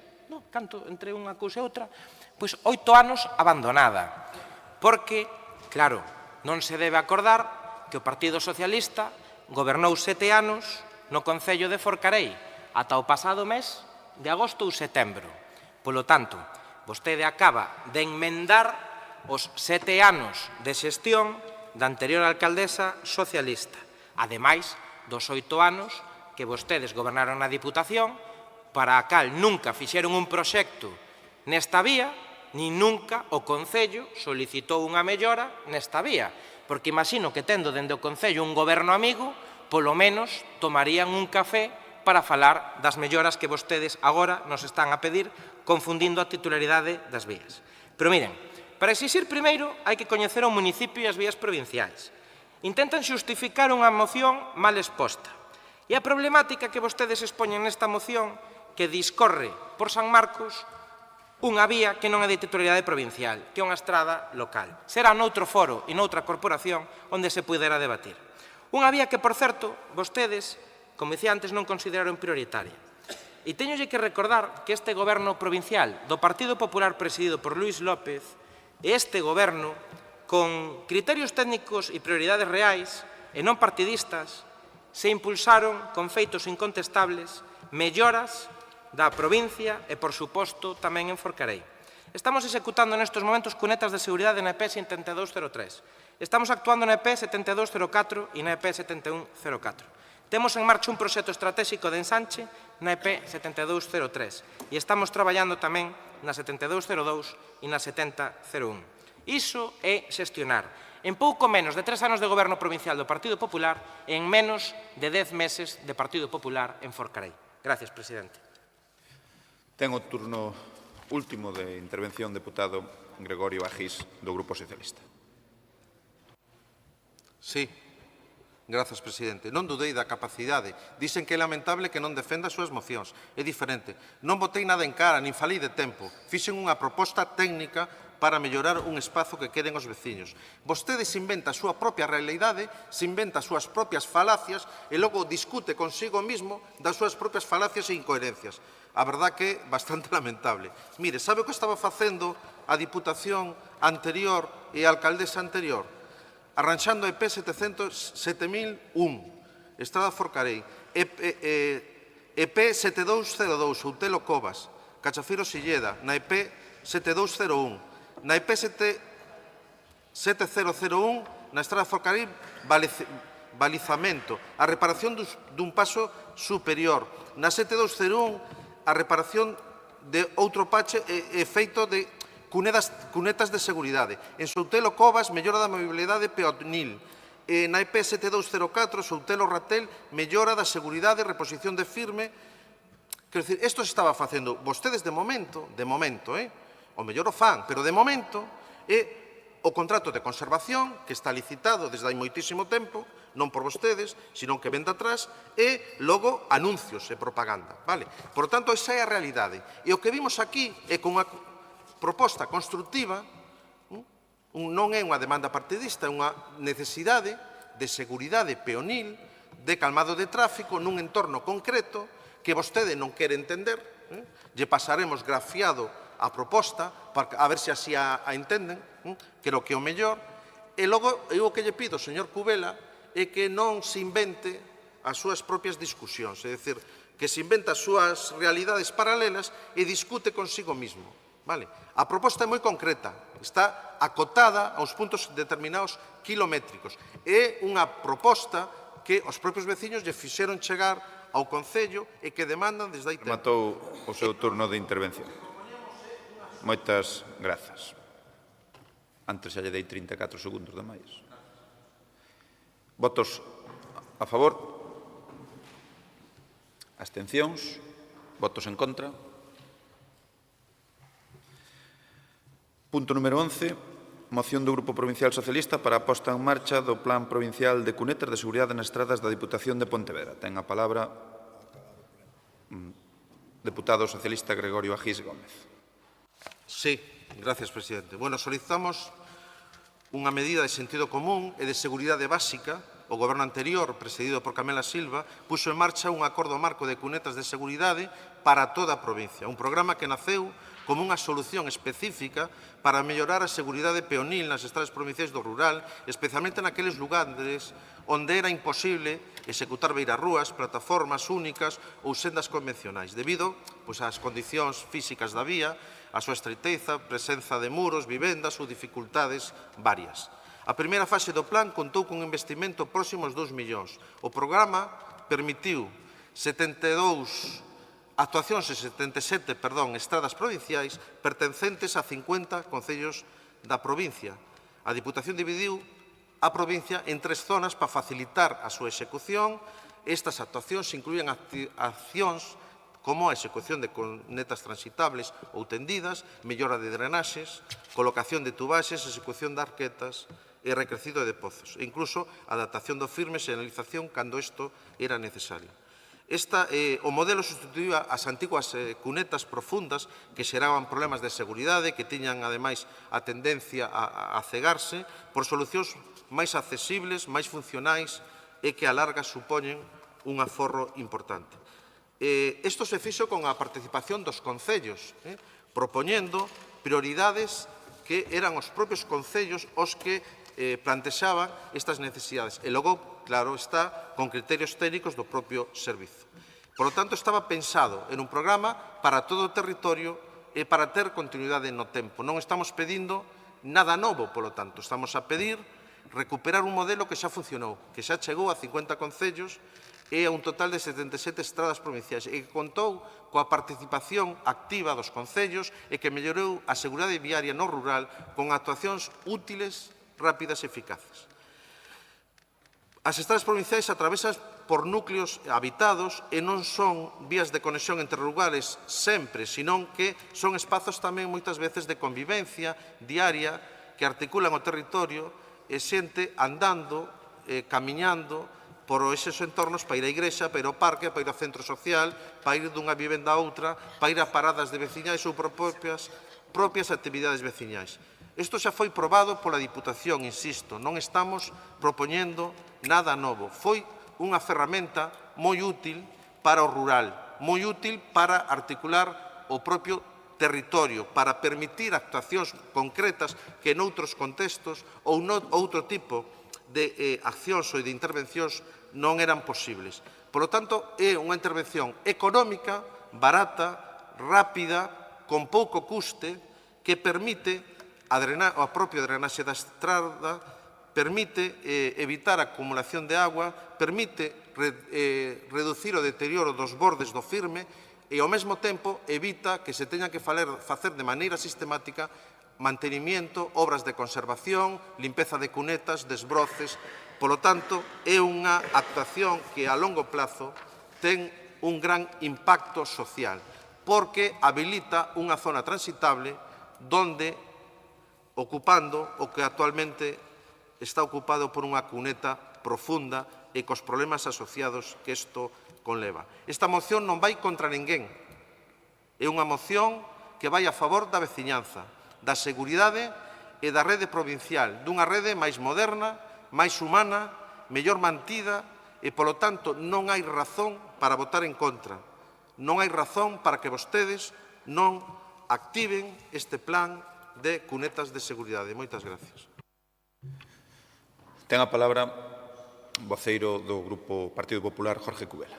canto entre unha cousa e outra, pois 8 anos abandonada. Porque, claro, non se debe acordar que o Partido Socialista gobernou 7 anos no Concello de Forcarei, ata o pasado mes de agosto ou setembro. Polo tanto, vostede acaba de enmendar os 7 anos de xestión da anterior alcaldesa socialista, ademais dos 8 anos que vostedes gobernaron na Diputación, para a cal nunca fixeron un proxecto nesta vía, ni nunca o Concello solicitou unha mellora nesta vía, porque imagino que tendo dende o Concello un goberno amigo, polo menos tomarían un café para falar das melloras que vostedes agora nos están a pedir, confundindo a titularidade das vías. Pero miren, para exixir primeiro hai que coñecer o municipio e as vías provinciais. Intentan xustificar unha moción mal exposta. E a problemática que vostedes expoñen nesta moción que discorre por San Marcos unha vía que non é de titularidade provincial, que é unha estrada local. Será noutro foro e noutra corporación onde se pudera debatir. Unha vía que, por certo, vostedes, como dicía antes, non consideraron prioritaria. E teñolle que recordar que este goberno provincial do Partido Popular presidido por Luís López e este goberno, con criterios técnicos e prioridades reais e non partidistas, se impulsaron con feitos incontestables melloras da provincia e, por suposto, tamén en Forcarei. Estamos executando nestes momentos cunetas de seguridade na EP 7203. Estamos actuando na EP 7204 e na EP 7104. Temos en marcha un proxecto estratégico de ensanche na EP 7203 e estamos traballando tamén na 7202 e na 7001. Iso é xestionar en pouco menos de 3 anos de goberno provincial do Partido Popular e en menos de 10 meses de Partido Popular en Forcarei. Gracias, presidente. Ten o turno último de intervención deputado Gregorio Agís, do Grupo Socialista. Sí. Grazas, presidente. Non dudei da capacidade. Dicen que é lamentable que non defenda as súas mocións. É diferente. Non botei nada en cara, nin falei de tempo. Fixen unha proposta técnica para mellorar un espazo que queren os veciños. Vostede se inventa a súa propia realidade, se inventa as súas propias falacias e logo discute consigo mismo das súas propias falacias e incoherencias. A verdad que é bastante lamentable. Mire, sabe o que estaba facendo a Diputación anterior e a alcaldesa anterior? Arranxando EP 7001, Estrada Forcarei, EP 7202, Outelo Covas, Cachafeiro Silleda, na EP 7201, na EP 7001, na Estrada Forcarei, balizamento, a reparación dun paso superior, na 7201, a reparación de outro pache feito de cunetas de seguridade. En Soutelo Covas, mellora da mobilidade peonil. Na EP 7204, Soutelo Ratel, mellora da seguridade, reposición de firme. Quero dicir, isto se estaba facendo. Vostedes de momento, o mellor o fan, pero de momento é o contrato de conservación que está licitado desde hai moitísimo tempo, non por vostedes, sino que ven de atrás, e logo anuncios e propaganda. Por tanto, esa é a realidade. E o que vimos aquí é con unha proposta constructiva, non é unha demanda partidista, é unha necesidade de seguridade peonil, de calmado de tráfico nun entorno concreto que vostede non quere entender. Lle pasaremos grafiado a proposta a ver se así a entenden, creo que é o mellor. E logo, eu o que lle pido, señor Cubela, é que non se invente as súas propias discusións, é dicir, que se inventa as súas realidades paralelas e discute consigo mismo. A proposta é moi concreta, está acotada aos puntos determinados kilométricos. É unha proposta que os propios veciños lle fixeron chegar ao Concello e que demandan desde aí tempo. Rematou o seu turno de intervención. Moitas grazas. Antes xa lle dei 34 segundos de máis. Votos a favor? Abstencións? Votos en contra? Punto número 11. Moción do Grupo Provincial Socialista para a posta en marcha do Plan Provincial de Cunetas de Seguridade nas Estradas da Diputación de Pontevedra. Ten a palabra deputado socialista Gregorio Agís Gómez. Sí, gracias, presidente. Bueno, solicitamos unha medida de sentido común e de seguridade básica. O goberno anterior, presidido por Camela Silva, puxo en marcha un acordo marco de cunetas de seguridade para toda a provincia. Un programa que naceu como unha solución específica para mellorar a seguridade peonil nas estradas provinciais do rural, especialmente naqueles lugares onde era imposible executar beirarrúas, plataformas únicas ou sendas convencionais, debido ás condicións físicas da vía, a súa estreiteza, presenza de muros, vivendas ou dificultades varias. A primeira fase do plan contou cun investimento próximo aos 2 millóns. O programa permitiu 72 actuacións e 77 estradas provinciais pertencentes a 50 concellos da provincia. A Diputación dividiu a provincia en 3 zonas para facilitar a súa execución. Estas actuacións incluían accións como a execución de cunetas transitables ou tendidas, mellora de drenaxes, colocación de tubaxes, execución de arquetas e recrecido de pozos, e incluso adaptación do firme e señalización cando isto era necesario. O modelo sustituía as antiguas cunetas profundas que xeraban problemas de seguridade, que tiñan, ademais, a tendencia a cegarse por solucións máis accesibles, máis funcionais e que a larga supoñen un aforro importante. Isto se fixo con a participación dos concellos, propoñendo prioridades que eran os propios concellos os que plantexaban estas necesidades. E logo, claro está, con criterios técnicos do propio servizo. Por lo tanto, estaba pensado en un programa para todo o territorio e para ter continuidade no tempo. Non estamos pedindo nada novo, por lo tanto. Estamos a pedir recuperar un modelo que xa funcionou, que xa chegou a 50 concellos e a un total de 77 estradas provinciais e que contou coa participación activa dos concellos e que mellorou a seguridade viaria no rural con actuacións útiles, rápidas e eficaces. As estradas provinciais atravesan por núcleos habitados e non son vías de conexión entre lugares sempre, senón que son espazos tamén moitas veces de convivencia diaria que articulan o territorio e xente andando, camiñando por eses entornos para ir á igrexa, para ir ao parque, para ir ao centro social, para ir dunha vivenda a outra, para ir a paradas de veciñais ou por propias actividades veciñais. Isto xa foi probado pola Diputación, insisto, non estamos propoñendo nada novo. Foi unha ferramenta moi útil para o rural, moi útil para articular o propio territorio, para permitir actuacións concretas que noutros contextos ou outro tipo de accións ou de intervencións non eran posibles. Por lo tanto, é unha intervención económica, barata, rápida, con pouco custe, que permite a propia drenaxe da estrada, permite evitar a acumulación de agua, permite reducir o deterioro dos bordes do firme e, ao mesmo tempo, evita que se teña que facer de maneira sistemática mantenimiento, obras de conservación, limpeza de cunetas, desbroces. Por lo tanto, é unha actuación que a longo plazo ten un gran impacto social, porque habilita unha zona transitable donde ocupando o que actualmente está ocupado por unha cuneta profunda e cos problemas asociados que isto conleva. Esta moción non vai contra ninguén. É unha moción que vai a favor da veciñanza, da seguridade e da rede provincial, dunha rede máis moderna, máis humana, mellor mantida e, polo tanto, non hai razón para votar en contra. Non hai razón para que vostedes non activen este plan de cunetas de seguridade. Moitas gracias. Ten a palabra o voceiro do Grupo Partido Popular, Jorge Cubela.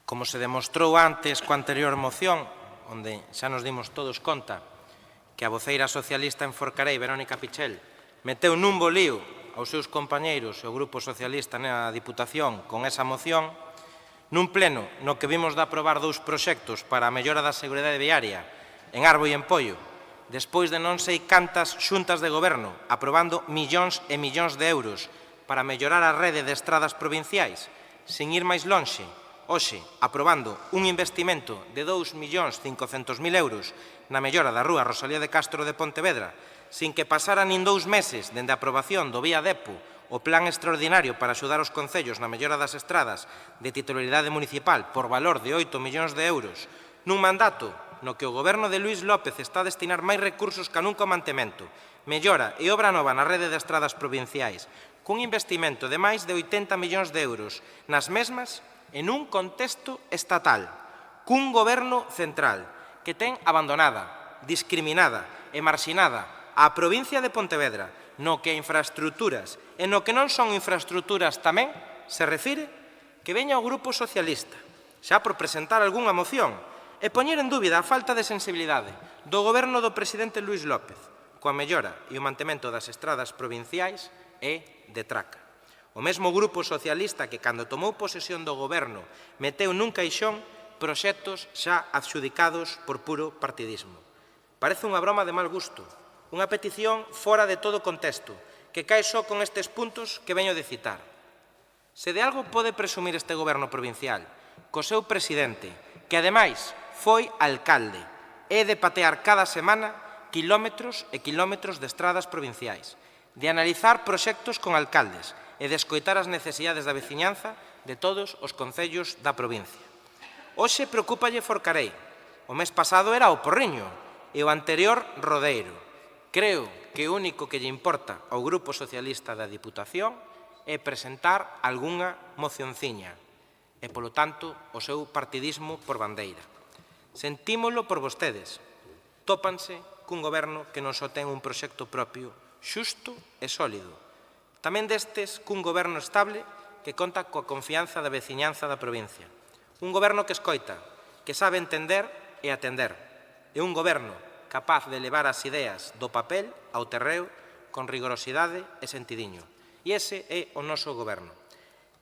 Como se demostrou antes coa anterior moción, onde xa nos dimos todos conta que a voceira socialista en Forcarei, Verónica Pichel, meteu nun bolío aos seus compañeiros e o Grupo Socialista na Diputación con esa moción, nun pleno no que vimos de aprobar 2 proxectos para a mellora da seguridade viaria en Arbo e en Poio, despois de non sei cantas xuntas de goberno aprobando millóns e millóns de euros para mellorar a rede de estradas provinciais, sin ir máis lonxe, hoxe aprobando un investimento de 2.500.000 euros na mellora da rúa Rosalía de Castro de Pontevedra, sin que pasara nin 2 meses dende a aprobación do Vía Depo o plan extraordinario para axudar os concellos na mellora das estradas de titularidade municipal por valor de 8 millóns de euros, nun mandato no que o goberno de Luís López está a destinar máis recursos ca nunca ao mantemento, mellora e obra nova na rede de estradas provinciais, cun investimento de máis de 80 millóns de euros nas mesmas en un contexto estatal, cun goberno central que ten abandonada, discriminada e marxinada a provincia de Pontevedra, no que a infraestructuras e no que non son infraestructuras tamén se refire que veña o Grupo Socialista, xa por presentar algunha moción e poñer en dúbida a falta de sensibilidade do goberno do presidente Luís López coa mellora e o mantemento das estradas provinciais e de traca. O mesmo Grupo Socialista que, cando tomou posesión do goberno, meteu nun caixón proxectos xa adxudicados por puro partidismo. Parece unha broma de mal gusto, unha petición fora de todo contexto, que cae só con estes puntos que veño de citar. Se de algo pode presumir este goberno provincial, co seu presidente, que ademais foi alcalde, é de patear cada semana quilómetros e quilómetros de estradas provinciais, de analizar proxectos con alcaldes e de escoitar as necesidades da veciñanza de todos os concellos da provincia. Hoxe preocúpalle Forcarei, o mes pasado era o Porriño e o anterior Rodeiro. Creo que o único que lle importa ao Grupo Socialista da Diputación é presentar algunha mocionciña e, polo tanto, o seu partidismo por bandeira. Sentímolo por vostedes. Tópanse cun goberno que non só ten un proxecto propio xusto e sólido. Tamén destes cun goberno estable que conta coa confianza da veciñanza da provincia. Un goberno que escoita, que sabe entender e atender. E un goberno capaz de levar as ideas do papel ao terreo con rigorosidade e sentidiño. E ese é o noso goberno.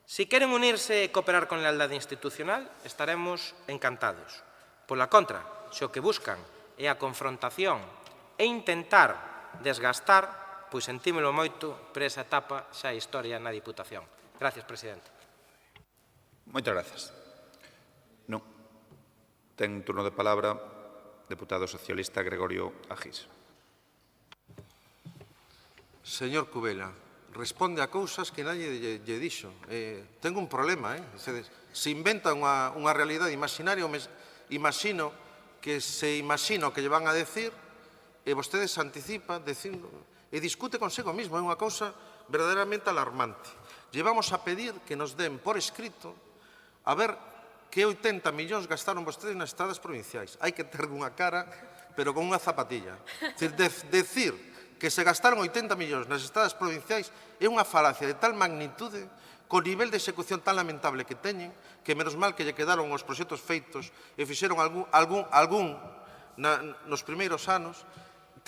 Se queren unirse e cooperar con lealdade institucional, estaremos encantados. Pola contra, se o que buscan é a confrontación e intentar desgastar, pois sentímolo moito, pero esa etapa xa é historia na Diputación. Gracias, presidente. Moitas grazas. Non. Ten turno de palabra deputado socialista Gregorio Agís. Señor Cubela, responde a cousas que nadie lle dixo. Tengo un problema, se inventa unha realidade imaginaria, imagino que se imagina o que lle van a decir e vostede se anticipa dicindo, e discute consigo mismo. É unha cousa verdadeiramente alarmante. Llevamos a pedir que nos den por escrito a ver que 80 millóns gastaron vostedes nas estradas provinciais. Hai que ter unha cara, pero con unha zapatilla. Decir que se gastaron 80 millóns nas estradas provinciais é unha falacia de tal magnitude, co nivel de execución tan lamentable que teñen, que menos mal que lle quedaron os proxectos feitos e fixeron algún nos primeiros anos,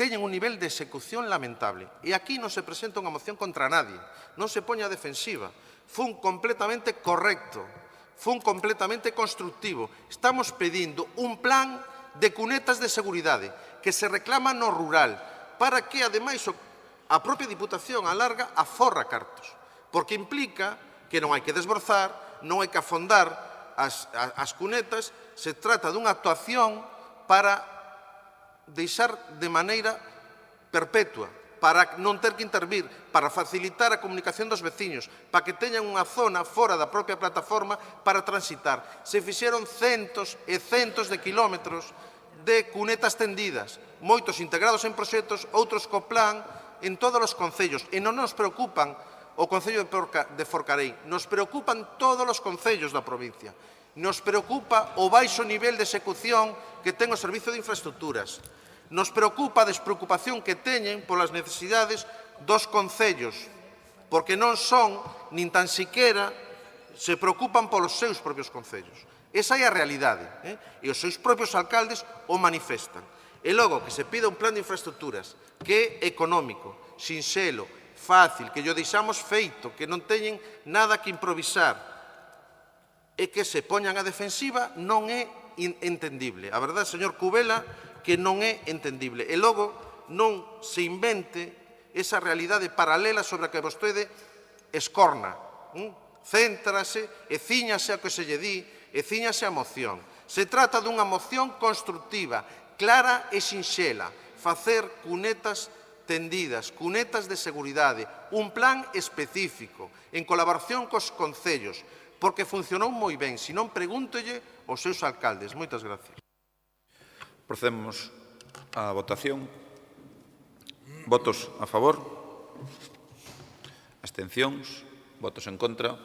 teñen un nivel de execución lamentable. E aquí non se presenta unha moción contra nadie, non se poña a defensiva. Fun completamente correcto, fun completamente constructivo. Estamos pedindo un plan de cunetas de seguridade que se reclama no rural para que, ademais, a propia Diputación alarga aforra cartos, porque implica que non hai que desbrozar, non hai que afondar as cunetas, se trata dunha actuación para deixar de maneira perpetua, para non ter que intervir, para facilitar a comunicación dos veciños, para que teñan unha zona fora da propia plataforma para transitar. Se fixeron centos e centos de kilómetros de cunetas tendidas, moitos integrados en proxectos, outros co plan, en todos os concellos. E non nos preocupan o Concello de Forcarei, nos preocupan todos os concellos da provincia. Nos preocupa o baixo nivel de execución que ten o Servizo de Infraestructuras. Nos preocupa a despreocupación que teñen polas necesidades dos concellos, porque non son, nin tan siquera, se preocupan polos seus propios concellos. Esa é a realidade, e os seus propios alcaldes o manifestan. E logo que se pida un plan de infraestructuras que é económico, sinxelo, fácil, que llo deixamos feito, que non teñen nada que improvisar, e que se poñan a defensiva non é entendible. A verdade, señor Cubela, que non é entendible. E logo non se invente esa realidade paralela sobre a que vostede escorna. Céntrase e ciñase a que se lle di e ciñase a moción. Se trata dunha moción constructiva, clara e sinxela, facer cunetas tendidas, cunetas de seguridade, un plan específico, en colaboración cos concellos, porque funcionou moi ben. Se non, pregúntelle aos seus alcaldes. Moitas gracias. Procedemos á votación. Votos a favor? Abstencións? Votos en contra?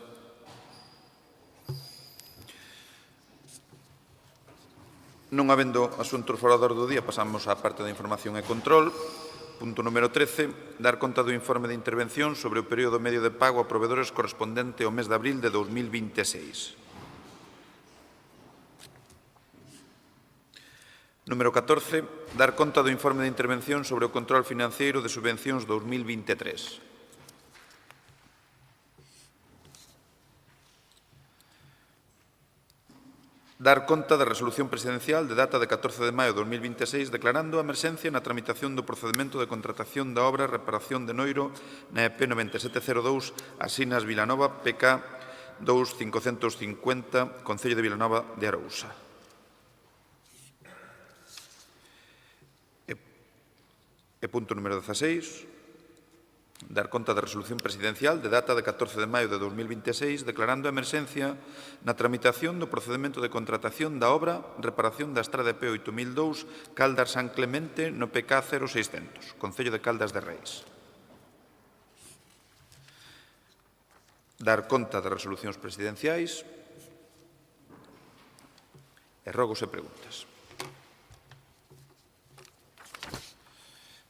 Non habendo asuntos fora da orde do día, pasamos á parte da información e control. Punto número 13, dar conta do informe de intervención sobre o período medio de pago a provedores correspondente ao mes de abril de 2026. Número 14, dar conta do informe de intervención sobre o control financeiro de subvencións 2023. Dar conta da resolución presidencial de data de 14 de maio de 2026 declarando a emerxencia na tramitación do procedimento de contratación da obra reparación de Noiro na EP 9702 Asinas Vilanova PK 2550 Concello de Vilanova de Arousa. E punto número 16, dar conta da resolución presidencial de data de 14 de maio de 2026 declarando a emerxencia na tramitación do procedimento de contratación da obra reparación da estrada EP 8002 Caldas San Clemente no PK 0600, Concello de Caldas de Reis. Dar conta das resolucións presidenciais e rogos e preguntas.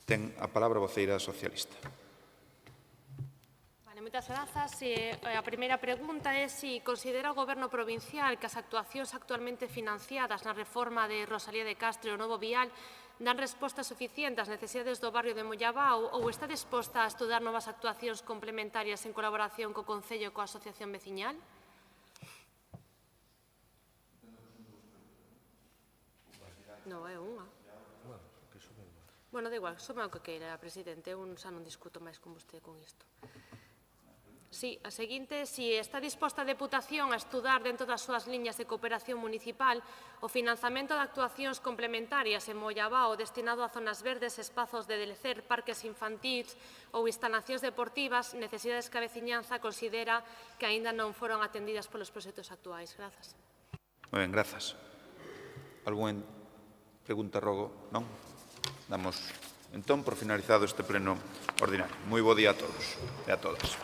Ten a palabra a voceira socialista. Moitas grazas. A primeira pregunta é se considera o Goberno provincial que as actuacións actualmente financiadas na reforma de Rosalía de Castro e o novo vial dan resposta suficiente ás necesidades do barrio de Mollabao ou está disposta a estudar novas actuacións complementarias en colaboración co Concello e coa Asociación Veciñal? Non, é unha. Bueno, da igual, soma o que queira, presidente. Eu xa non discuto máis con vostede con isto. Sí, a seguinte, si está disposta a Deputación a estudar dentro das súas liñas de cooperación municipal o financiamento de actuacións complementarias en Mollabao destinado a zonas verdes, espazos de lecer, parques infantís ou instalacións deportivas, necesidades que a veciñanza considera que aínda non foron atendidas polos proxectos actuais. Grazas. Moi ben, grazas. Algún pregunta, rogo? Non? Damos, entón, por finalizado este pleno ordinario. Moi bo día a todos e a todas.